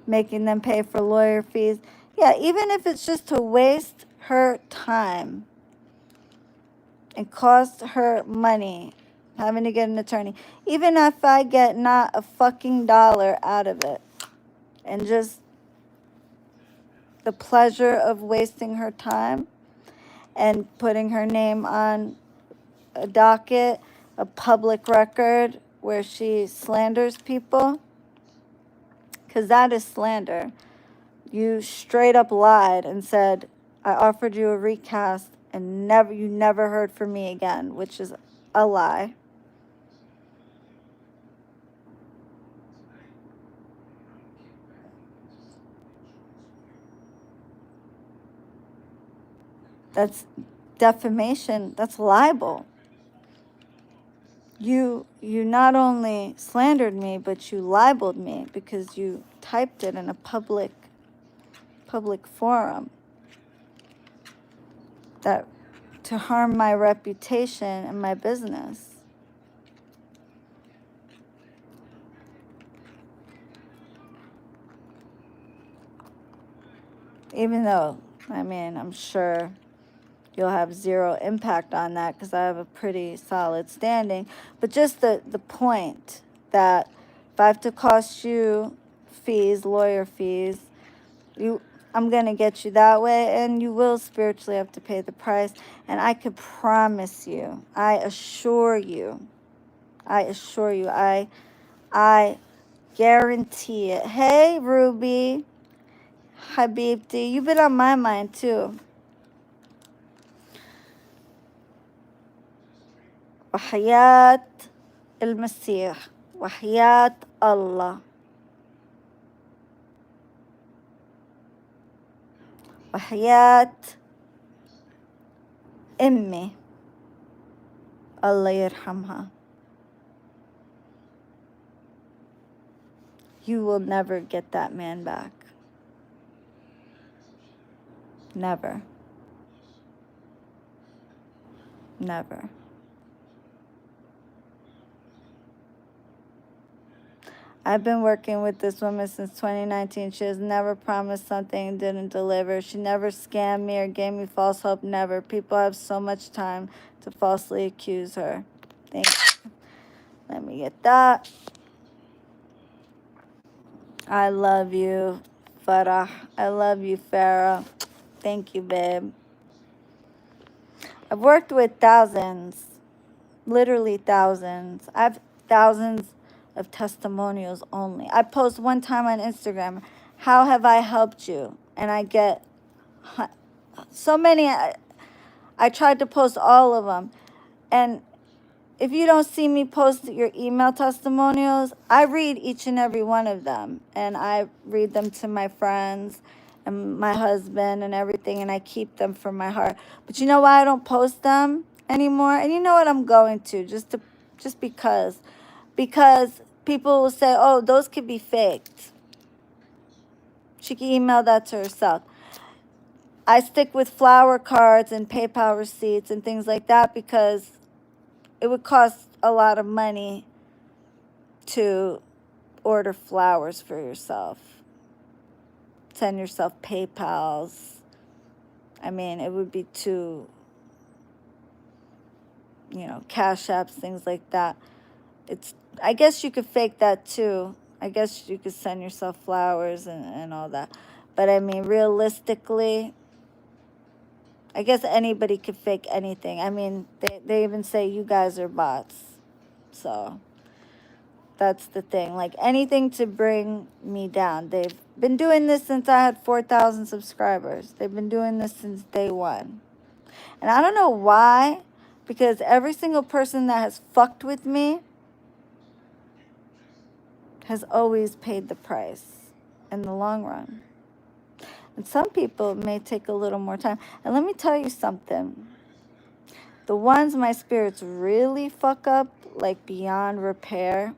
Making them pay for lawyer fees. Yeah, even if it's just to waste her time and cost her money having to get an attorney. Even if I get not a fucking dollar out of it and just the pleasure of wasting her time, and putting her name on a docket, a public record where she slanders people, because that is slander. You straight up lied and said, I offered you a recast and you never heard from me again, which is a lie. That's defamation. That's libel. You not only slandered me, but you libeled me because you typed it in a public forum that to harm my reputation and my business. Even though, I mean, I'm sure you'll have zero impact on that because I have a pretty solid standing. But just the point that if I have to cost you fees, lawyer fees, I'm going to get you that way, and you will spiritually have to pay the price. And I could promise you, I assure you, I guarantee it. Hey, Ruby, Habibti, you've been on my mind too. وحياة المسيح وحياة الله وحياة أمي الله يرحمها. You will never get that man back. Never. Never. I've been working with this woman since 2019. She has never promised something and didn't deliver. She never scammed me or gave me false hope. Never. People have so much time to falsely accuse her. Thank you. Let me get that. I love you, Farah. I love you, Farah. Thank you, babe. I've worked with thousands, literally thousands. I have thousands of testimonials only. I post one time on Instagram, how have I helped you? And I get so many. I tried to post all of them. And if you don't see me post your email testimonials, I read each and every one of them. And I read them to my friends and my husband and everything, and I keep them for my heart. But you know why I don't post them anymore? And you know what, I'm going to, just because people will say, oh, those could be faked. She can email that to herself. I stick with flower cards and PayPal receipts and things like that because it would cost a lot of money to order flowers for yourself. Send yourself PayPals. I mean, it would be too, Cash Apps, things like that. I guess you could fake that too. I guess you could send yourself flowers and all that. But I mean, realistically, I guess anybody could fake anything. I mean, they even say you guys are bots. So that's the thing. Like anything to bring me down. They've been doing this since I had 4,000 subscribers. They've been doing this since day one. And I don't know why, because every single person that has fucked with me has always paid the price in the long run. And some people may take a little more time. And let me tell you something. The ones my spirits really fuck up, like beyond repair,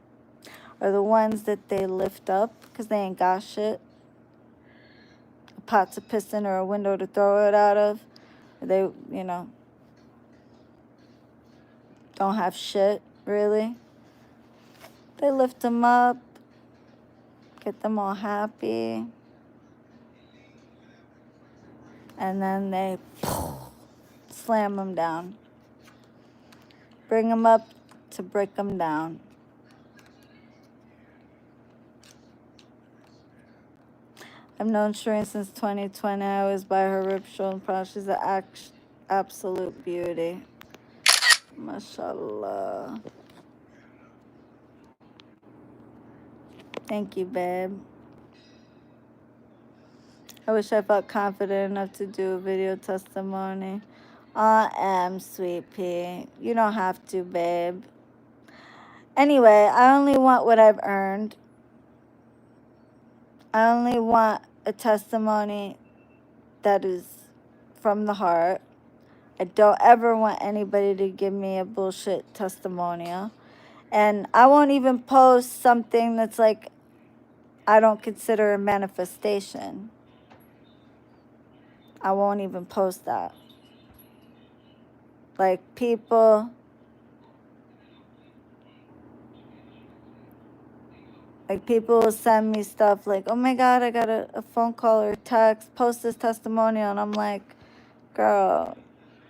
are the ones that they lift up because they ain't got shit. A pot to piss in or a window to throw it out of. They, don't have shit, really. They lift them up, get them all happy, and then they slam them down. Bring them up to break them down. I've known Shireen since 2020. I always buy her rip shoulder product. She's an absolute beauty. Mashallah. Thank you, babe. I wish I felt confident enough to do a video testimony. I am, sweet pea. You don't have to, babe. Anyway, I only want what I've earned. I only want a testimony that is from the heart. I don't ever want anybody to give me a bullshit testimonial. And I won't even post something that's like, I don't consider a manifestation. I won't even post that. Like people will send me stuff like, oh my God, I got a phone call or text, post this testimonial. And I'm like, girl,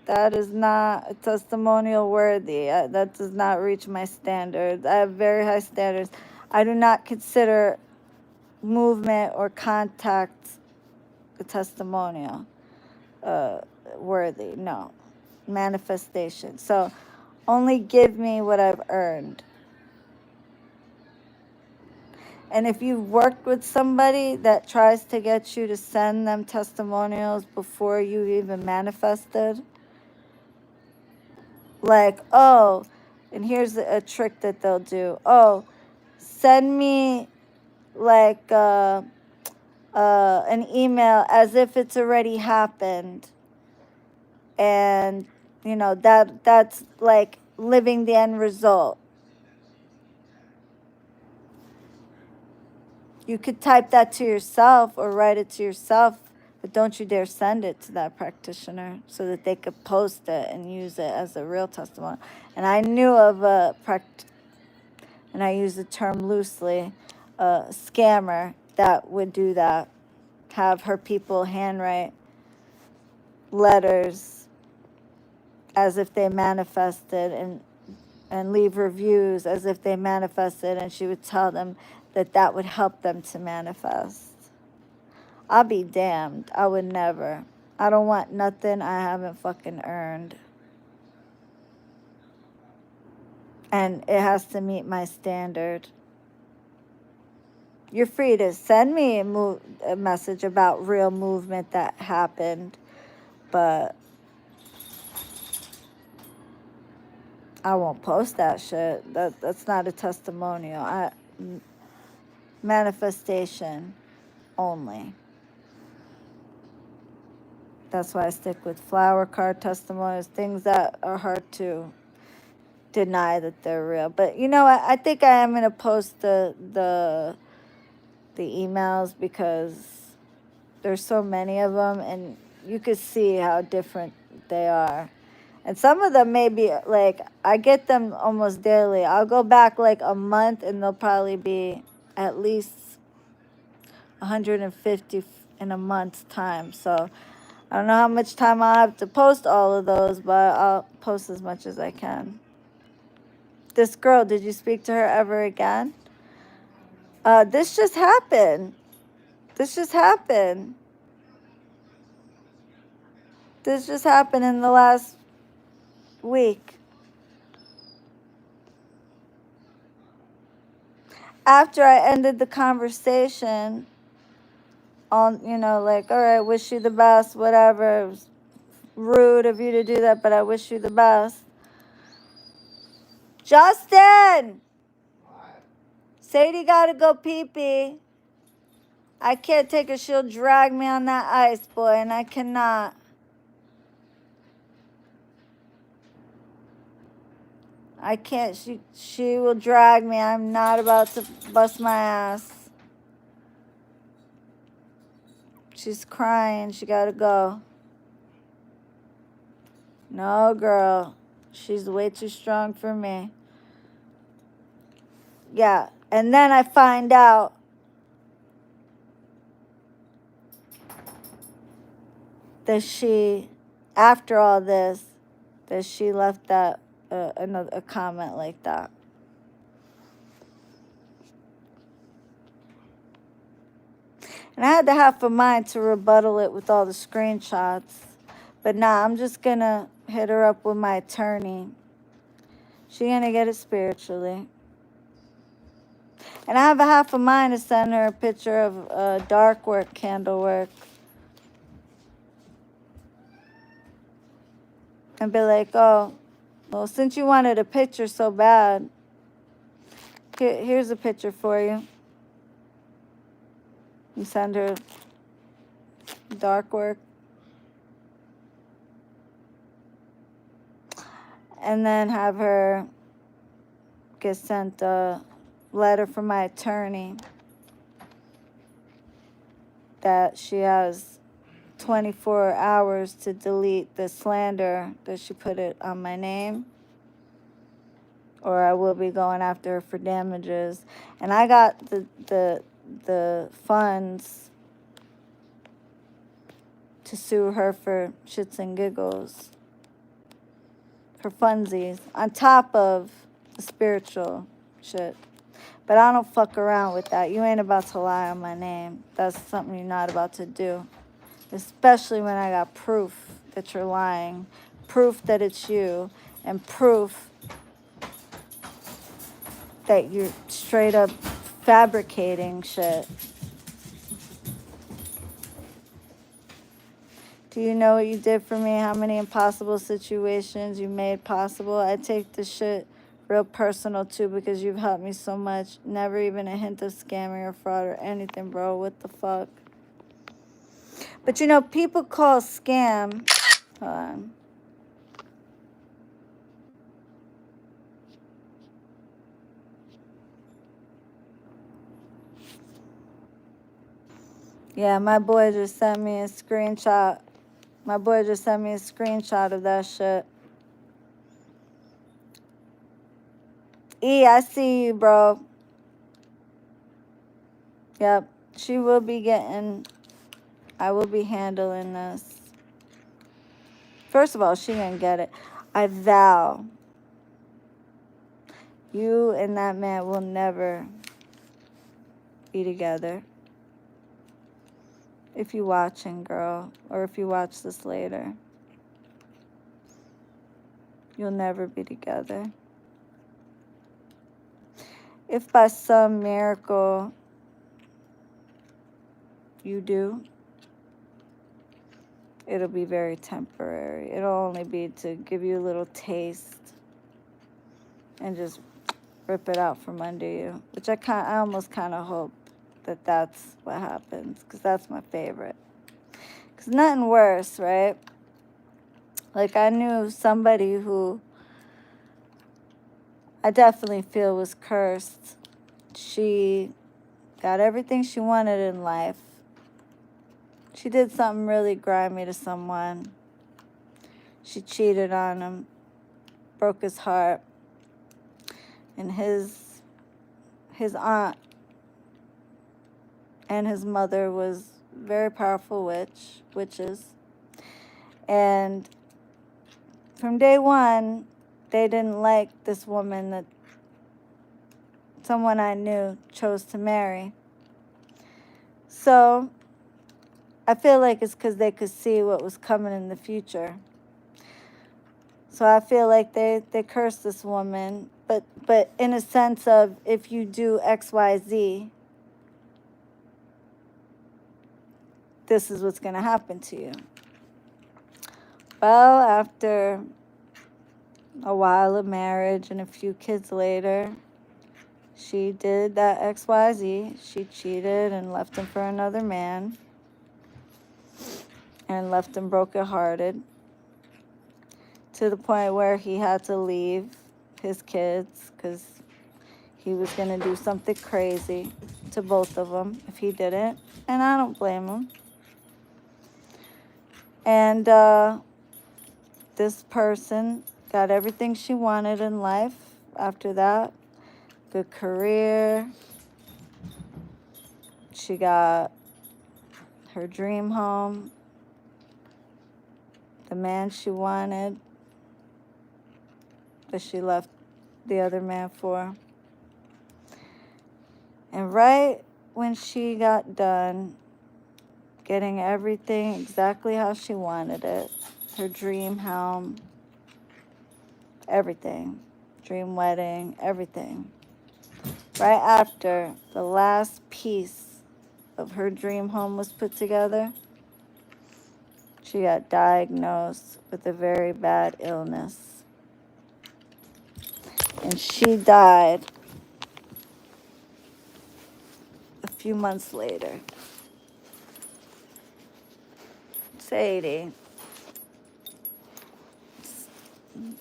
that is not a testimonial worthy. That does not reach my standards. I have very high standards. I do not consider movement or contact a testimonial worthy. No. Manifestation. So only give me what I've earned. And if you've worked with somebody that tries to get you to send them testimonials before you even manifested, like, oh, and here's a trick that they'll do. Oh, send me like an email as if it's already happened. And, you know, that's like living the end result. You could type that to yourself or write it to yourself, but don't you dare send it to that practitioner so that they could post it and use it as a real testimony. And I knew of a and I use the term loosely, a scammer that would do that, have her people handwrite letters as if they manifested and leave reviews as if they manifested, and she would tell them that that would help them to manifest. I'll be damned. I would never. I don't want nothing I haven't fucking earned. And it has to meet my standard. You're free to send me a message about real movement that happened, but I won't post that shit. That's not a testimonial. Manifestation only. That's why I stick with flower card testimonials, things that are hard to deny that they're real. But you know what? I think I am gonna post the emails because there's so many of them, and you could see how different they are. And some of them may be like, I get them almost daily. I'll go back like a month and they'll probably be at least 150 in a month's time. So I don't know how much time I'll have to post all of those, but I'll post as much as I can. This girl, did you speak to her ever again? This just happened. This just happened. This just happened in the last week. After I ended the conversation, on, you know, like, all right, wish you the best, whatever. It was rude of you to do that, but I wish you the best. Justin! Sadie gotta go pee-pee. I can't take her. She'll drag me on that ice, boy, and I cannot. I can't. She will drag me. I'm not about to bust my ass. She's crying. She gotta go. No, girl. She's way too strong for me. Yeah. And then I find out that she, after all this, that she left that a comment like that. And I had to have a mind to rebuttal it with all the screenshots. But nah, I'm just gonna hit her up with my attorney. She gonna get it spiritually. And I have a half a mind to send her a picture of dark work, candle work. And be like, oh, well, since you wanted a picture so bad, here's a picture for you. And send her dark work. And then have her get sent a letter from my attorney that she has 24 hours to delete the slander that she put it on my name, or I will be going after her for damages. And I got the funds to sue her for shits and giggles, for funsies, on top of the spiritual shit. But I don't fuck around with that. You ain't about to lie on my name. That's something you're not about to do. Especially when I got proof that you're lying, proof that it's you, and proof that you're straight up fabricating shit. Do you know what you did for me? How many impossible situations you made possible? I take this shit real personal too, because you've helped me so much. Never even a hint of scamming or fraud or anything, bro. What the fuck? But you know, people call scam. Hold on. Yeah, my boy just sent me a screenshot. My boy just sent me a screenshot of that shit. E, I see you, bro. Yep. She will be getting... I will be handling this. First of all, she gonna get it. I vow you and that man will never be together. If you watching, girl, or if you watch this later, you'll never be together. If by some miracle you do, it'll be very temporary. It'll only be to give you a little taste and just rip it out from under you, which I almost kind of hope that that's what happens, because that's my favorite. Because nothing worse, right? Like, I knew somebody who I definitely feel was cursed. She got everything she wanted in life. She did something really grimy to someone. She cheated on him, broke his heart. And his aunt and his mother was very powerful witches. And from day one, they didn't like this woman that someone I knew chose to marry. So I feel like it's because they could see what was coming in the future. So I feel like they cursed this woman, but in a sense of, if you do X, Y, Z, this is what's going to happen to you. Well, after a while of marriage and a few kids later, she did that XYZ. She cheated and left him for another man, and left him brokenhearted, to the point where he had to leave his kids because he was going to do something crazy to both of them if he didn't. And I don't blame him. And this person got everything she wanted in life after that. Good career. She got her dream home. The man she wanted, that she left the other man for. And right when she got done getting everything exactly how she wanted it, her dream home, everything, dream wedding, everything. Right after the last piece of her dream home was put together, she got diagnosed with a very bad illness. And she died a few months later. Sadie.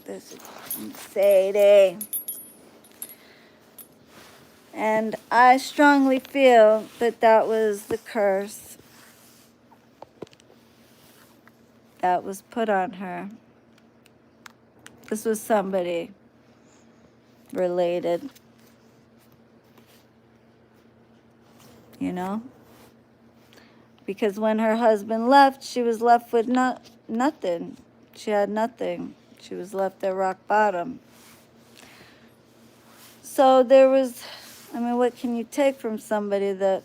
This is Sadie. And I strongly feel that that was the curse that was put on her. This was somebody related, you know? Because when her husband left, she was left with nothing. She had nothing. She was left at rock bottom. So there was, I mean, what can you take from somebody that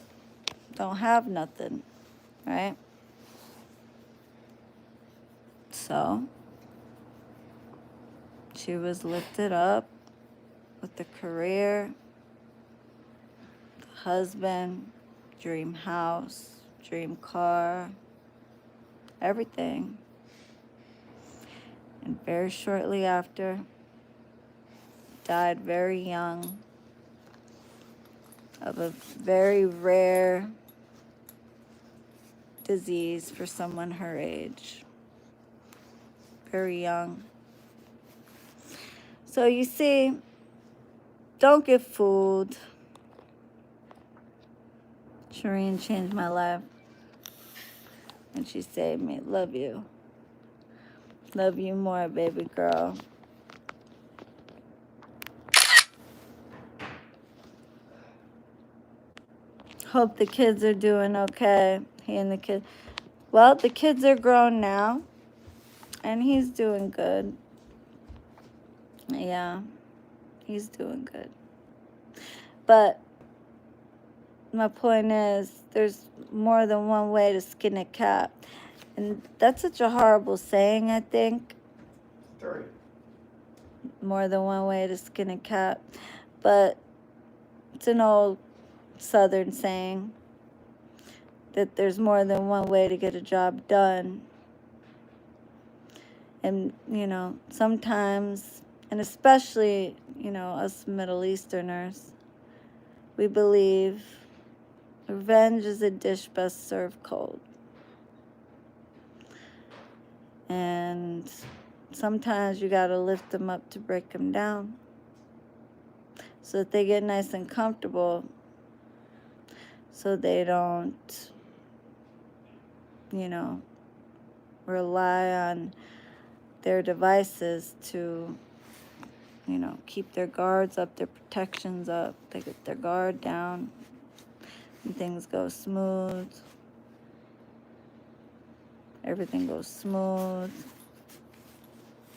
don't have nothing, right? So she was lifted up with the career, the husband, dream house, dream car, everything. And very shortly after, died very young of a very rare disease for someone her age. Very young. So you see, don't get fooled. Shireen changed my life. And she saved me. Love you. Love you more, baby girl. Hope the kids are doing okay. He and the kids. Well, the kids are grown now. And he's doing good. Yeah. He's doing good. But my point is, there's more than one way to skin a cat. And that's such a horrible saying, I think. Sorry. More than one way to skin a cat. But it's an old Southern saying that there's more than one way to get a job done. And, you know, sometimes, and especially, you know, us Middle Easterners, we believe revenge is a dish best served cold. And sometimes you got to lift them up to break them down so that they get nice and comfortable, so they don't, you know, rely on their devices to, you know, keep their guards up, their protections up. They get their guard down and things go smooth. Everything goes smooth.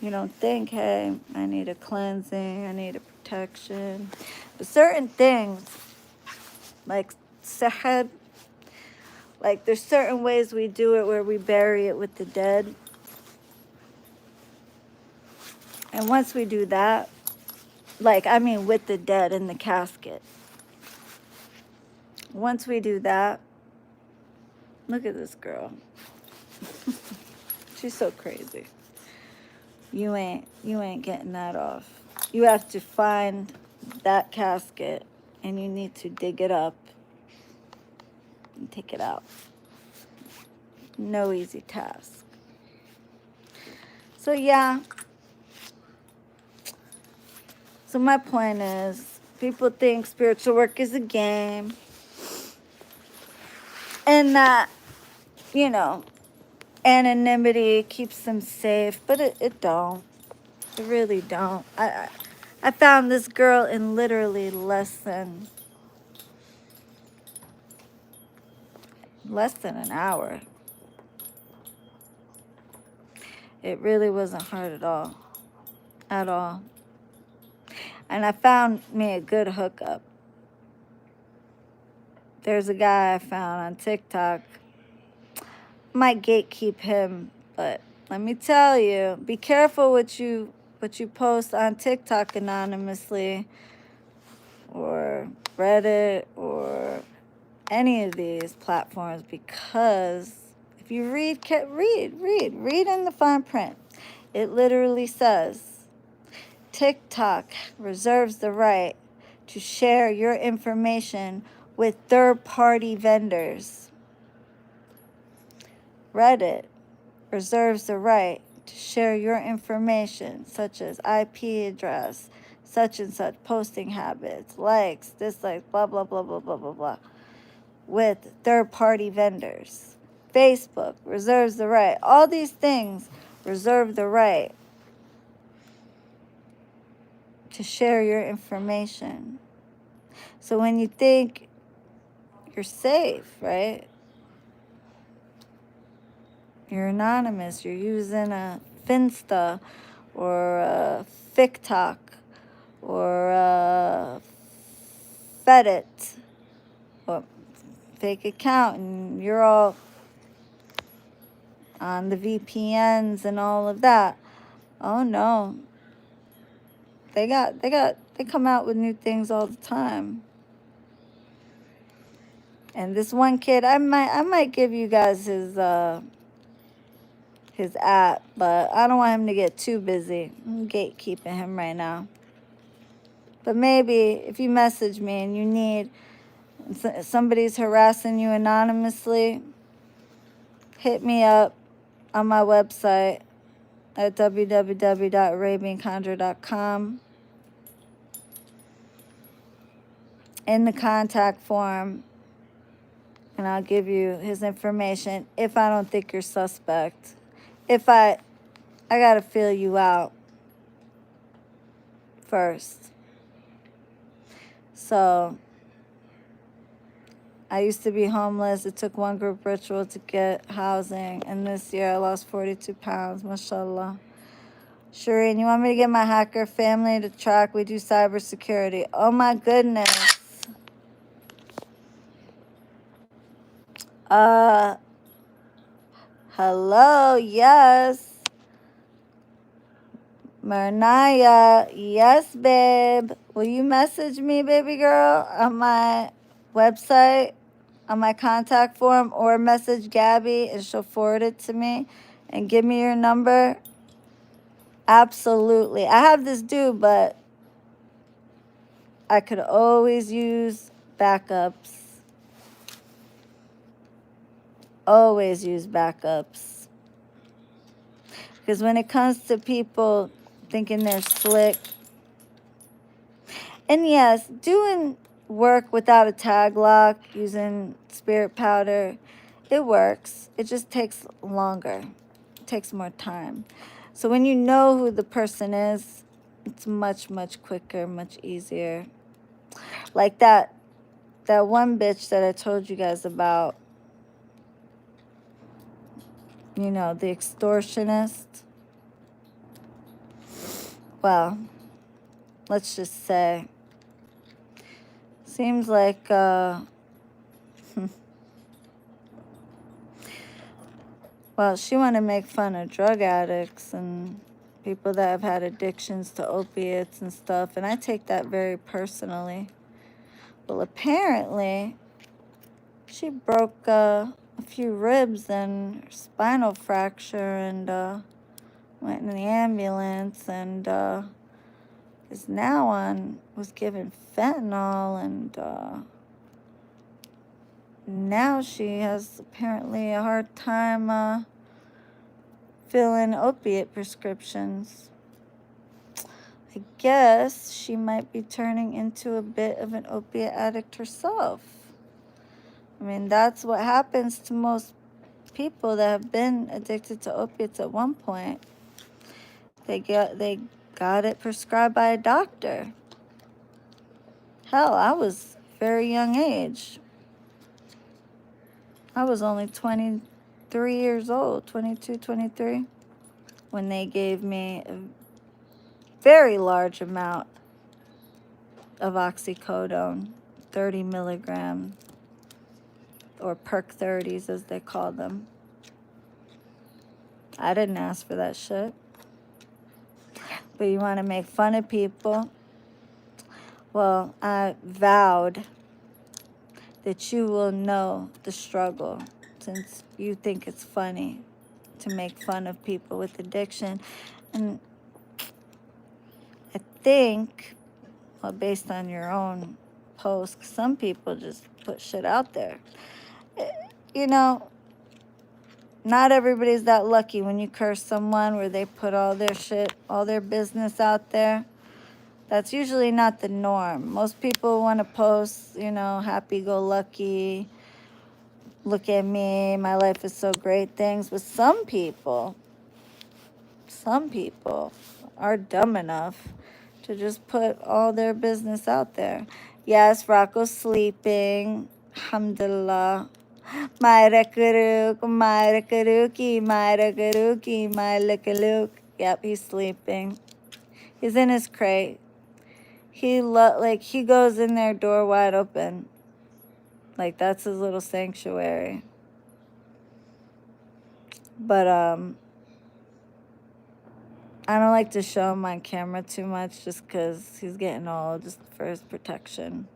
You don't think, hey, I need a cleansing, I need a protection. But certain things, like sahad, like there's certain ways we do it where we bury it with the dead. And once we do that, like, I mean with the dead in the casket. Once we do that, look at this girl. She's so crazy. You ain't getting that off. You have to find that casket and you need to dig it up and take it out. No easy task. So yeah. So my point is, people think spiritual work is a game. And that, you know, anonymity keeps them safe, but it don't. It really don't. I found this girl in literally less than an hour. It really wasn't hard at all. At all. And I found me a good hookup. There's a guy I found on TikTok. Might gatekeep him, but Let me tell you, be careful what you post on TikTok anonymously or Reddit or any of these platforms, because if you read in the fine print, it literally says TikTok reserves the right to share your information with third-party vendors. Reddit reserves the right to share your information, such as IP address, such and such, posting habits, likes, dislikes, blah, blah, blah, blah, blah, blah, blah, with third-party vendors. Facebook reserves the right. All these things reserve the right to share your information. So when you think you're safe, right? You're anonymous. You're using a Finsta or a TikTok or a Fedit or fake account, and you're all on the VPNs and all of that. Oh no. They come out with new things all the time. And this one kid, I might give you guys his app, but I don't want him to get too busy. I'm gatekeeping him right now. But maybe if you message me and you need, somebody's harassing you anonymously, hit me up on my website at www.arabianconjure.com. In the contact form, and I'll give you his information if I don't think you're suspect. If I gotta feel you out first. So I used to be homeless. It took one group ritual to get housing, and this year I lost 42 pounds, mashallah. Shireen, you want me to get my hacker family to track? We do cybersecurity. Oh my goodness. Hello, yes. Marnaya, yes, babe. Will you message me, baby girl, on my website, on my contact form, or message Gabby and she'll forward it to me and give me your number? Absolutely. I have this due, but I could always use backups. Always use backups. Because when it comes to people thinking they're slick, and yes, doing work without a tag lock, using spirit powder, it works. It just takes longer. It takes more time. So when you know who the person is, it's much, much quicker, much easier. Like that one bitch that I told you guys about, you know, the extortionist. Well, let's just say, seems like well, she wanted to make fun of drug addicts and people that have had addictions to opiates and stuff, and I take that very personally. Well, apparently, she broke a few ribs and her spinal fracture, and went in the ambulance, and is now was given fentanyl, and now she has apparently a hard time filling opiate prescriptions. I guess she might be turning into a bit of an opiate addict herself. I mean, that's what happens to most people that have been addicted to opiates at one point. They got it prescribed by a doctor. Hell, I was very young age. I was only 23 years old, 22, 23, when they gave me a very large amount of oxycodone, 30 milligrams, or perk 30s as they call them. I didn't ask for that shit. But you want to make fun of people? Well, I vowed that you will know the struggle, since you think it's funny to make fun of people with addiction. And I think, well, based on your own post, some people just put shit out there. You know, not everybody's that lucky when you curse someone where they put all their shit, all their business out there. That's usually not the norm. Most people want to post, you know, happy-go-lucky, look at me, my life is so great things. But some people are dumb enough to just put all their business out there. Yes, Rocco's sleeping. Alhamdulillah. Myra Karuk, Myra Karuki, Myra Karuki, Myra Karuk. Yep, he's sleeping. He's in his crate. He goes in there door wide open. Like, that's his little sanctuary. But I don't like to show him on camera too much, just because he's getting old, just for his protection.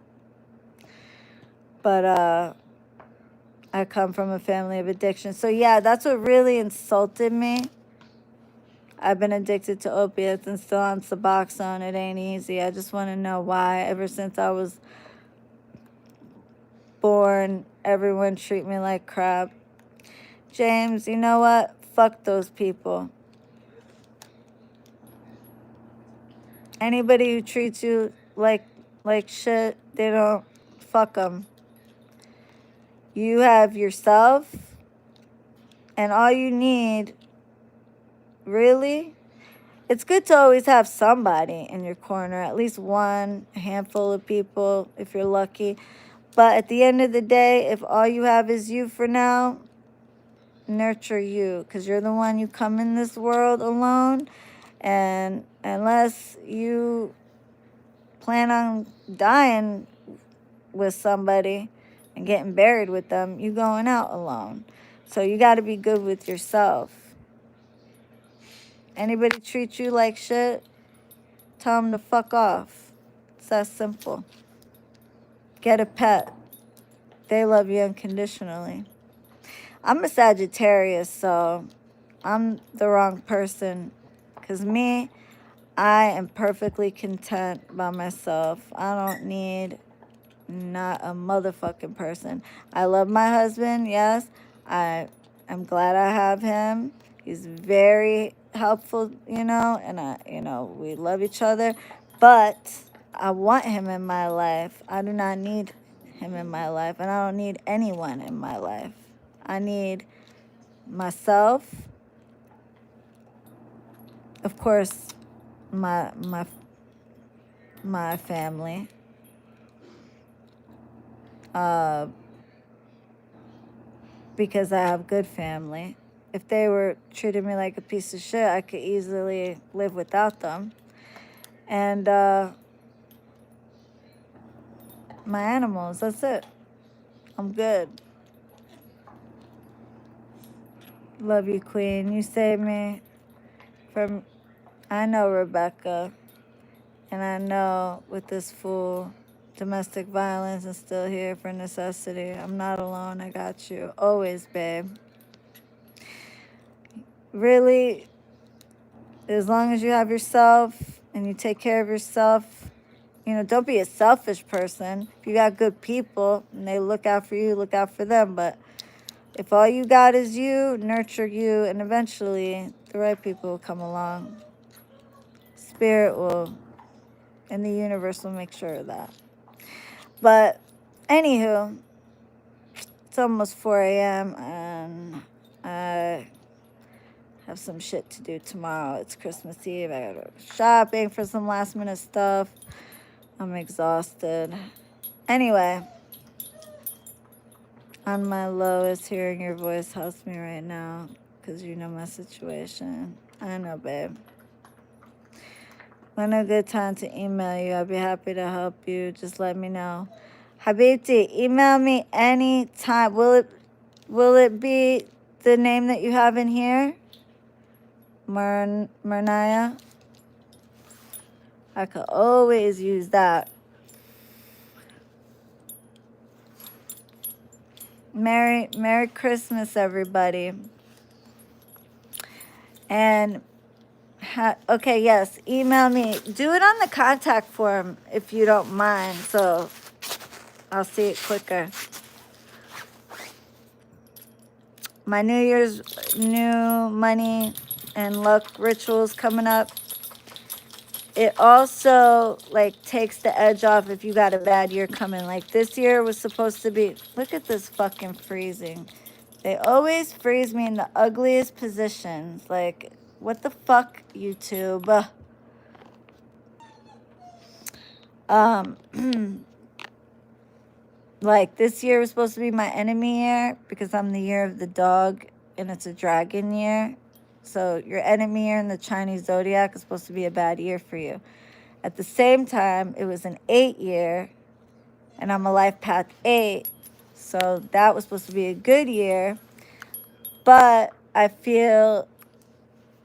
But I come from a family of addiction. So yeah, that's what really insulted me. I've been addicted to opiates and still on Suboxone. It ain't easy. I just want to know why. Ever since I was born, everyone treat me like crap. James, you know what? Fuck those people. Anybody who treats you like shit, they don't, fuck them. You have yourself, and all you need, really, it's good to always have somebody in your corner, at least one, a handful of people, if you're lucky. But at the end of the day, if all you have is you for now, nurture you, because you're the one you come in this world alone. And unless you plan on dying with somebody and getting buried with them, you going out alone. So you got to be good with yourself. Anybody treat you like shit, tell them to fuck off. It's that simple. Get a pet. They love you unconditionally. I'm a Sagittarius, so I'm the wrong person. Because me, I am perfectly content by myself. I don't need not a motherfucking person. I love my husband, yes. I am glad I have him. He's very helpful, and we love each other. But I want him in my life. I do not need him in my life, and I don't need anyone in my life. I need myself. Of course, my family. Because I have good family. If they were treating me like a piece of shit, I could easily live without them. And my animals, that's it. I'm good. Love you, Queen. You saved me from, I know, Rebecca. And I know with this fool, domestic violence, is still here for necessity. I'm not alone. I got you. Always, babe. Really, as long as you have yourself and you take care of yourself, don't be a selfish person. If you got good people and they look out for you, look out for them. But if all you got is you, nurture you, and eventually the right people will come along. Spirit will, and the universe will make sure of that. But anywho, it's almost 4 a.m. and I have some shit to do tomorrow. It's Christmas Eve. I gotta go shopping for some last minute stuff. I'm exhausted. Anyway, on my lowest, hearing your voice helps me right now because you know my situation. I know, babe. When a good time to email you, I'll be happy to help you. Just let me know. Habibti, email me anytime. Will it be the name that you have in here? Mernaya. I could always use that. Merry Christmas, everybody. And okay, yes, email me. Do it on the contact form if you don't mind, so I'll see it quicker. My New Year's new money and luck rituals coming up. It also like takes the edge off if you got a bad year coming. Like this year was supposed to be, look at this fucking freezing. They always freeze me in the ugliest positions. Like, what the fuck, YouTube? Like this year was supposed to be my enemy year because I'm the year of the dog and it's a dragon year. So your enemy year in the Chinese zodiac is supposed to be a bad year for you. At the same time, it was an 8 year and I'm a life path 8. So that was supposed to be a good year. But I feel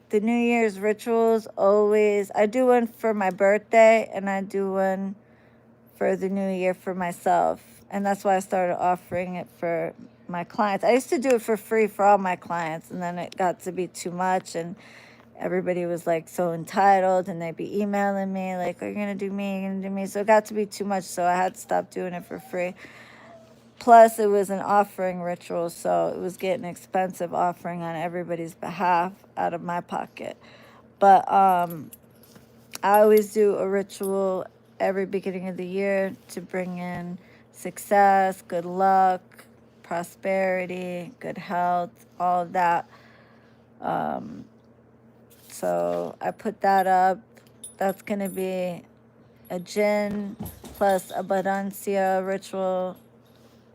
the New Year's rituals always, I do one for my birthday and I do one for the new year for myself. And that's why I started offering it for my clients. I used to do it for free for all my clients, and then it got to be too much, and everybody was like so entitled, and they'd be emailing me like, are you gonna do me? Are you gonna do me? So it got to be too much, so I had to stop doing it for free. Plus, it was an offering ritual, so it was getting expensive offering on everybody's behalf out of my pocket. But I always do a ritual every beginning of the year to bring in success, good luck, prosperity, good health, all of that. So I put that up. That's going to be a jinn plus abundancia ritual,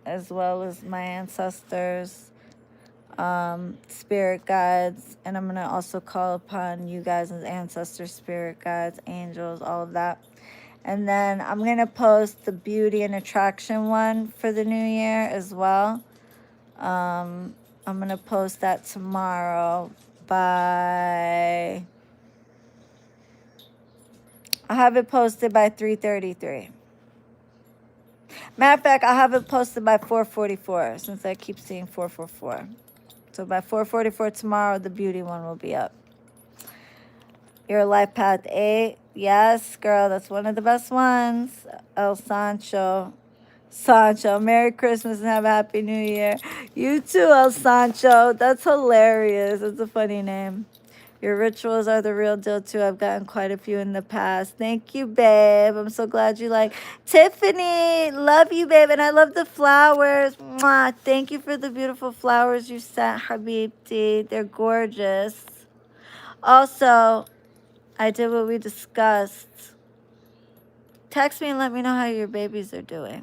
as well as my ancestors, spirit guides. And I'm going to also call upon you guys as ancestors, spirit guides, angels, all of that. And then I'm going to post the beauty and attraction one for the new year as well. I'm going to post that tomorrow by, I'll have it posted by 3:33. Matter of fact, I'll have it posted by 4:44 since I keep seeing 4:44. So by 4:44 tomorrow, the beauty one will be up. Your life path 8. Yes, girl, that's one of the best ones. El Sancho. Merry Christmas and have a Happy New Year. You too, El Sancho. That's hilarious. It's a funny name. Your rituals are the real deal too. I've gotten quite a few in the past. Thank you, babe. I'm so glad you like. Tiffany, love you, babe. And I love the flowers. Mwah. Thank you for the beautiful flowers you sent, Habibti. They're gorgeous. Also, I did what we discussed. Text me and let me know how your babies are doing.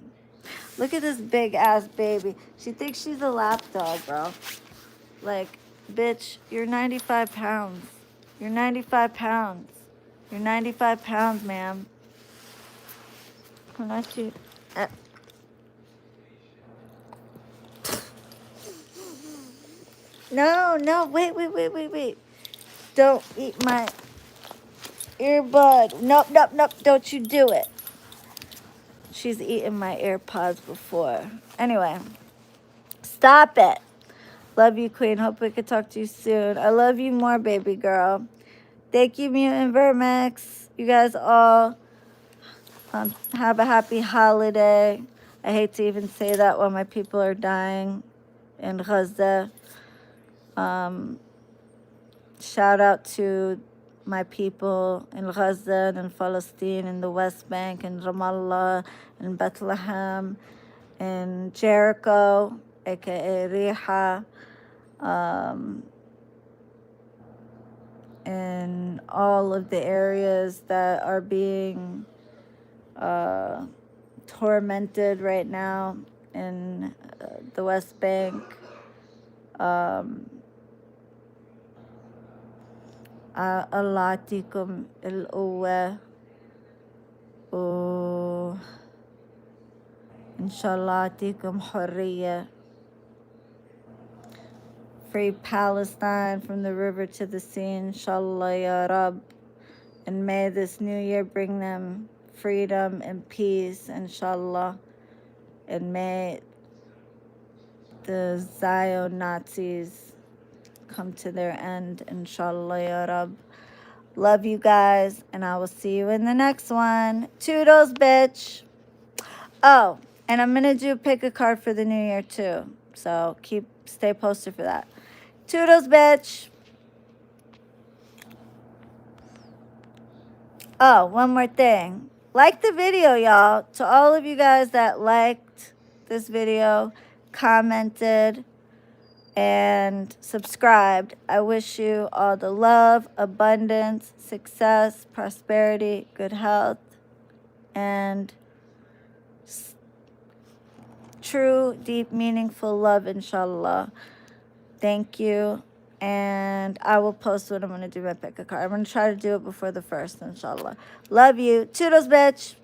Look at this big ass baby. She thinks she's a lap dog, bro. Like, bitch, you're 95 pounds. You're 95 pounds. You're 95 pounds, ma'am. Unless you... No, wait. Don't eat my earbud. Nope, don't you do it. She's eaten my AirPods before. Anyway, stop it. Love you, Queen. Hope we could talk to you soon. I love you more, baby girl. Thank you, Mutant Vermex. You guys all have a happy holiday. I hate to even say that while my people are dying in Gaza. Shout out to my people in Gaza and Palestine, in the West Bank, in Ramallah, in Bethlehem, in Jericho, aka Riha, in all of the areas that are being tormented right now in the West Bank. Allah tikum il-uwa. Inshallah tikum hurriya. Free Palestine from the river to the sea, inshallah, ya Rab. And may this new year bring them freedom and peace, inshallah. And may the Zion Nazis come to their end, inshallah, ya Rab. Love you guys, and I will see you in the next one. Toodles, bitch. Oh, and I'm going to do pick a card for the new year, too. So stay posted for that. Toodles, bitch. Oh, one more thing. Like the video, y'all. To all of you guys that liked this video, commented, and subscribed, I wish you all the love, abundance, success, prosperity, good health, and true, deep, meaningful love, inshallah. Thank you. And I will post when I'm going to do my pick a card. I'm going to try to do it before the 1st, inshallah. Love you. Toodles, bitch.